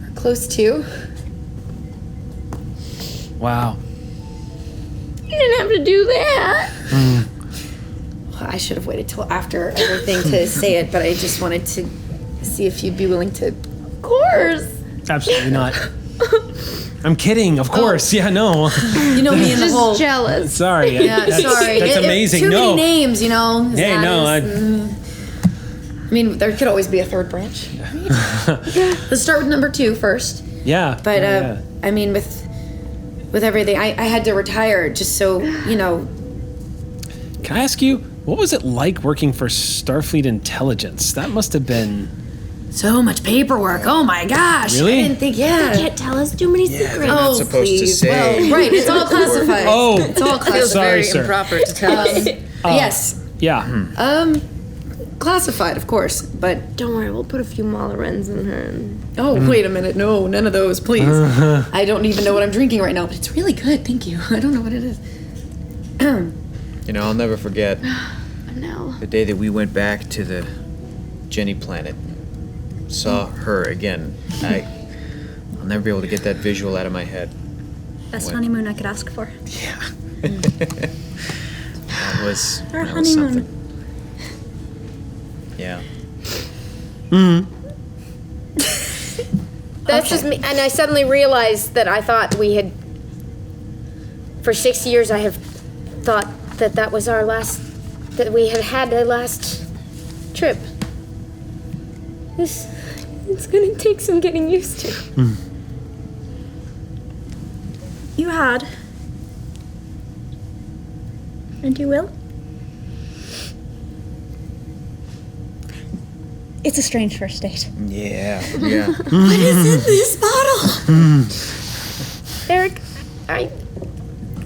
are close to. Wow. You didn't have to do that. I should have waited till after everything to say it, but I just wanted to see if you'd be willing to. Of course. Absolutely not. I'm kidding. Of course. Yeah. No. You know me and the Just whole. jealous. Sorry. Yeah, sorry. That's amazing. Too No. many names, you know. Hey, no. I mean, there could always be a third branch. Let's start with number 2 first. Yeah. But yeah. I mean, with everything, I had to retire just so you know. Can I ask you, what was it like working for Starfleet Intelligence? That must have been. So much paperwork. Oh my gosh. Really? I didn't think. Yeah. Can't tell us too many secrets. they're not supposed to please. say. Well, right. It's all classified. Oh. It's all classified. Sorry, Very sir. improper to tell us. Yes. Yeah. Classified, of course. But Don't worry, we'll put a few Malarens in her. And... oh, wait a minute. No, none of those, please. I don't even know what I'm drinking right now, but it's really good. Thank you. I don't know what it is. You know, I'll never forget No. the day that we went back to the Jenny planet. Saw her again. I'll never be able to get that visual out of my head. Best What? honeymoon I could ask for. That was Our that was honeymoon. something. Yeah. That's just me. And I suddenly realized that I thought we had, for 6 years, I have thought that that was our last, that we had a last trip. It's gonna take some getting used to. You had. And you will. It's a strange first date. Yeah. What is in this bottle? Eric,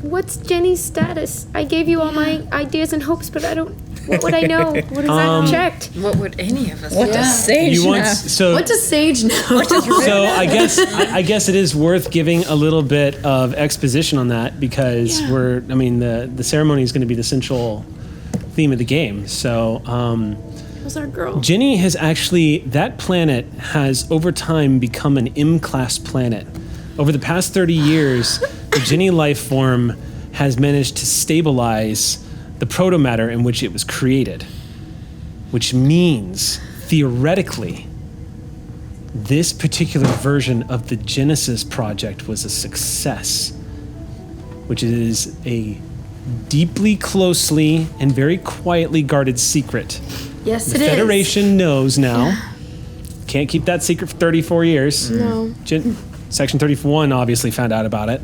what's Jenny's status? I gave you all my ideas and hopes, but I don't, what would I know? What is that checked? What would any of us What does Sage You know? want so What does Sage know? so I guess it is worth giving a little bit of exposition on that because the ceremony is going to be the central theme of the game. So Was our girl. Jenny has actually, that planet has over time become an M-class planet. Over the past 30 years, the Jenny life form has managed to stabilize the protomatter in which it was created, which means, theoretically, this particular version of the Genesis project was a success, which is a deeply, closely, and very quietly guarded secret. Yes, The Federation knows now. Can't keep that secret for 34 years. No. Section 31 obviously found out about it,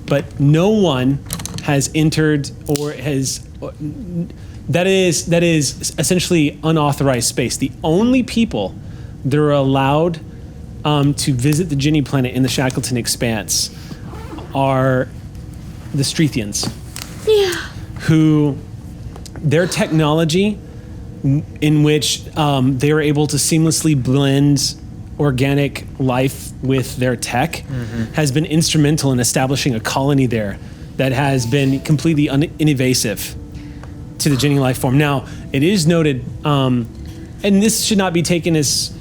but no one has entered or has... That is essentially unauthorized space. The only people that are allowed to visit the Ginny planet in the Shackleton Expanse are the Streethians. Yeah. Who, their technology, in which they are able to seamlessly blend organic life with their tech, has been instrumental in establishing a colony there that has been completely uninvasive to the Ginny life form. Now, it is noted, and this should not be taken as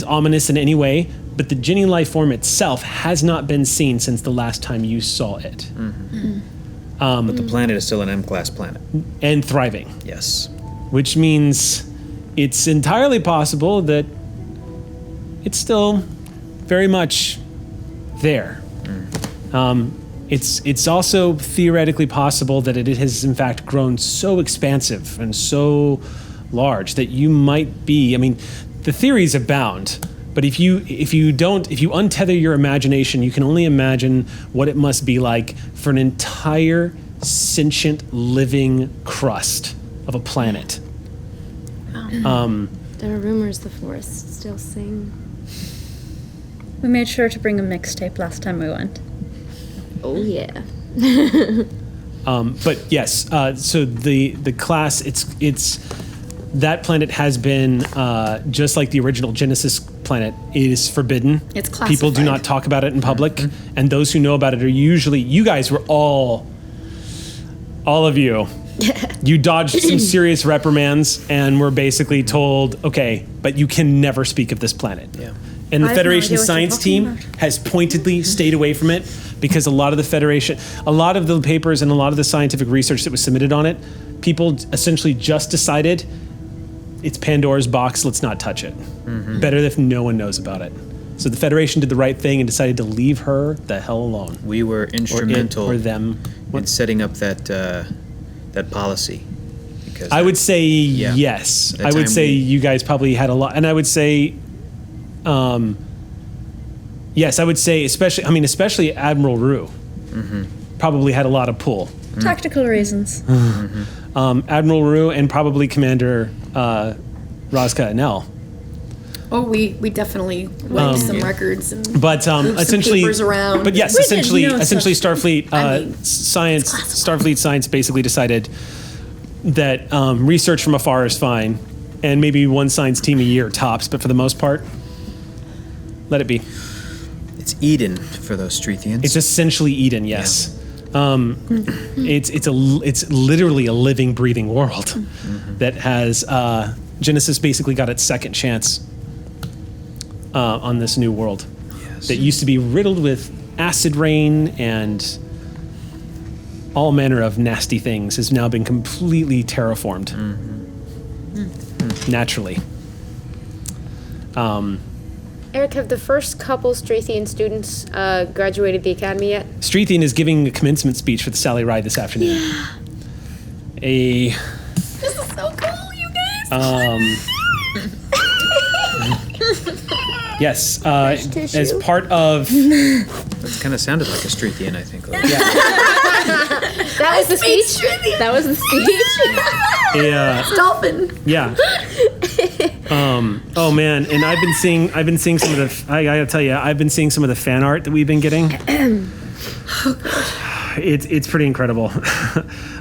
ominous in any way, but the Ginny life form itself has not been seen since the last time you saw it. But the planet is still an M-class planet. And thriving. Yes. Which means it's entirely possible that it's still very much there. It's also theoretically possible that it has in fact grown so expansive and so large that you might be, I mean, the theories abound, but if you untether your imagination, you can only imagine what it must be like for an entire sentient living crust of a planet. There are rumors the forests still sing. We made sure to bring a mixtape last time we went. Oh yeah. But yes, so the class, it's that planet has been just like the original Genesis planet is forbidden. It's classified. People do not talk about it in public, and those who know about it are usually, you guys were all of you. You dodged some serious reprimands and were basically told, okay, but you can never speak of this planet. Yeah. And the I have no Federation idea what you're science talking team about. has pointedly stayed away from it because a lot of the papers and a lot of the scientific research that was submitted on it, people essentially just decided it's Pandora's box, let's not touch it. Better if no one knows about it. So the Federation did the right thing and decided to leave her the hell alone. We were instrumental Or them. in setting up that policy. Because I would say Yeah. yes. That I would time say we- you guys probably had a lot, and I would say, yes, I would say especially Admiral Rue probably had a lot of pull. Tactical reasons. Admiral Rue and probably Commander Razka Anel. Oh, we definitely wiped some records and But moved essentially, some papers around. but yes, We did essentially, no Starfleet I mean, Starfleet science basically decided that research from afar is fine, and maybe one science team a year tops. But for the most part, let it be. it's Eden for those Streethians. It's essentially Eden, yes. It's literally a living, breathing world that has Genesis basically got its second chance on this new world that used to be riddled with acid rain and all manner of nasty things has now been completely terraformed naturally. Eric, have the first couple Strathian students graduated the academy yet? Streethian is giving a commencement speech for the Sally Ride this afternoon. this is so cool, you guys. Yes, as part of That kind of sounded like a Streethian, I think. That was the speech? That was the speech? Dolphin. yeah. Oh man, and I've been seeing some of the. I gotta tell you, I've been seeing some of the fan art that we've been getting. It's pretty incredible.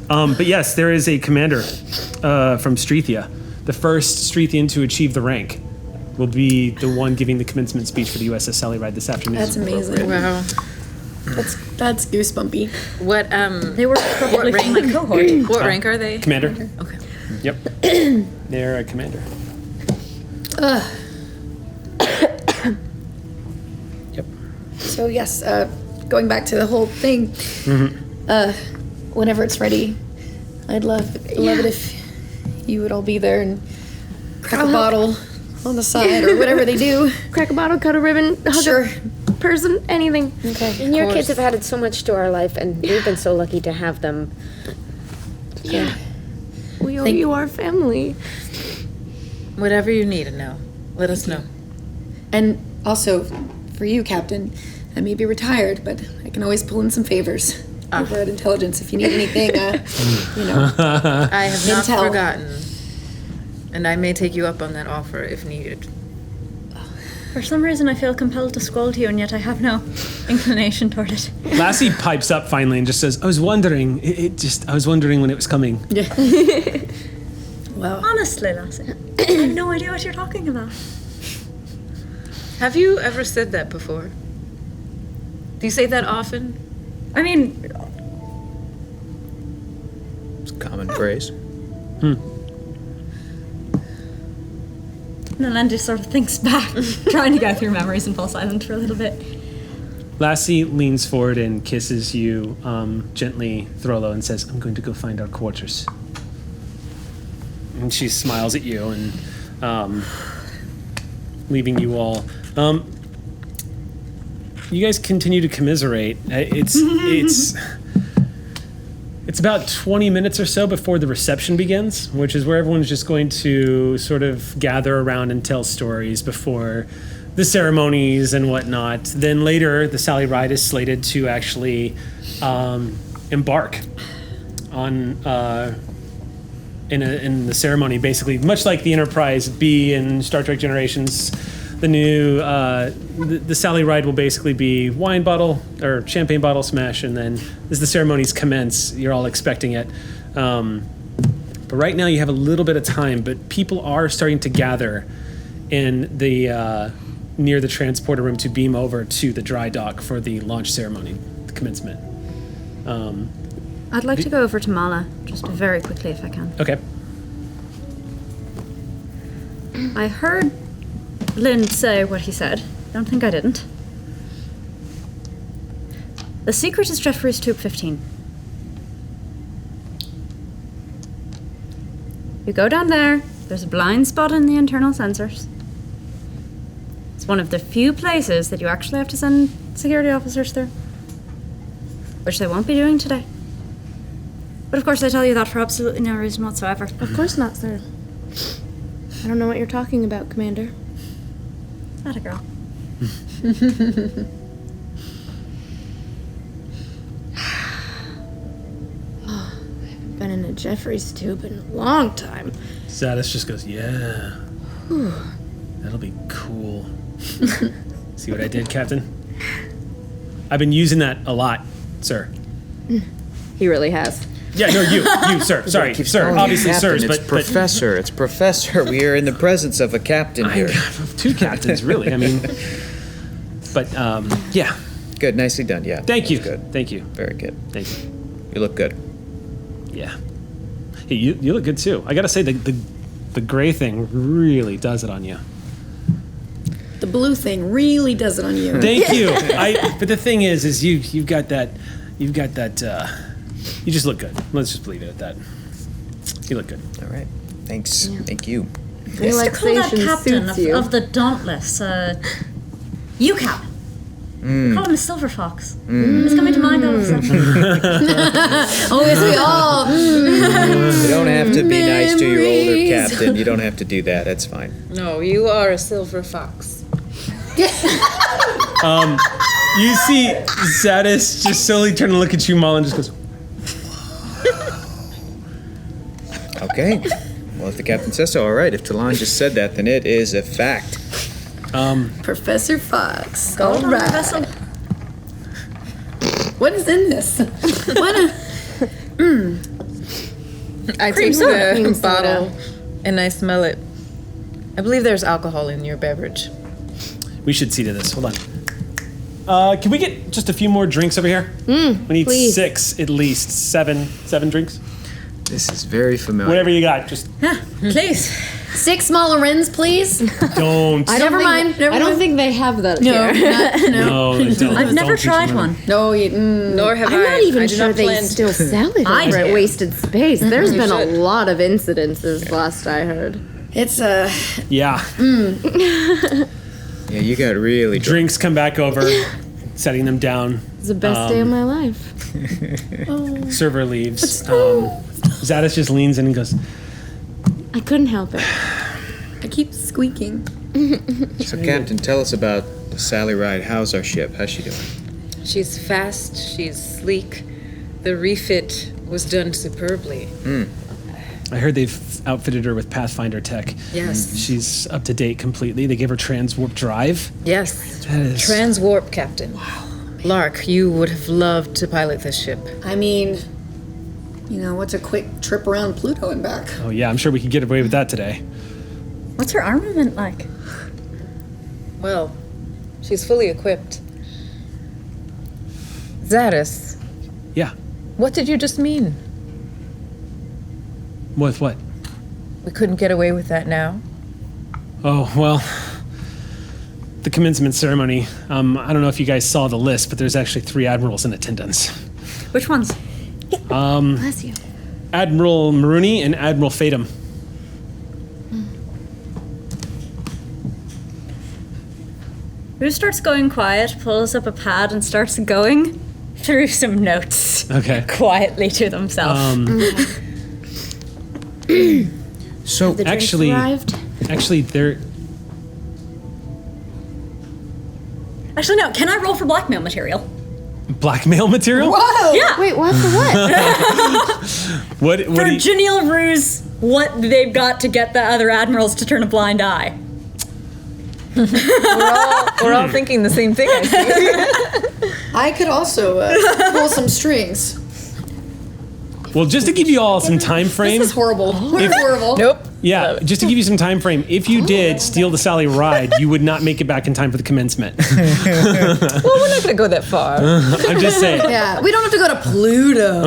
But yes, there is a commander from Strethia. The first Strethian to achieve the rank will be the one giving the commencement speech for the USS Sally Ride this afternoon. That's amazing. Wow. That's goosebumpy. What They were probably what from my cohort. what rank are they? Commander. Okay. Yep. They're a commander. Yep. So yes, going back to the whole thing. Whenever it's ready, I'd love it if you would all be there and crack a bottle on the side or whatever they do. Crack a bottle, cut a ribbon, hug Sure. a person, anything. Okay. And your kids have added so much to our life, and we've been so lucky to have them. Yeah. We owe you our family. Whatever you need to know, let us know. And also, for you, Captain, I may be retired, but I can always pull in some favors over at Intelligence if you need anything, you know. I have not Intel. forgotten. And I may take you up on that offer if needed. For some reason, I feel compelled to scold you, and yet I have no inclination toward it. Lassie pipes up finally and just says, I was wondering. I was wondering when it was coming. Well, Honestly, Lassie, I have no idea what you're talking about. Have you ever said that before? Do you say that often? I mean, It's a common phrase. Nalandi sort of thinks back, trying to go through memories and fall silent for a little bit. Lassie leans forward and kisses you gently, Throlo, and says, I'm going to go find our quarters. And she smiles at you and leaving you all. You guys continue to commiserate. It's about 20 minutes or so before the reception begins, which is where everyone's just going to sort of gather around and tell stories before the ceremonies and whatnot. Then later, the Sally Ride is slated to actually embark on in the ceremony, basically, much like the Enterprise B in Star Trek Generations. The new the Sally Ride will basically be wine bottle or champagne bottle smash, and then as the ceremonies commence, you're all expecting it. But right now you have a little bit of time, but people are starting to gather in the near the transporter room to beam over to the dry dock for the launch ceremony, the commencement. I'd like to go over to Mala, just very quickly if I can. Okay. I heard Lynn say what he said. Don't think I didn't. The secret is Jeffrey's Tube 15. You go down there, there's a blind spot in the internal sensors. It's one of the few places that you actually have to send security officers through, which they won't be doing today. But of course I tell you that for absolutely no reason whatsoever. Of course not, sir. I don't know what you're talking about, Commander. Not a girl. I haven't been in a Jeffrey's tube in a long time. Zadis just goes, yeah. That'll be cool. See what I did, Captain? I've been using that a lot, sir. He really has. Yeah, no, you, sir. Sorry, sir. Obviously, sirs, It's but professor. It's professor. We are in the presence of a captain here. two captains, really. I mean, but yeah. Good. Nicely done. Yeah. Thank you. Good. Thank you. Very good. Thank you. You look good. Yeah. Hey, you look good too. I gotta say, the gray thing really does it on you. the blue thing really does it on you. Thank you. But the thing is you've got that. You just look good. Let's just leave it at that. You look good. All right. Thanks. Thank you. I used to call that captain of the Dauntless, UCAP. We call him a silver fox. It's coming to mind all of a sudden. Oh, yes, we all. You don't have to be nice to your older captain. You don't have to do that. That's fine. No, you are a silver fox. You see Zadis just slowly turn to look at you, Maul, and just goes, Okay. Well, if the captain says so, all right. If Talon just said that, then it is a fact. Professor Fox. All right. What is in this? What a... I Cream take soda. the Cream bottle soda. and I smell it. I believe there's alcohol in your beverage. we should see to this. Hold on. Can we get just a few more drinks over here? We need please. 6 at least. 7 drinks. This is very familiar. Whatever you got. Just Please. 6 small Lorenz, please. Don't. Never mind. I don't think they have that here. No, they don't. I've never Don't teach tried them. one. No, Nor have I'm not even I do sure not they plan to. still sell it I over at do. Wasted Space. There's been a should. lot of incidences last I heard. it's Yeah. Yeah, you got really drunk. Drinks come back over, setting them down. It's the best day of my life. Server leaves. Zadis just leans in and goes, I couldn't help it. I keep squeaking. So, Captain, tell us about the Sally Ride. How's our ship? How's she doing? She's fast, she's sleek. The refit was done superbly. I heard they've outfitted her with Pathfinder tech. Yes. She's up to date completely. They gave her transwarp drive. Yes. That is- Transwarp, Captain. Wow. Lark, you would have loved to pilot this ship. I mean, what's a quick trip around Pluto and back? Oh yeah, I'm sure we could get away with that today. What's her armament like? Well, she's fully equipped. Zadis, Yeah. what did you just mean? With what? We couldn't get away with that now? Oh, well, the commencement ceremony. I don't know if you guys saw the list, but there's actually 3 admirals in attendance. Which ones? Bless you. Admiral Maroney and Admiral Fatum. Who starts going quiet, pulls up a pad, and starts going through some notes Okay. quietly to themselves. So, The drinks Actually- arrived. Actually, they're... Actually, no. Can I roll for blackmail material? Blackmail material? Yeah. Wait, what for what? What For do you... genial ruse, what they've got to get the other admirals to turn a blind eye. We're all thinking the same thing, I see. I could also pull some strings. Well, just to give you all some time frame... This is horrible. Horrible. Nope. Yeah, just to give you some time frame, if you did steal the Sally Ride, you would not make it back in time for the commencement. Well, we're not going to go that far. I'm just saying. Yeah, we don't have to go to Pluto.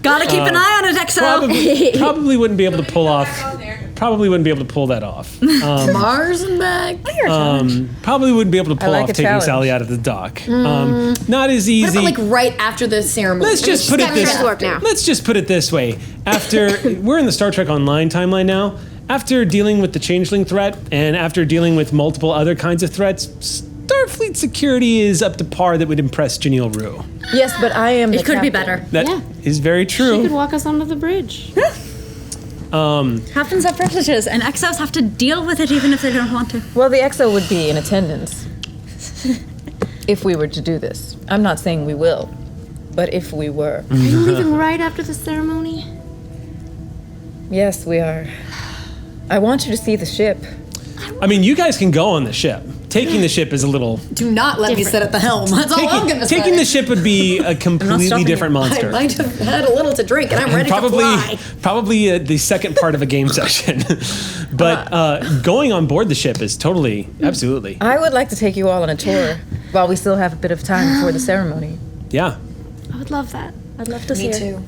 Gotta keep an eye on it, XO. Probably wouldn't be able to pull off. Probably wouldn't be able to pull that off. Mars and back. Probably wouldn't be able to pull like off a taking challenge. Sally out of the dock. Not as What easy. about like right after the ceremony? Let's just put it this. Transwarp now. Let's just put it this way. After we're in the Star Trek Online timeline now. After dealing with the changeling threat and after dealing with multiple other kinds of threats, Starfleet security is up to par that would impress Janelle Rue. Yes, but I am the It could be captain. better. That is very She could true. walk us under the bridge. Happens have privileges, and XOs have to deal with it even if they don't want to. Well, the XO would be in attendance if we were to do this. I'm not saying we will, but if we were. Are you leaving right after the ceremony? Yes, we are. I want you to see the ship. I mean, you guys can go on the ship. Taking the ship is a little. Do not let me sit at the helm. That's all I'm gonna say. Taking the ship would be a completely stopping different you. I monster. might have had a little to drink, and I'm ready to fly. Probably the second part of a game session. But going on board the ship is totally, absolutely. I would like to take you all on a tour while we still have a bit of time before the ceremony. Yeah. I would love that. I'd love to see Me her. too.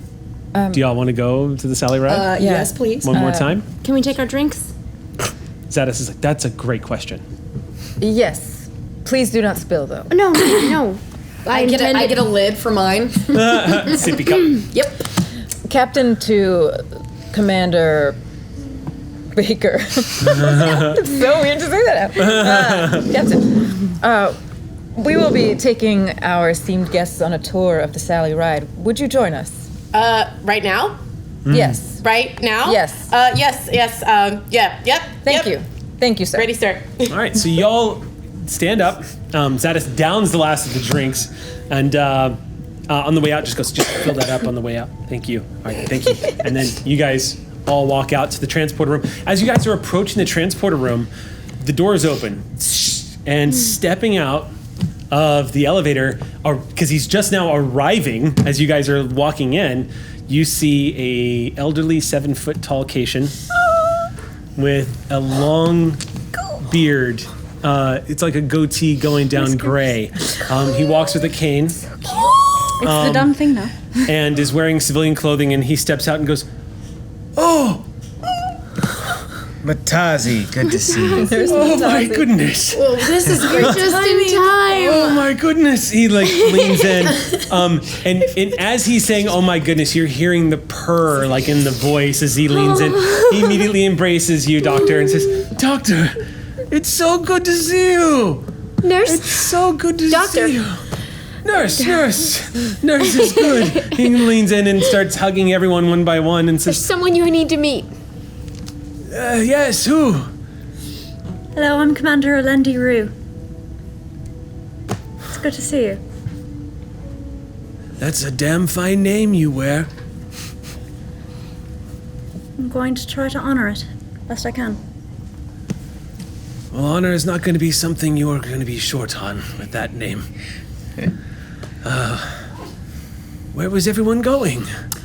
Do y'all want to go to the Sally Ride? Yes, please. One more time? Can we take our drinks? Zadis is like, that's a great question. Yes. Please do not spill, though. No, no. I get a lid for mine. Sippy cup. Yep. Captain to Commander Baker. It's so weird to say that out. Captain, we will be taking our esteemed guests on a tour of the Sally Ride. Would you join us? Right now? Yes. Right now? Yes. Yes. Yep. Thank you. Thank you, sir. Ready, sir. All right, so y'all stand up. Zadis downs the last of the drinks, and on the way out, just fill that up on the way out. Thank you. All right, thank you. And then you guys all walk out to the transporter room. As you guys are approaching the transporter room, the doors open, and stepping out of the elevator, because he's just now arriving. As you guys are walking in, you see a elderly 7-foot tall Cation with a long beard. It's like a goatee going down gray. He walks with a cane. It's the dumb thing now. And is wearing civilian clothing, and he steps out and goes, Oh, Matazi, good to see you. oh my goodness. Well, this is great. Just in time. Oh my goodness. He like leans in. And as he's saying, oh my goodness, you're hearing the purr like in the voice as he leans in. He immediately embraces you, Doctor, and says, Doctor, it's so good to see you. Nurse? It's so good to Doctor. see you. Nurse is good. He leans in and starts hugging everyone one by one and There's says, someone you need to meet. yes, who? Hello, I'm Commander Alendi Rue. It's good to see you. That's a damn fine name you wear. I'm going to try to honor it best I can. Well, honor is not going to be something you're going to be short on with that name. Where was everyone going?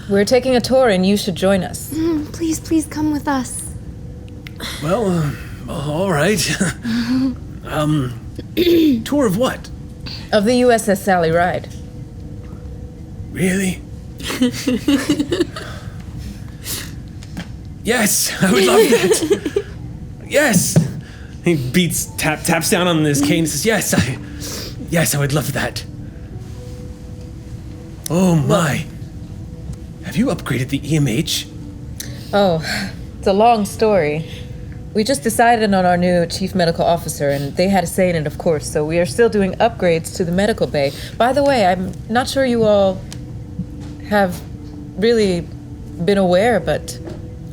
We're taking a tour and you should join us. Please come with us. Well, all right. Tour of what? Of the USS Sally Ride. Really? Yes, I would love that. Yes. He taps down on this cane and says, yes, I would love that. Oh my. Have you upgraded the EMH? Oh, it's a long story. We just decided on our new chief medical officer, and they had a say in it, of course, so we are still doing upgrades to the medical bay. By the way, I'm not sure you all have really been aware, but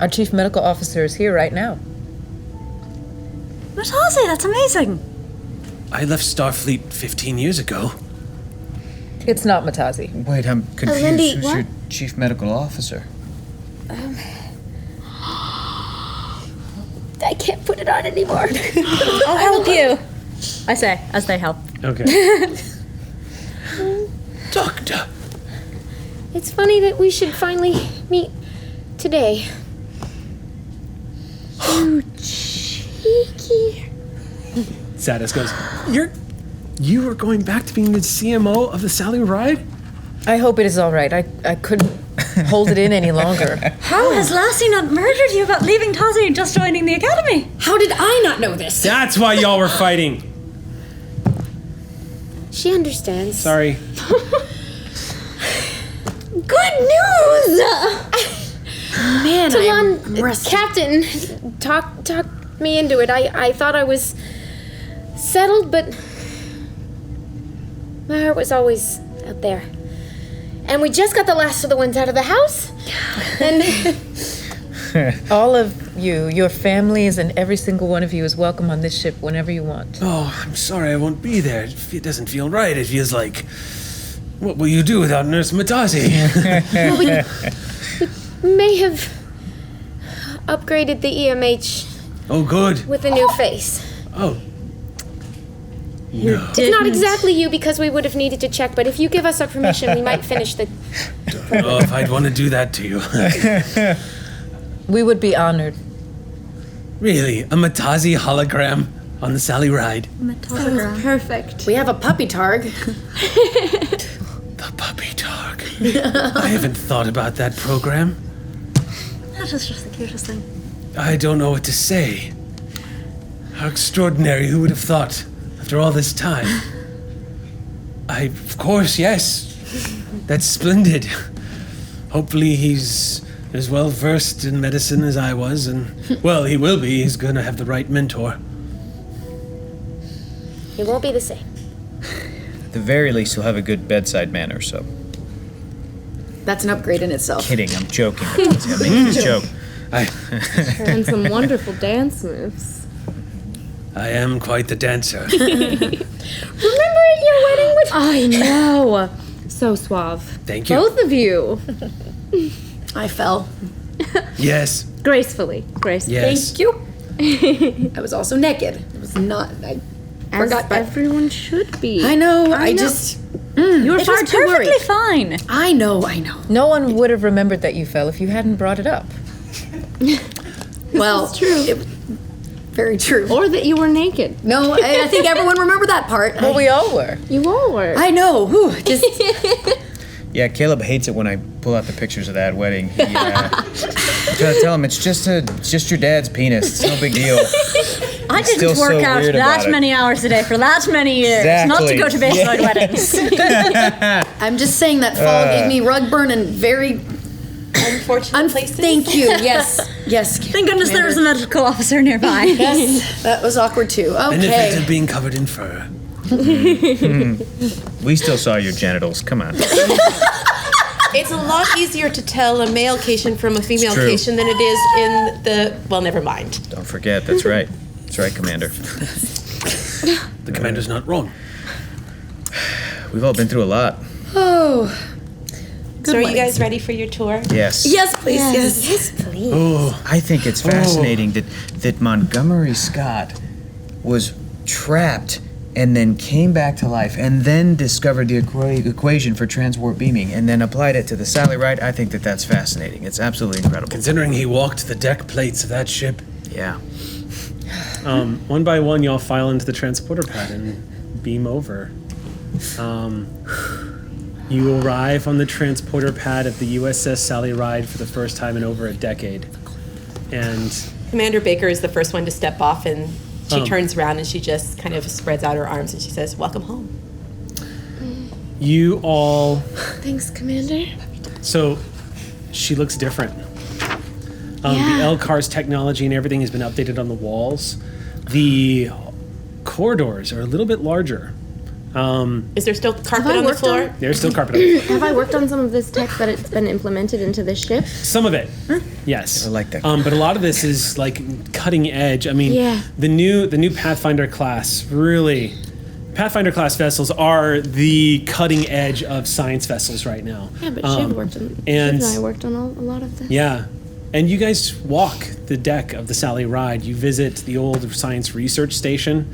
our chief medical officer is here right now. Matazi, that's amazing. I left Starfleet 15 years ago. It's not Matazi. Wait, I'm confused. Lindy, Who's what? your chief medical officer? I can't put it on anymore. I'll help you. I say, as they help. Okay. Doctor. It's funny that we should finally meet today. Cheeky. Satis goes, you are going back to being the CMO of the Sally Ride? I hope it is all right. I couldn't hold it in any longer. How has Lassie not murdered you about leaving Tazi and just joining the academy? How did I not know this? That's why y'all were fighting. She understands. Sorry. Good news! Man, Talon, I'm resting. Captain, talk me into it. I thought I was settled, but my heart was always out there. And we just got the last of the ones out of the house. And All of you, your families, and every single one of you is welcome on this ship whenever you want. Oh, I'm sorry I won't be there. It doesn't feel right. It feels like, what will you do without Nurse Matazi? we may have upgraded the EMH Oh, good. with a new face. Oh. No. It's not exactly you because we would have needed to check, but if you give us our permission, we might finish the... Oh, if I'd want to do that to you. We would be honored. Really? A Matazi hologram on the Sally Ride? Sounds perfect. We have a puppy targ. The puppy dog. I haven't thought about that program. That was just the cutest thing. I don't know what to say. How extraordinary. Who would have thought after all this time? Of course, yes. That's splendid. Hopefully he's as well versed in medicine as I was, and, well, he will be. He's going to have the right mentor. It won't be the same. At the very least, you'll have a good bedside manner, so. That's an upgrade in itself. Kidding, I'm joking. I'm making a joke. And some wonderful dance moves. I am quite the dancer. Remember at your wedding when... I know. So suave. Thank you. Both of you. I fell. Yes. Gracefully. Yes. Thank you. I was also naked. It was not... I As forgot that. everyone should be. I know. I know. just... You were It far was too perfectly worried. fine. I know. No one would have remembered that you fell if you hadn't brought it up. Well, is true. Very true. Or that you were naked. No, I think everyone remembered that part. Well, we all were. You all were. I know. Whew, just... Yeah, Caleb hates it when I pull out the pictures of that wedding. He, I try to tell him it's just your dad's penis. It's no big deal. I Still didn't work so out weird that about it. many hours a day for that many years. Not to Exactly. go to Bayside weddings. I'm just saying that fall gave me rug burn and very Unfortunate places. Thank you. Yes. Yes. Thank goodness there was a medical officer nearby. Yes, that was awkward too. Benefit Okay. of being covered in fur. We still saw your genitals. Come on. It's a lot easier to tell a male Cation from a female true. Cation than it is in the. Well, never mind. Don't forget. That's right. That's right, Commander. The commander's not wrong. We've all been through a lot. Oh. So, are you guys ready for your tour? Yes. Yes, please. Yes. Yes, please. Oh, I think it's fascinating that Montgomery Scott was trapped and then came back to life and then discovered the equation for transwarp beaming and then applied it to the Sally Ride. I think that's fascinating. It's absolutely incredible. considering he walked the deck plates of that ship. Yeah. One by one, y'all file into the transporter pad and beam over. You arrive on the transporter pad of the USS Sally Ride for the first time in over a decade. And Commander Baker is the first one to step off, and she Oh. turns around and she just kind of spreads out her arms and she says, "Welcome home." you all, Thanks, Commander. so she looks different. Yeah. The LCAR's technology and everything has been updated on the walls. The corridors are a little bit larger. Is there still carpet I on the worked floor? on- There's still carpet on the floor. Have I worked on some of this tech that it's been implemented into this ship? Some of it, yes. I like that. But a lot of this is like cutting edge. I mean, Yeah. the new Pathfinder class really. Pathfinder class vessels are the cutting edge of science vessels right now. Yeah, but Shiv worked on. and- Shiv and I worked on a lot of this. Yeah. And you guys walk the deck of the Sally Ride. You visit the old science research station,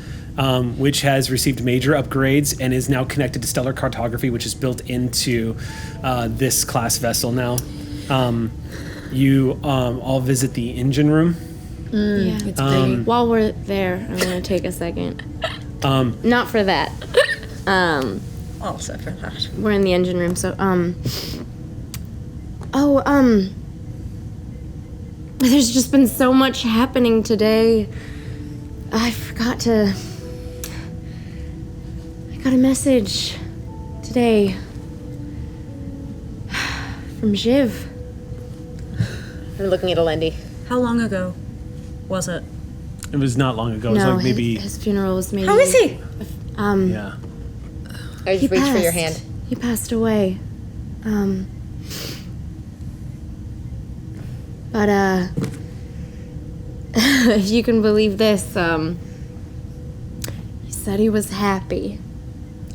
which has received major upgrades and is now connected to stellar cartography, which is built into this class vessel now. You all visit the engine room. Yeah. It's pretty. While we're there, I'm gonna take a second. Not for that. Also for that. We're in the engine room, so there's just been so much happening today. I got a message today from Shiv. I'm looking at Alendi. How long ago was it? It was not long ago. It was No, like maybe. his funeral was maybe. How is he? Yeah. I He just reached for your passed. hand. He passed away. But if you can believe this, he said he was happy.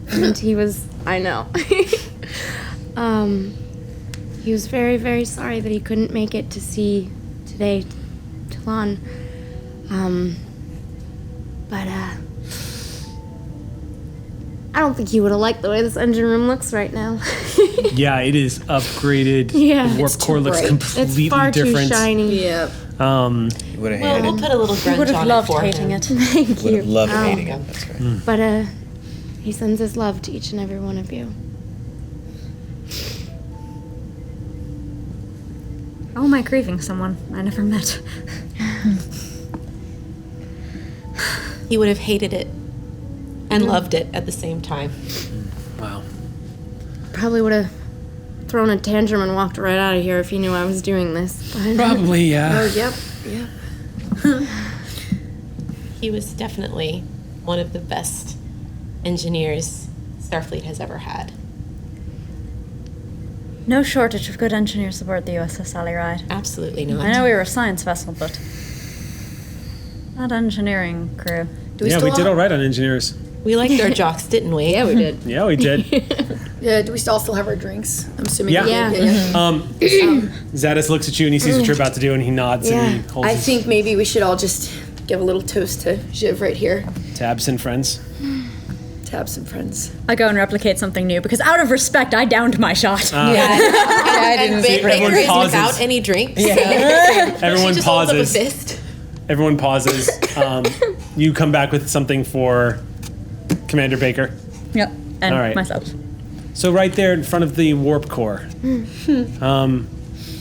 And he was, I know. He was very, very sorry that he couldn't make it to see today, Talon. But I don't think he would have liked the way this engine room looks right now. Yeah, it is upgraded. Yeah. The warp It's core too looks bright. completely It's far different. too shiny. Yeah. You would have hated We'll it. put a little grunge Would have on loved it for hating him. it. Thank Would you. have loved Um, hating it. That's right. But he sends his love to each and every one of you. How am I grieving someone I never met? He would have hated it and loved it at the same time. Wow. Probably would have thrown a tantrum and walked right out of here if he knew I was doing this. But Probably, yeah. Oh, yep. Yep. He was definitely one of the best engineers Starfleet has ever had. No shortage of good engineers aboard the USS Sally Ride. Absolutely not. I know we were a science vessel, but not engineering crew. Do we Yeah, still we did all right on engineers. We liked our jocks, didn't we? yeah, we did. Yeah, we did. Yeah. Do we still have our drinks? I'm assuming. Yeah. we did, yeah. Zadis looks at you and he sees what you're about to do and he nods and he holds I his think maybe we should all just give a little toast to Shiv right here. tabs and friends. To have some friends. I go and replicate something new because out of respect, I downed my shot. And Baker Everyone is pauses. without any drinks. Everyone She just holds up a pauses. fist. Everyone pauses. You come back with something for Commander Baker. Yep, and All right. myself. So right there in front of the warp core,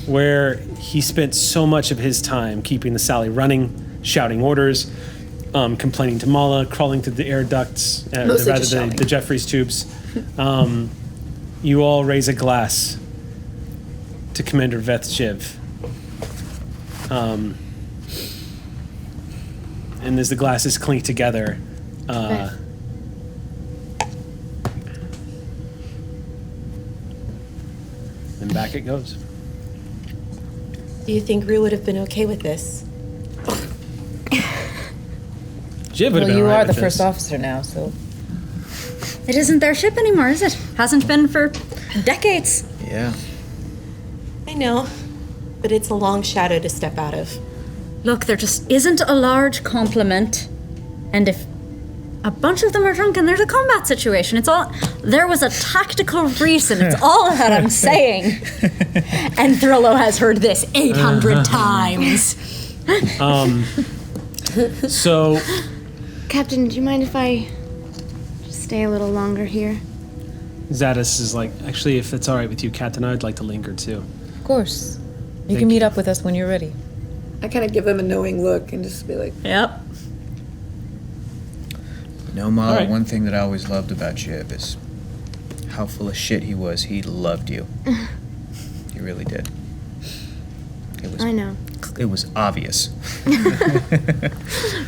where he spent so much of his time keeping the Sally running, shouting orders, complaining to Mala, crawling through the air ducts, Mostly just shouting. the Jeffries tubes. You all raise a glass to Commander Veth Shiv. And as the glasses clink together, and back it goes. Do you think Rue would have been okay with this? Shiv would have Well, been you all right are the with first this. officer now, so. It isn't their ship anymore, is it? Hasn't been for decades. Yeah. I know, but it's a long shadow to step out of. Look, there just isn't a large complement. And if a bunch of them are drunk and there's a combat situation, it's all. There was a tactical reason. It's all that I'm saying. And Thrillo has heard this 800 times. So, Captain, do you mind if I just stay a little longer here? Zadis is like, actually, if it's all right with you, Captain, I'd like to linger too. Of course. You can meet up with us when you're ready. I kind of give them a knowing look and just be like, Yep. No, Mala, All right. one thing that I always loved about Shiv is how full of shit he was. He loved you. He really did. I know. It was obvious.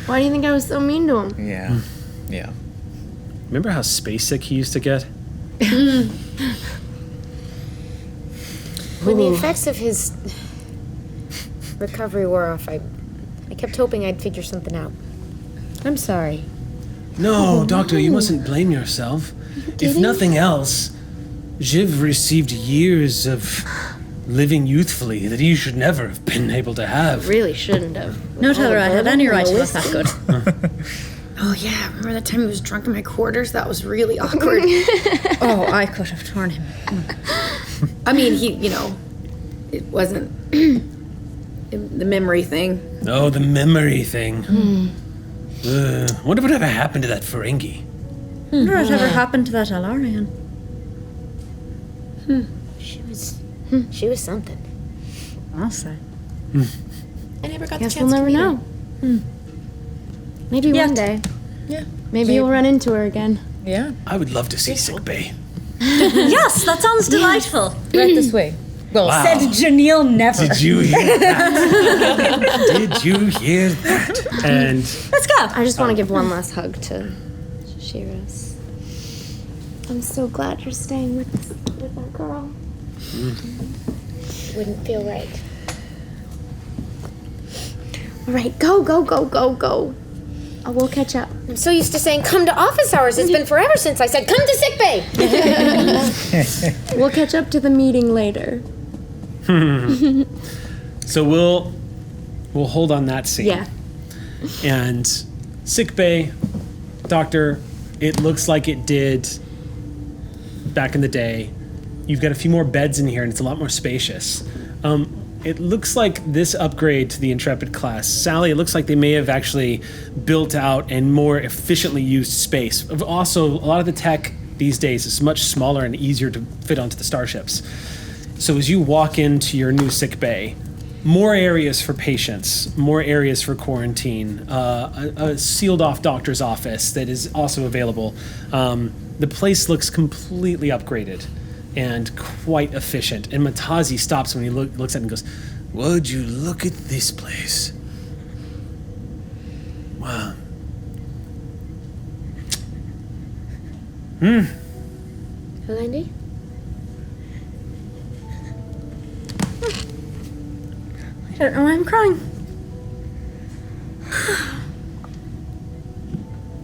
Why do you think I was so mean to him? Yeah. Yeah. Remember how space sick he used to get? When the effects of his recovery wore off, I kept hoping I'd figure something out. I'm sorry. No, Doctor, you mustn't blame yourself. If nothing else, Jiv received years of living youthfully that he should never have been able to have. Really shouldn't have. No, Tyler, I had any right to look that good. oh yeah, remember that time he was drunk in my quarters? That was really awkward. Oh, I could have torn him. I mean, it wasn't the memory thing. Oh, the memory thing. Wonder what ever happened to that Ferengi. Wonder what ever happened to that Alarian. She was something. I'll say. I never got Guess the we'll chance never to meet know. her. Maybe one day. Yeah. Maybe you'll run into her again. Yeah. I would love to see sick bay. Yes, that sounds delightful. Right this way. Well, Wow. Said Janelle never. Did you hear that? Did you hear that? And Let's go. I just want to give one last hug to Shiraz. I'm so glad you're staying with that girl. Wouldn't feel right. All right, go. We'll catch up. I'm so used to saying come to office hours. It's been forever since I said come to sick bay. We'll catch up to the meeting later. so we'll hold on that scene. Yeah. And sick bay, Doctor, it looks like it did back in the day. You've got a few more beds in here, and it's a lot more spacious. It looks like this upgrade to the Intrepid class, Sally, it looks like they may have actually built out and more efficiently used space. Also, a lot of the tech these days is much smaller and easier to fit onto the starships. So as you walk into your new sick bay, more areas for patients, more areas for quarantine, a sealed off doctor's office that is also available. The place looks completely upgraded and quite efficient. And Matazi stops when he looks at it and goes, "Would you look at this place? Wow." Helendi? I don't know why I'm crying.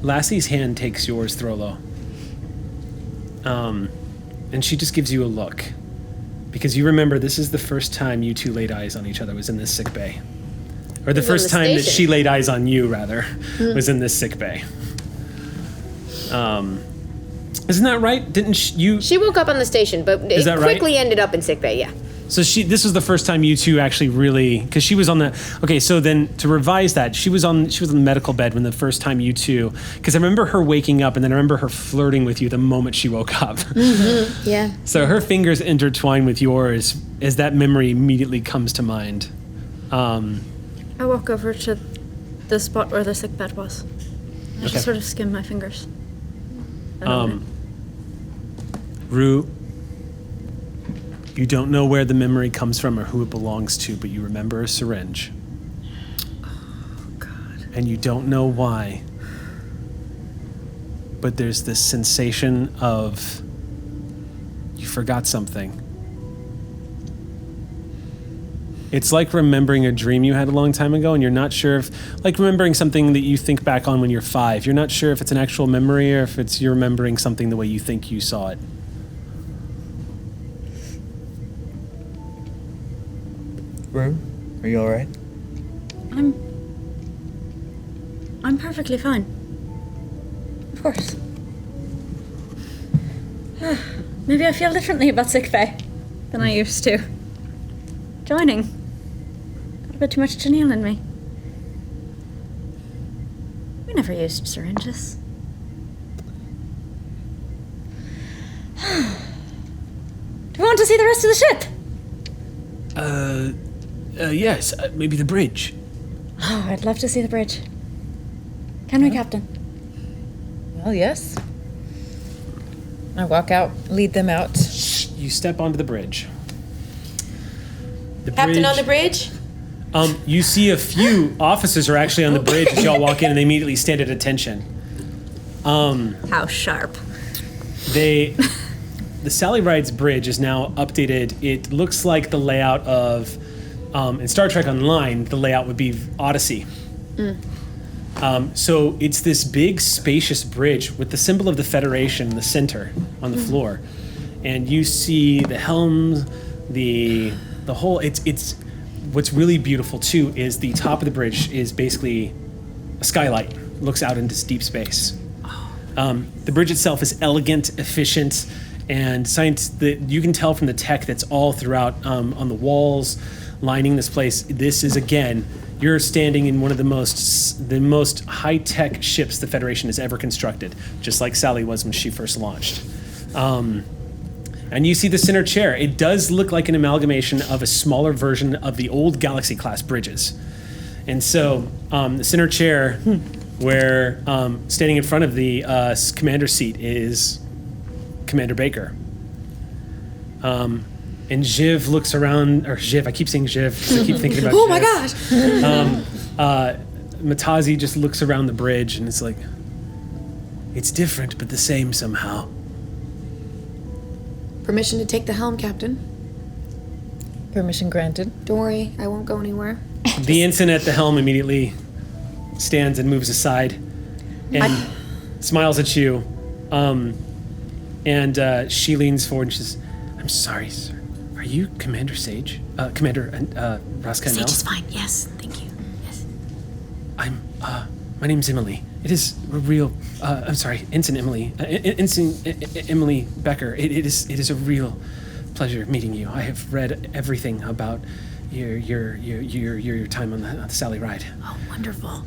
Lassie's hand takes yours, Throlo. And she just gives you a look. Because you remember this is the first time you two laid eyes on each other was in this sick bay. Or the first time that she laid eyes on you, rather, was in this sick bay. Isn't that right? Didn't you... She woke up on the station, but it Is that right? quickly ended up in sick bay, yeah. So this was the first time you two actually really, because she was on the. Okay, so then to revise that, she was on the medical bed when the first time you two, because I remember her waking up and then I remember her flirting with you the moment she woke up. Yeah. So her fingers intertwine with yours as that memory immediately comes to mind. I walk over to the spot where the sick bed was. I just sort of skim my fingers. Rue, you don't know where the memory comes from or who it belongs to, but you remember a syringe. Oh, God. And you don't know why. But there's this sensation of you forgot something. It's like remembering a dream you had a long time ago and you're not sure if, like remembering something that you think back on when you're 5. You're not sure if it's an actual memory or if it's you're remembering something the way you think you saw it. Rue, are you all right? I'm perfectly fine. Of course. Maybe I feel differently about sickbay than I used to. Joining. Got a bit too much Janelle in me. We never used syringes. Do we want to see the rest of the ship? Yes, maybe the bridge. Oh, I'd love to see the bridge. Can we, Captain? Well, yes. I walk out, lead them out. You step onto the bridge. Captain on the bridge? You see a few officers are actually on the bridge as y'all walk in and they immediately stand at attention. How sharp. The Sally Ride's bridge is now updated. It looks like the layout of, in Star Trek Online, the layout would be Odyssey. So it's this big, spacious bridge with the symbol of the Federation in the center on the floor. And you see the helm, the whole, it's what's really beautiful too is the top of the bridge is basically a skylight, looks out into deep space. The bridge itself is elegant, efficient, and you can tell from the tech that's all throughout on the walls, lining this place. This is, again, you're standing in one of the most high-tech ships the Federation has ever constructed, just like Sally was when she first launched. And you see the center chair. It does look like an amalgamation of a smaller version of the old Galaxy-class bridges. And so the center chair, where standing in front of the commander's seat is Commander Baker. And Jiv looks around, or Jiv, I keep saying Jiv because I keep thinking about Oh Jiv. my gosh! Matazi just looks around the bridge and it's like, it's different but the same somehow. Permission to take the helm, Captain. Permission granted. Don't worry, I won't go anywhere. The ensign at the helm immediately stands and moves aside and smiles at you. And she leans forward and she says, I'm sorry, sir. Are you Commander Sage? Commander Raska? Sage is fine, yes, thank you. Yes. My name's Emily. It is a real, I'm sorry, Ensign Emily. Ensign Emily Becker. It is a real pleasure meeting you. I have read everything about your time on the Sally Ride. Oh, wonderful.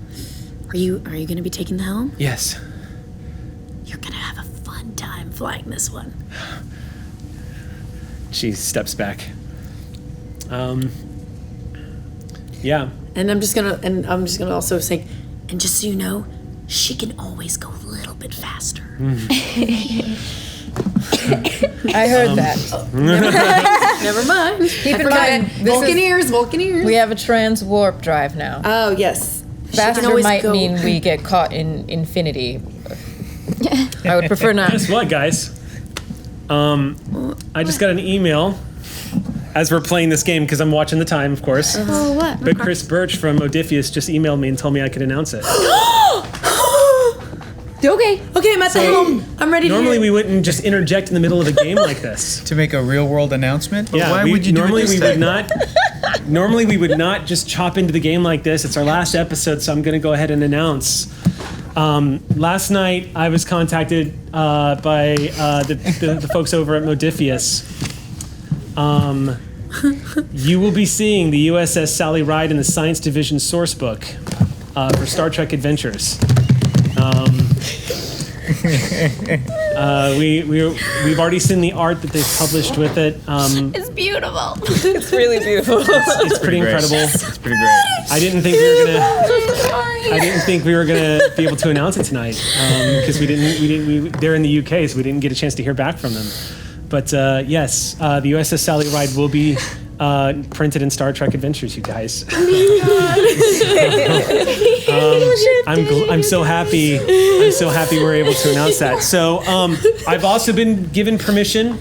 Are you going to be taking the helm? Yes. You're going to have a fun time flying this one. She steps back. Yeah. And I'm just gonna also say, and just so you know, she can always go a little bit faster. I heard that. Never mind. Keep in mind, Vulcan ears. we have a trans-warp drive now. Oh, yes. Faster might mean we get caught in infinity. I would prefer not. Guess what, guys? I just got an email as we're playing this game because I'm watching the time, of course. Oh, what? But Chris Birch from Odysseus just emailed me and told me I could announce it. Okay, I'm at the helm. I'm ready to Normally hear we wouldn't just interject in the middle of a game like this. To make a real world announcement? But why would you normally do it this we would time? not. Normally we would not just chop into the game like this. It's our last episode, so I'm going to go ahead and announce. Last night I was contacted by the folks over at Modiphius. You will be seeing the USS Sally Ride in the Science Division source book for Star Trek Adventures. We've already seen the art that they've published with it. It's beautiful. It's really beautiful. It's pretty incredible. It's pretty great. I didn't think we were gonna be able to announce it tonight because they're in the UK, so we didn't get a chance to hear back from them. But yes, the USS Sally Ride will be printed in Star Trek Adventures, you guys. I'm so happy. I'm so happy we're able to announce that. So I've also been given permission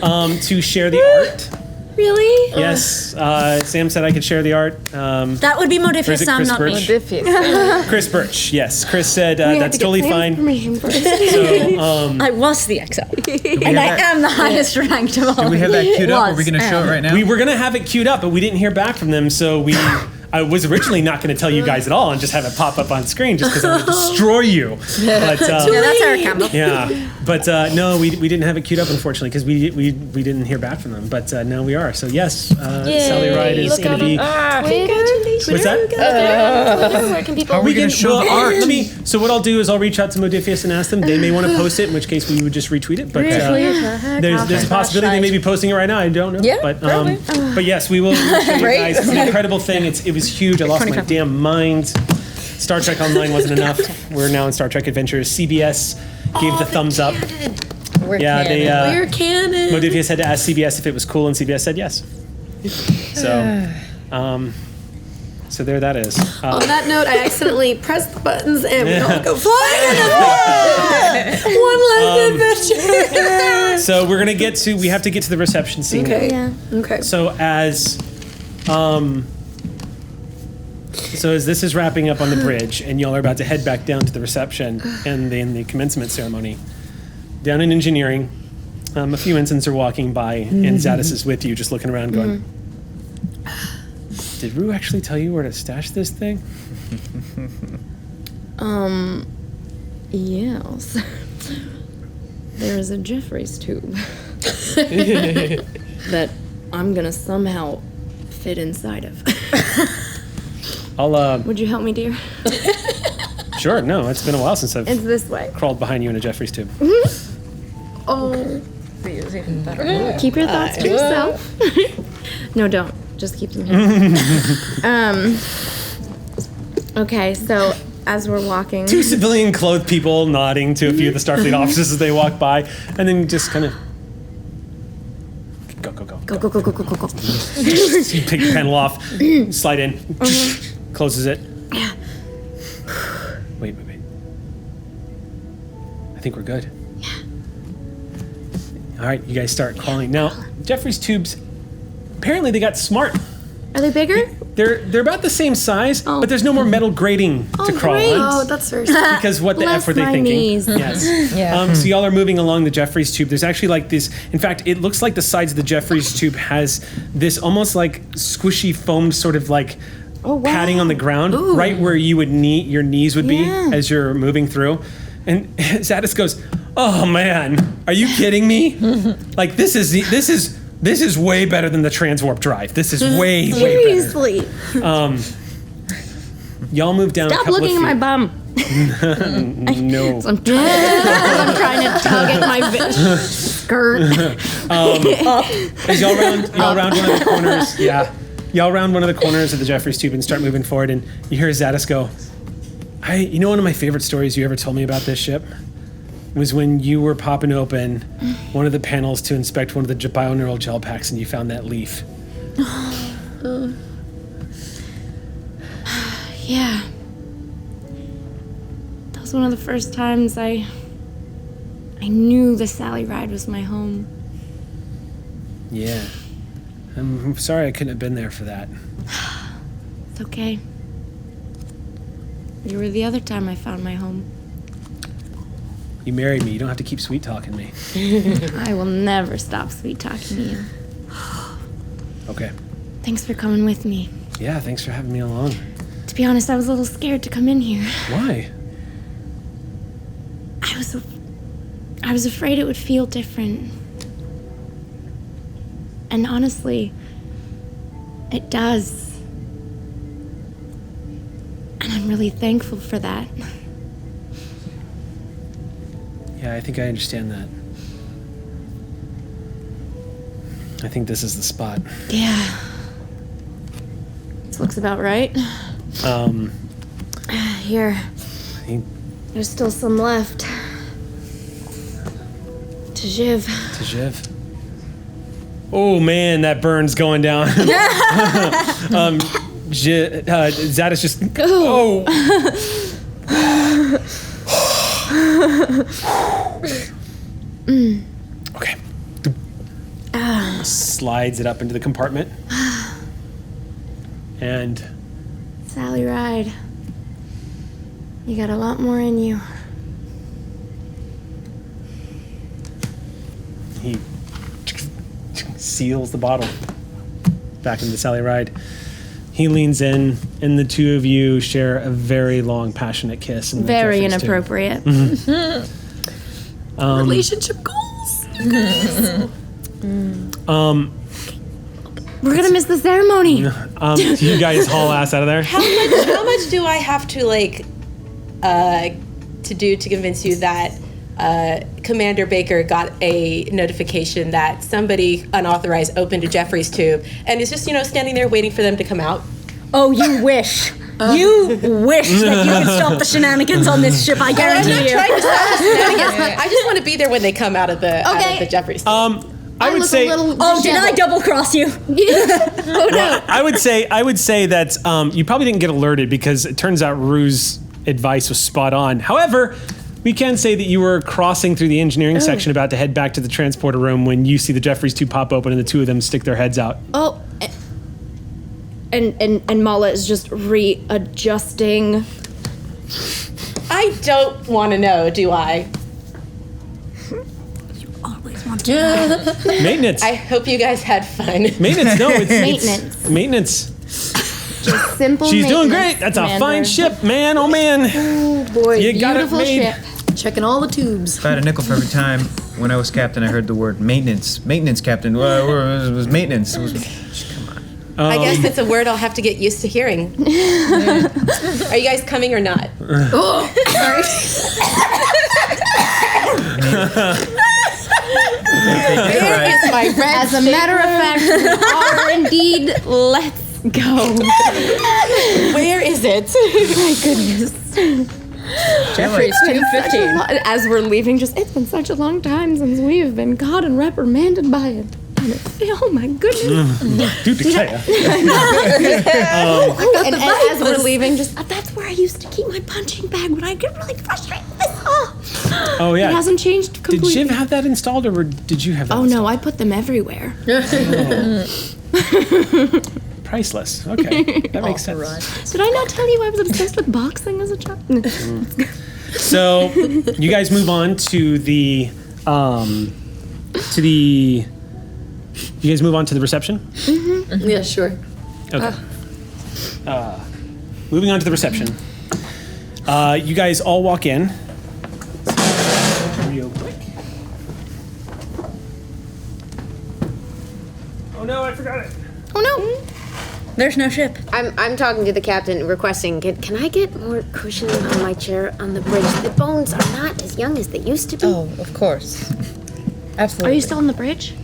to share the art. Really? Yes, Sam said I could share the art. That would be Or is Modifius it Sam, Chris not Birch? me. Chris Birch, yes. Chris said We have that's to get totally Sam's fine. permission first. So I was the XL. And I am the highest ranked of all. Do we have that queued up? Are we Was, going to show it right now? we were gonna have it queued up, but we didn't hear back from them. So I was originally not going to tell you guys at all and just have it pop up on screen just because I would destroy you. But Yeah, that's Eric Campbell. yeah, but no, we didn't have it queued up unfortunately because we didn't hear back from them. But now we are. So yes, Sally Ride is going to be. Congratulations. What's that? Where can people? How are we going to show the art? So what I'll do is I'll reach out to Modifius and ask them. They may want to post it, in which case we would just retweet it. But there's a possibility they may be posting it right now. I don't know. Yeah, but yes, we will show you Right. guys. It's an incredible thing. It was huge. I lost my damn mind. Star Trek Online wasn't enough. We're now in Star Trek Adventures. CBS gave the thumbs up. We're Yeah, canon. they. We're canon. Modifius had to ask CBS if it was cool, and CBS said yes. So, so there that is. On that note, I accidentally pressed the buttons and we all go flying. One last adventure. So we're gonna get to. We have to get to the reception scene. Okay. Yeah. Okay. So as this is wrapping up on the bridge, and y'all are about to head back down to the reception and then the commencement ceremony, down in engineering, a few ensigns are walking by, and Zadis is with you, just looking around, going, "Did Rue actually tell you where to stash this thing?" Yes. There's a Jeffrey's tube that I'm gonna somehow fit inside of. I'll Would you help me, dear? sure. No, it's been a while since I've It's this way. crawled behind you in a Jeffrey's tube. Oh. Even better. Keep your thoughts to yourself. No, don't. Just keep them here. Okay, so as we're walking, Two civilian clothed people nodding to a few of the Starfleet officers as they walk by, and then just kind of go. go. You take the panel off, slide in, closes it. Yeah. Wait. I think we're good. Yeah. All right, you guys start crawling. Now, Jeffrey's tubes, apparently they got smart. Are they bigger? They're about the same size, but there's no more metal grating to crawl great. on. Oh, that's very sad. Because what the Bless F were they my thinking? knees. Yes. Yeah. So y'all are moving along the Jeffrey's tube. There's actually like this. In fact, it looks like the sides of the Jeffrey's tube has this almost like squishy foam, sort of like padding on the ground, right where you would your knees would be Yeah. as you're moving through. And Zadis goes, "Oh man, are you kidding me? Like this is way better than the transwarp drive. This is way better." Seriously. Y'all move down. a Stop couple looking of at my feet. bum. No. I'm trying to tug at my skirt. As y'all round one of the corners, y'all round one of the corners of the Jeffrey's tube and start moving forward, and you hear Zadis go, you know one of my favorite stories you ever told me about this ship was when you were popping open one of the panels to inspect one of the bioneural gel packs and you found that leaf. Yeah. That was one of the first times I knew the Sally Ride was my home. Yeah. I'm sorry I couldn't have been there for that. It's okay. You were the other time I found my home. You married me. You don't have to keep sweet talking me. I will never stop sweet talking to you. Okay. Thanks for coming with me. Yeah, thanks for having me along. To be honest, I was a little scared to come in here. Why? I was afraid it would feel different. And honestly, It does. And I'm really thankful for that. Yeah, I think I understand that. I think this is the spot. Yeah. This looks about right. Here. There's still some left. To Jiv. Oh man, that burn's going down. Zadis just. Oh. Okay. Slides it up into the compartment. And. Sally Ride. You got a lot more in you. He seals the bottle back into Sally Ride. He leans in, and the two of you share a very long, passionate kiss. And Very inappropriate. Relationship goals. We're gonna miss the ceremony. You guys haul ass out of there. How much do I have to to do to convince you that Commander Baker got a notification that somebody unauthorized opened a Jeffrey's tube and is just standing there waiting for them to come out? Oh, you wish. You wish that you could stop the shenanigans on this ship, I guarantee I'm not you. trying to stop the shenanigans. I just want to be there when they come out of the Jeffrey's tube. I would say. Oh, did I double cross you? Oh no. I would say that you probably didn't get alerted because it turns out Rue's advice was spot on. However, we can say that you were crossing through the engineering section about to head back to the transporter room when you see the Jeffrey's tube pop open and the two of them stick their heads out. Oh. And Mala is just readjusting. I don't want to know, do I? Maintenance. I hope you guys had fun. Maintenance. No, it's Maintenance. Maintenance. Just simple She's doing maintenance, great. That's a Commander. fine ship, man. Oh man. Oh boy, You got it beautiful made. ship. Checking all the tubes. If I had a nickel for every time when I was captain, I heard the word maintenance. Maintenance, captain. Well, it was maintenance. It was, come on. I guess it's a word I'll have to get used to hearing. Are you guys coming or not? Oh, sorry. Where is my red As a matter of fact, we are indeed. Let's go. Where is it? My goodness. Jeffrey, it's 2:15. As we're leaving, it's been such a long time since we have been caught and reprimanded by it. Oh my goodness. Dude, declare. And as we're leaving, that's where I used to keep my punching bag when I get really frustrated with this. Oh yeah. It hasn't changed Did completely. Jiv have that installed, or did you have that? Oh installed? no, I put them everywhere. Priceless. Okay, that makes sense. Did I not tell you I was obsessed with boxing as a child? So you guys move on to the You guys move on to the reception? Mm-hmm. Yeah, sure. Okay. Moving on to the reception. You guys all walk in. Real quick. Oh no, I forgot it. Oh no. There's no ship. I'm talking to the captain, requesting, can I get more cushioning on my chair on the bridge? The bones are not as young as they used to be. Oh, of course. Absolutely. Are you still on the bridge?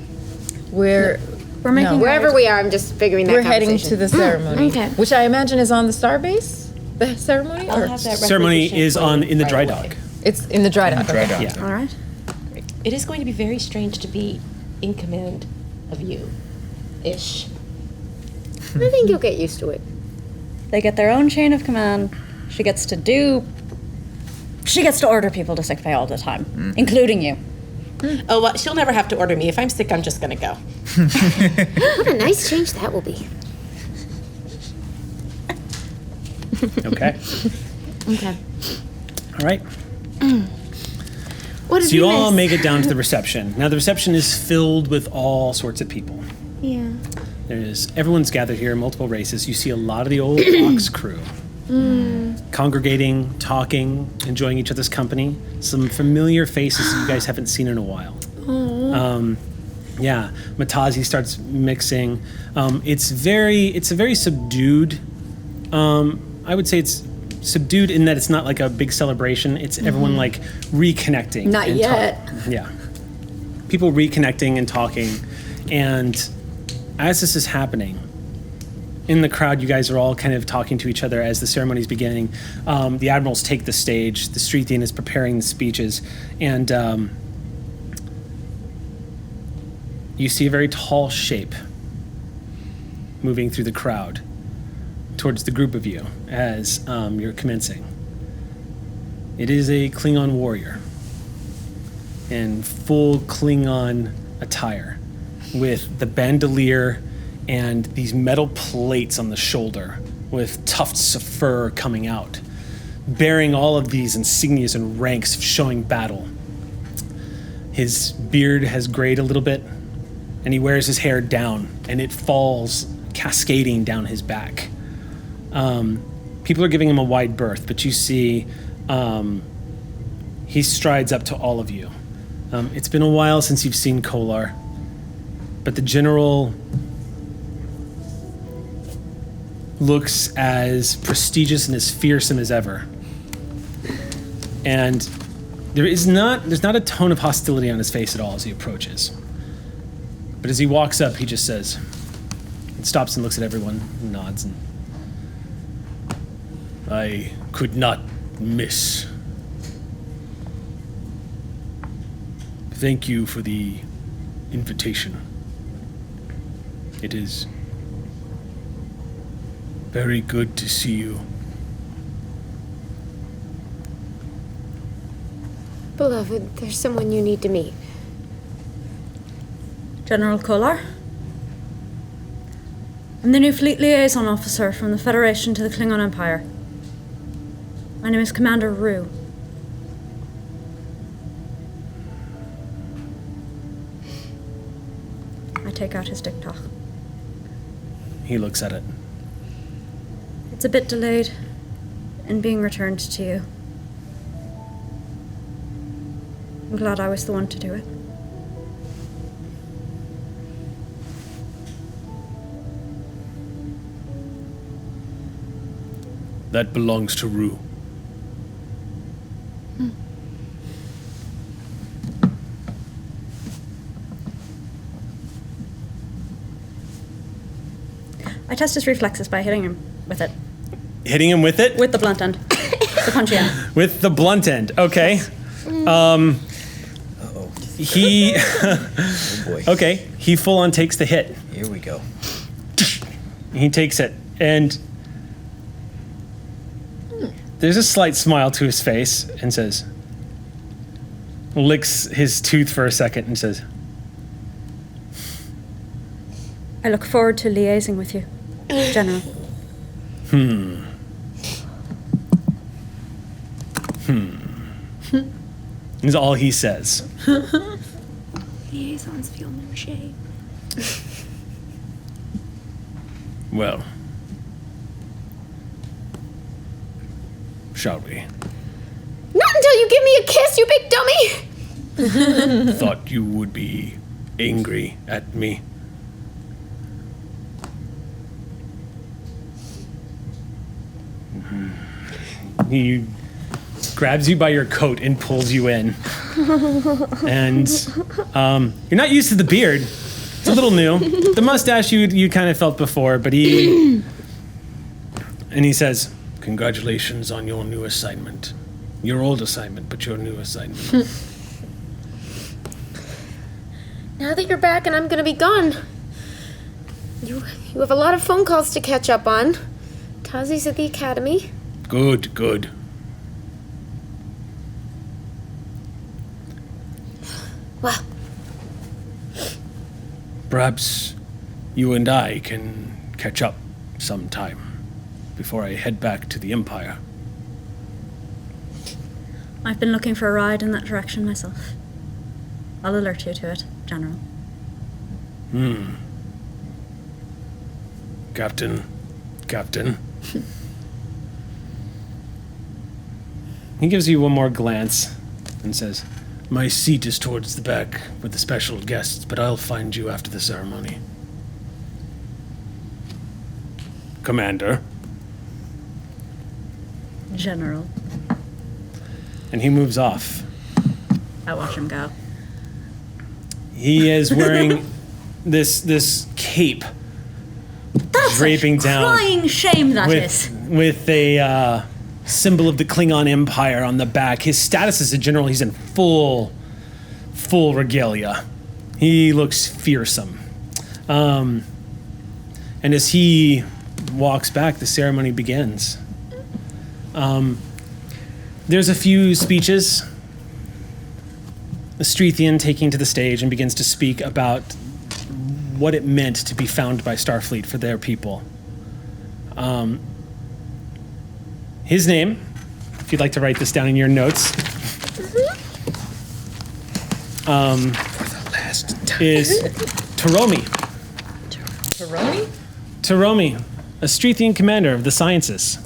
We're making Wherever we are, I'm just figuring that We're heading conversation. to the ceremony, okay. which I imagine is on the starbase. The ceremony, I'll or have that Ceremony requisition is on in the right dry away. dock. it's in the dry dock. Dry Okay. dock. Yeah. All right. It is going to be very strange to be in command of you, ish. I think you'll get used to it. They get their own chain of command. She gets to order people to sick bay all the time, including you. Oh, well, she'll never have to order me. If I'm sick, I'm just going to go. What a nice change that will be. Okay. Okay. All right. What did So you we all miss? make it down to the reception. Now the reception is filled with all sorts of people. Yeah. Everyone's gathered here, multiple races. You see a lot of the old Ox crew congregating, talking, enjoying each other's company. Some familiar faces that you guys haven't seen in a while. Yeah, Matazi starts mixing. It's a very subdued. I would say it's subdued in that it's not like a big celebration. It's everyone like reconnecting. Not and yet. Yeah, people reconnecting and talking, and as this is happening, in the crowd, you guys are all kind of talking to each other as the ceremony is beginning. The admirals take the stage. The Streethian is preparing the speeches, and you see a very tall shape moving through the crowd towards the group of you as you're commencing. It is a Klingon warrior in full Klingon attire with the bandolier and these metal plates on the shoulder with tufts of fur coming out, bearing all of these insignias and ranks showing battle. His beard has grayed a little bit, and he wears his hair down, and it falls cascading down his back. People are giving him a wide berth, but you see he strides up to all of you. It's been a while since you've seen Kolar, but the general looks as prestigious and as fearsome as ever. And there's not a tone of hostility on his face at all as he approaches. But as he walks up, he just says, and stops and looks at everyone and nods. And I could not miss. Thank you for the invitation. It is very good to see you. Beloved, there's someone you need to meet. General Kolar. I'm the new fleet liaison officer from the Federation to the Klingon Empire. My name is Commander Rue. I take out his diktok. He looks at it. It's a bit delayed in being returned to you. I'm glad I was the one to do it. That belongs to Rue. I test his reflexes by hitting him with it. Hitting him with it? With the blunt end. The punchy end. With the blunt end. Okay. He. Oh boy. Okay. He full on takes the hit. Here we go. He takes it, and there's a slight smile to his face, and says, licks his tooth for a second, and says, I look forward to liaising with you, General. Is all he says. Liaisons feel no shame. Well, shall we? Not until you give me a kiss, you big dummy! Thought you would be angry at me. He grabs you by your coat and pulls you in. And you're not used to the beard. It's a little new. The mustache you kind of felt before, but he says, congratulations on your new assignment. Your old assignment, but your new assignment. Now that you're back and I'm gonna be gone, you have a lot of phone calls to catch up on. Tazi's at the academy. Good, good. Well, Perhaps you and I can catch up sometime before I head back to the Empire. I've been looking for a ride in that direction myself. I'll alert you to it, General. Captain. He gives you one more glance and says, My seat is towards the back with the special guests, but I'll find you after the ceremony. Commander. General. And he moves off. I watch him go. He is wearing this cape draping down. Crying shame that is. With a symbol of the Klingon Empire on the back. His status as a general, he's in full regalia. He looks fearsome. And as he walks back, the ceremony begins. There's a few speeches. A Strethian taking to the stage and begins to speak about what it meant to be found by Starfleet for their people. His name, if you'd like to write this down in your notes, is Taromi. Taromi? Taromi, a Strethian commander of the sciences.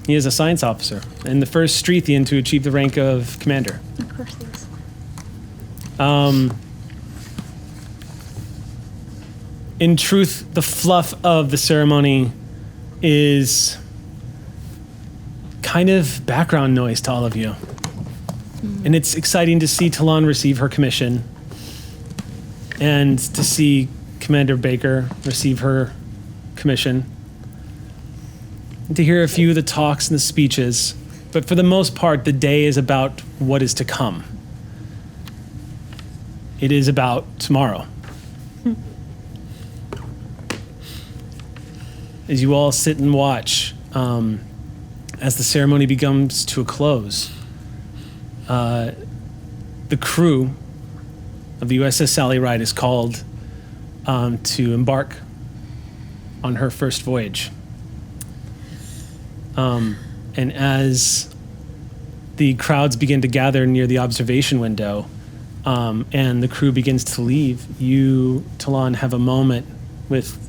He is a science officer and the first Strethian to achieve the rank of commander. Of course he is. In truth, the fluff of the ceremony is kind of background noise to all of you. And it's exciting to see Talon receive her commission and to see Commander Baker receive her commission. And to hear a few of the talks and the speeches. But for the most part, the day is about what is to come. It is about tomorrow. As you all sit and watch, as the ceremony comes to a close, the crew of the USS Sally Ride is called to embark on her first voyage. And as the crowds begin to gather near the observation window, and the crew begins to leave, you, Talon, have a moment with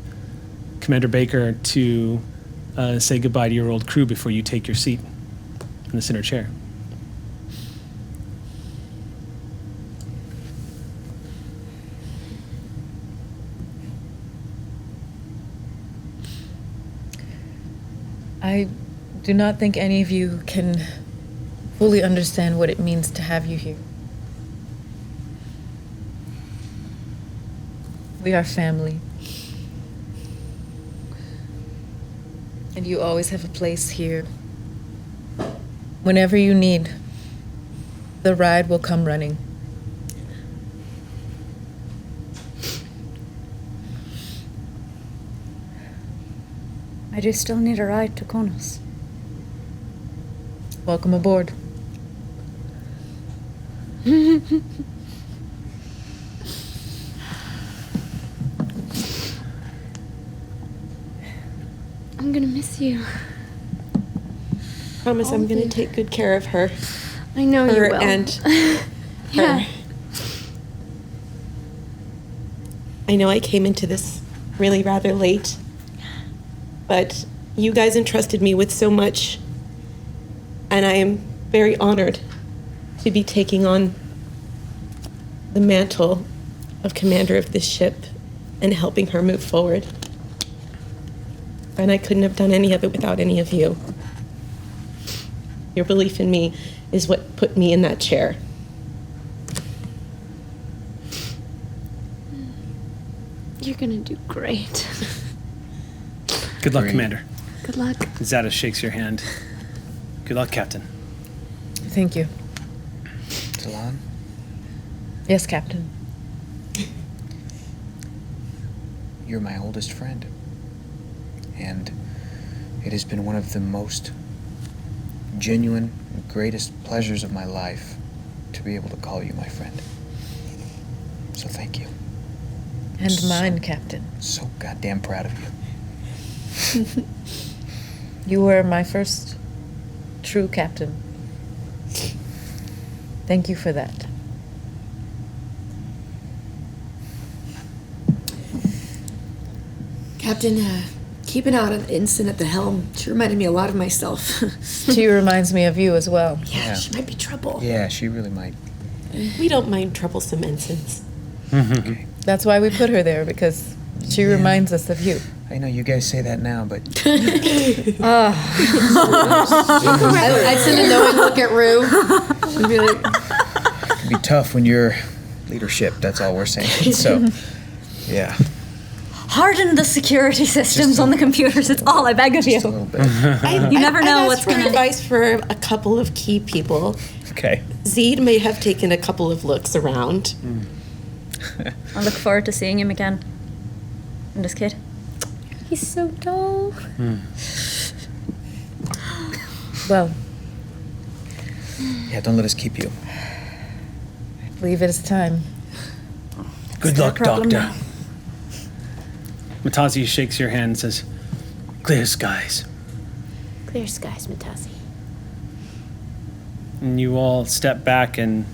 Commander Baker to say goodbye to your old crew before you take your seat in the center chair. I do not think any of you can fully understand what it means to have you here. We are family. And you always have a place here. Whenever you need, the ride will come running. I do still need a ride to Konos. Welcome aboard. I'm gonna miss you. Promise I'm gonna take good care of her. I know you Her will. and Yeah. her. I know I came into this really rather late, but you guys entrusted me with so much, and I am very honored to be taking on the mantle of commander of this ship and helping her move forward. And I couldn't have done any of it without any of you. Your belief in me is what put me in that chair. You're gonna do great. Good luck, Great. Commander. Good luck. Zada shakes your hand. Good luck, Captain. Thank you. Talon? Yes, Captain. You're my oldest friend. And it has been one of the most genuine, greatest pleasures of my life to be able to call you my friend. So thank you. And So- mine, Captain. So goddamn proud of you. You were my first true captain. Thank you for that. Captain, keep an eye on an ensign at the helm. She reminded me a lot of myself. She reminds me of you as well. Yeah, she might be trouble. Yeah, she really might. We don't mind troublesome ensigns. That's why we put her there, because she reminds us of you. I know you guys say that now, but I'd send a knowing look at Rue. And be like, it can be tough when you're leadership. That's all we're saying. So, yeah, Harden the security systems on the computers. It's all I beg of you. just a little bit. You never know what's going gonna. to advice for a couple of key people. Okay. Zeed may have taken a couple of looks around. I look forward to seeing him again. And this kid. He's so dull. Well, Yeah, don't let us keep you. I believe it is time. Good their luck, problem Doctor. now. Matazi shakes your hand and says, "Clear skies." Clear skies, Matasi. And you all step back and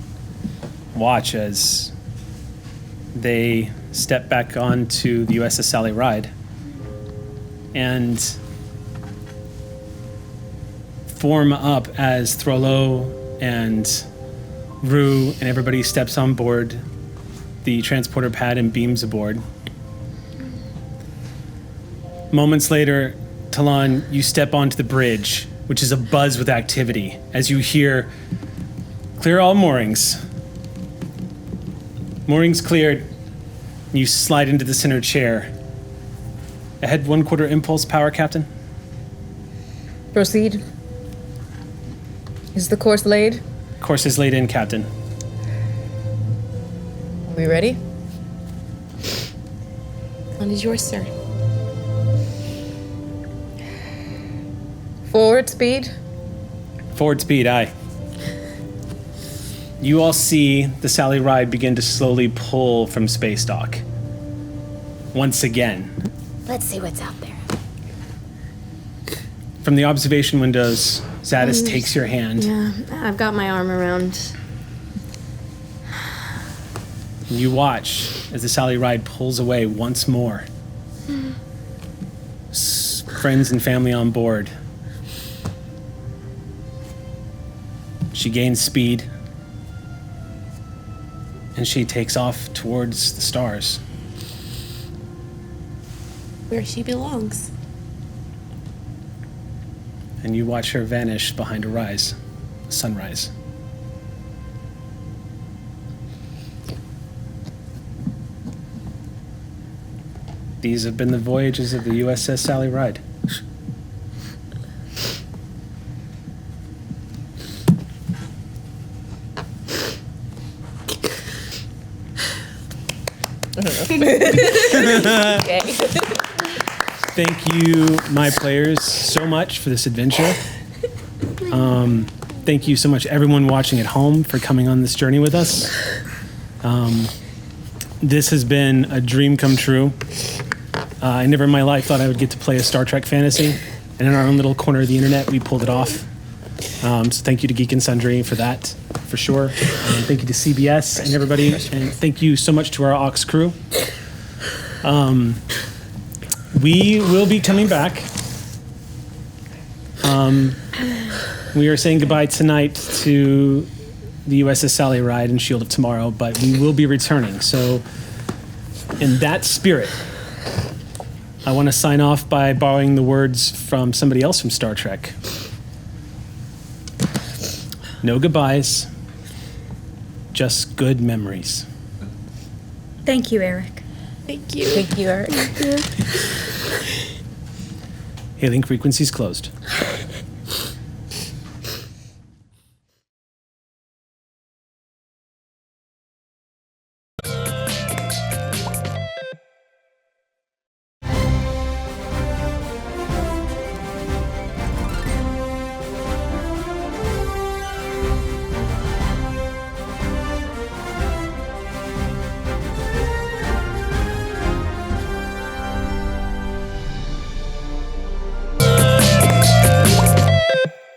watch as they step back onto the USS Sally Ride and form up as Throlo and Rue and everybody steps on board the transporter pad and beams aboard. Moments later, Talon, you step onto the bridge, which is abuzz with activity, as you hear, "Clear all moorings." Moorings cleared. You slide into the center chair. Ahead 1/4 impulse power, Captain. Proceed. Is the course laid? Course is laid in, Captain. Are we ready? One is yours, sir. Forward speed. Forward speed, aye. You all see the Sally Ride begin to slowly pull from space dock. Once again. Let's see what's out there. From the observation windows, Zadis takes your hand. Yeah, I've got my arm around. And you watch as the Sally Ride pulls away once more. Friends and family on board. She gains speed. And she takes off towards the stars. Where she belongs. And you watch her vanish behind a sunrise. These have been the voyages of the USS Sally Ride. Thank you, my players, so much for this adventure. Thank you so much, everyone watching at home, for coming on this journey with us. This has been a dream come true. I never in my life thought I would get to play a Star Trek fantasy, and in our own little corner of the internet, we pulled it off. So thank you to Geek and Sundry for that, for sure. Thank you to CBS and everybody, and thank you so much to our Aux crew. We will be coming back. We are saying goodbye tonight to the USS Sally Ride and Shield of Tomorrow, but we will be returning. So, in that spirit, I want to sign off by borrowing the words from somebody else from Star Trek. No goodbyes, just good memories. Thank you, Eric. Thank you. Thank you, Eric. Hailing frequencies closed.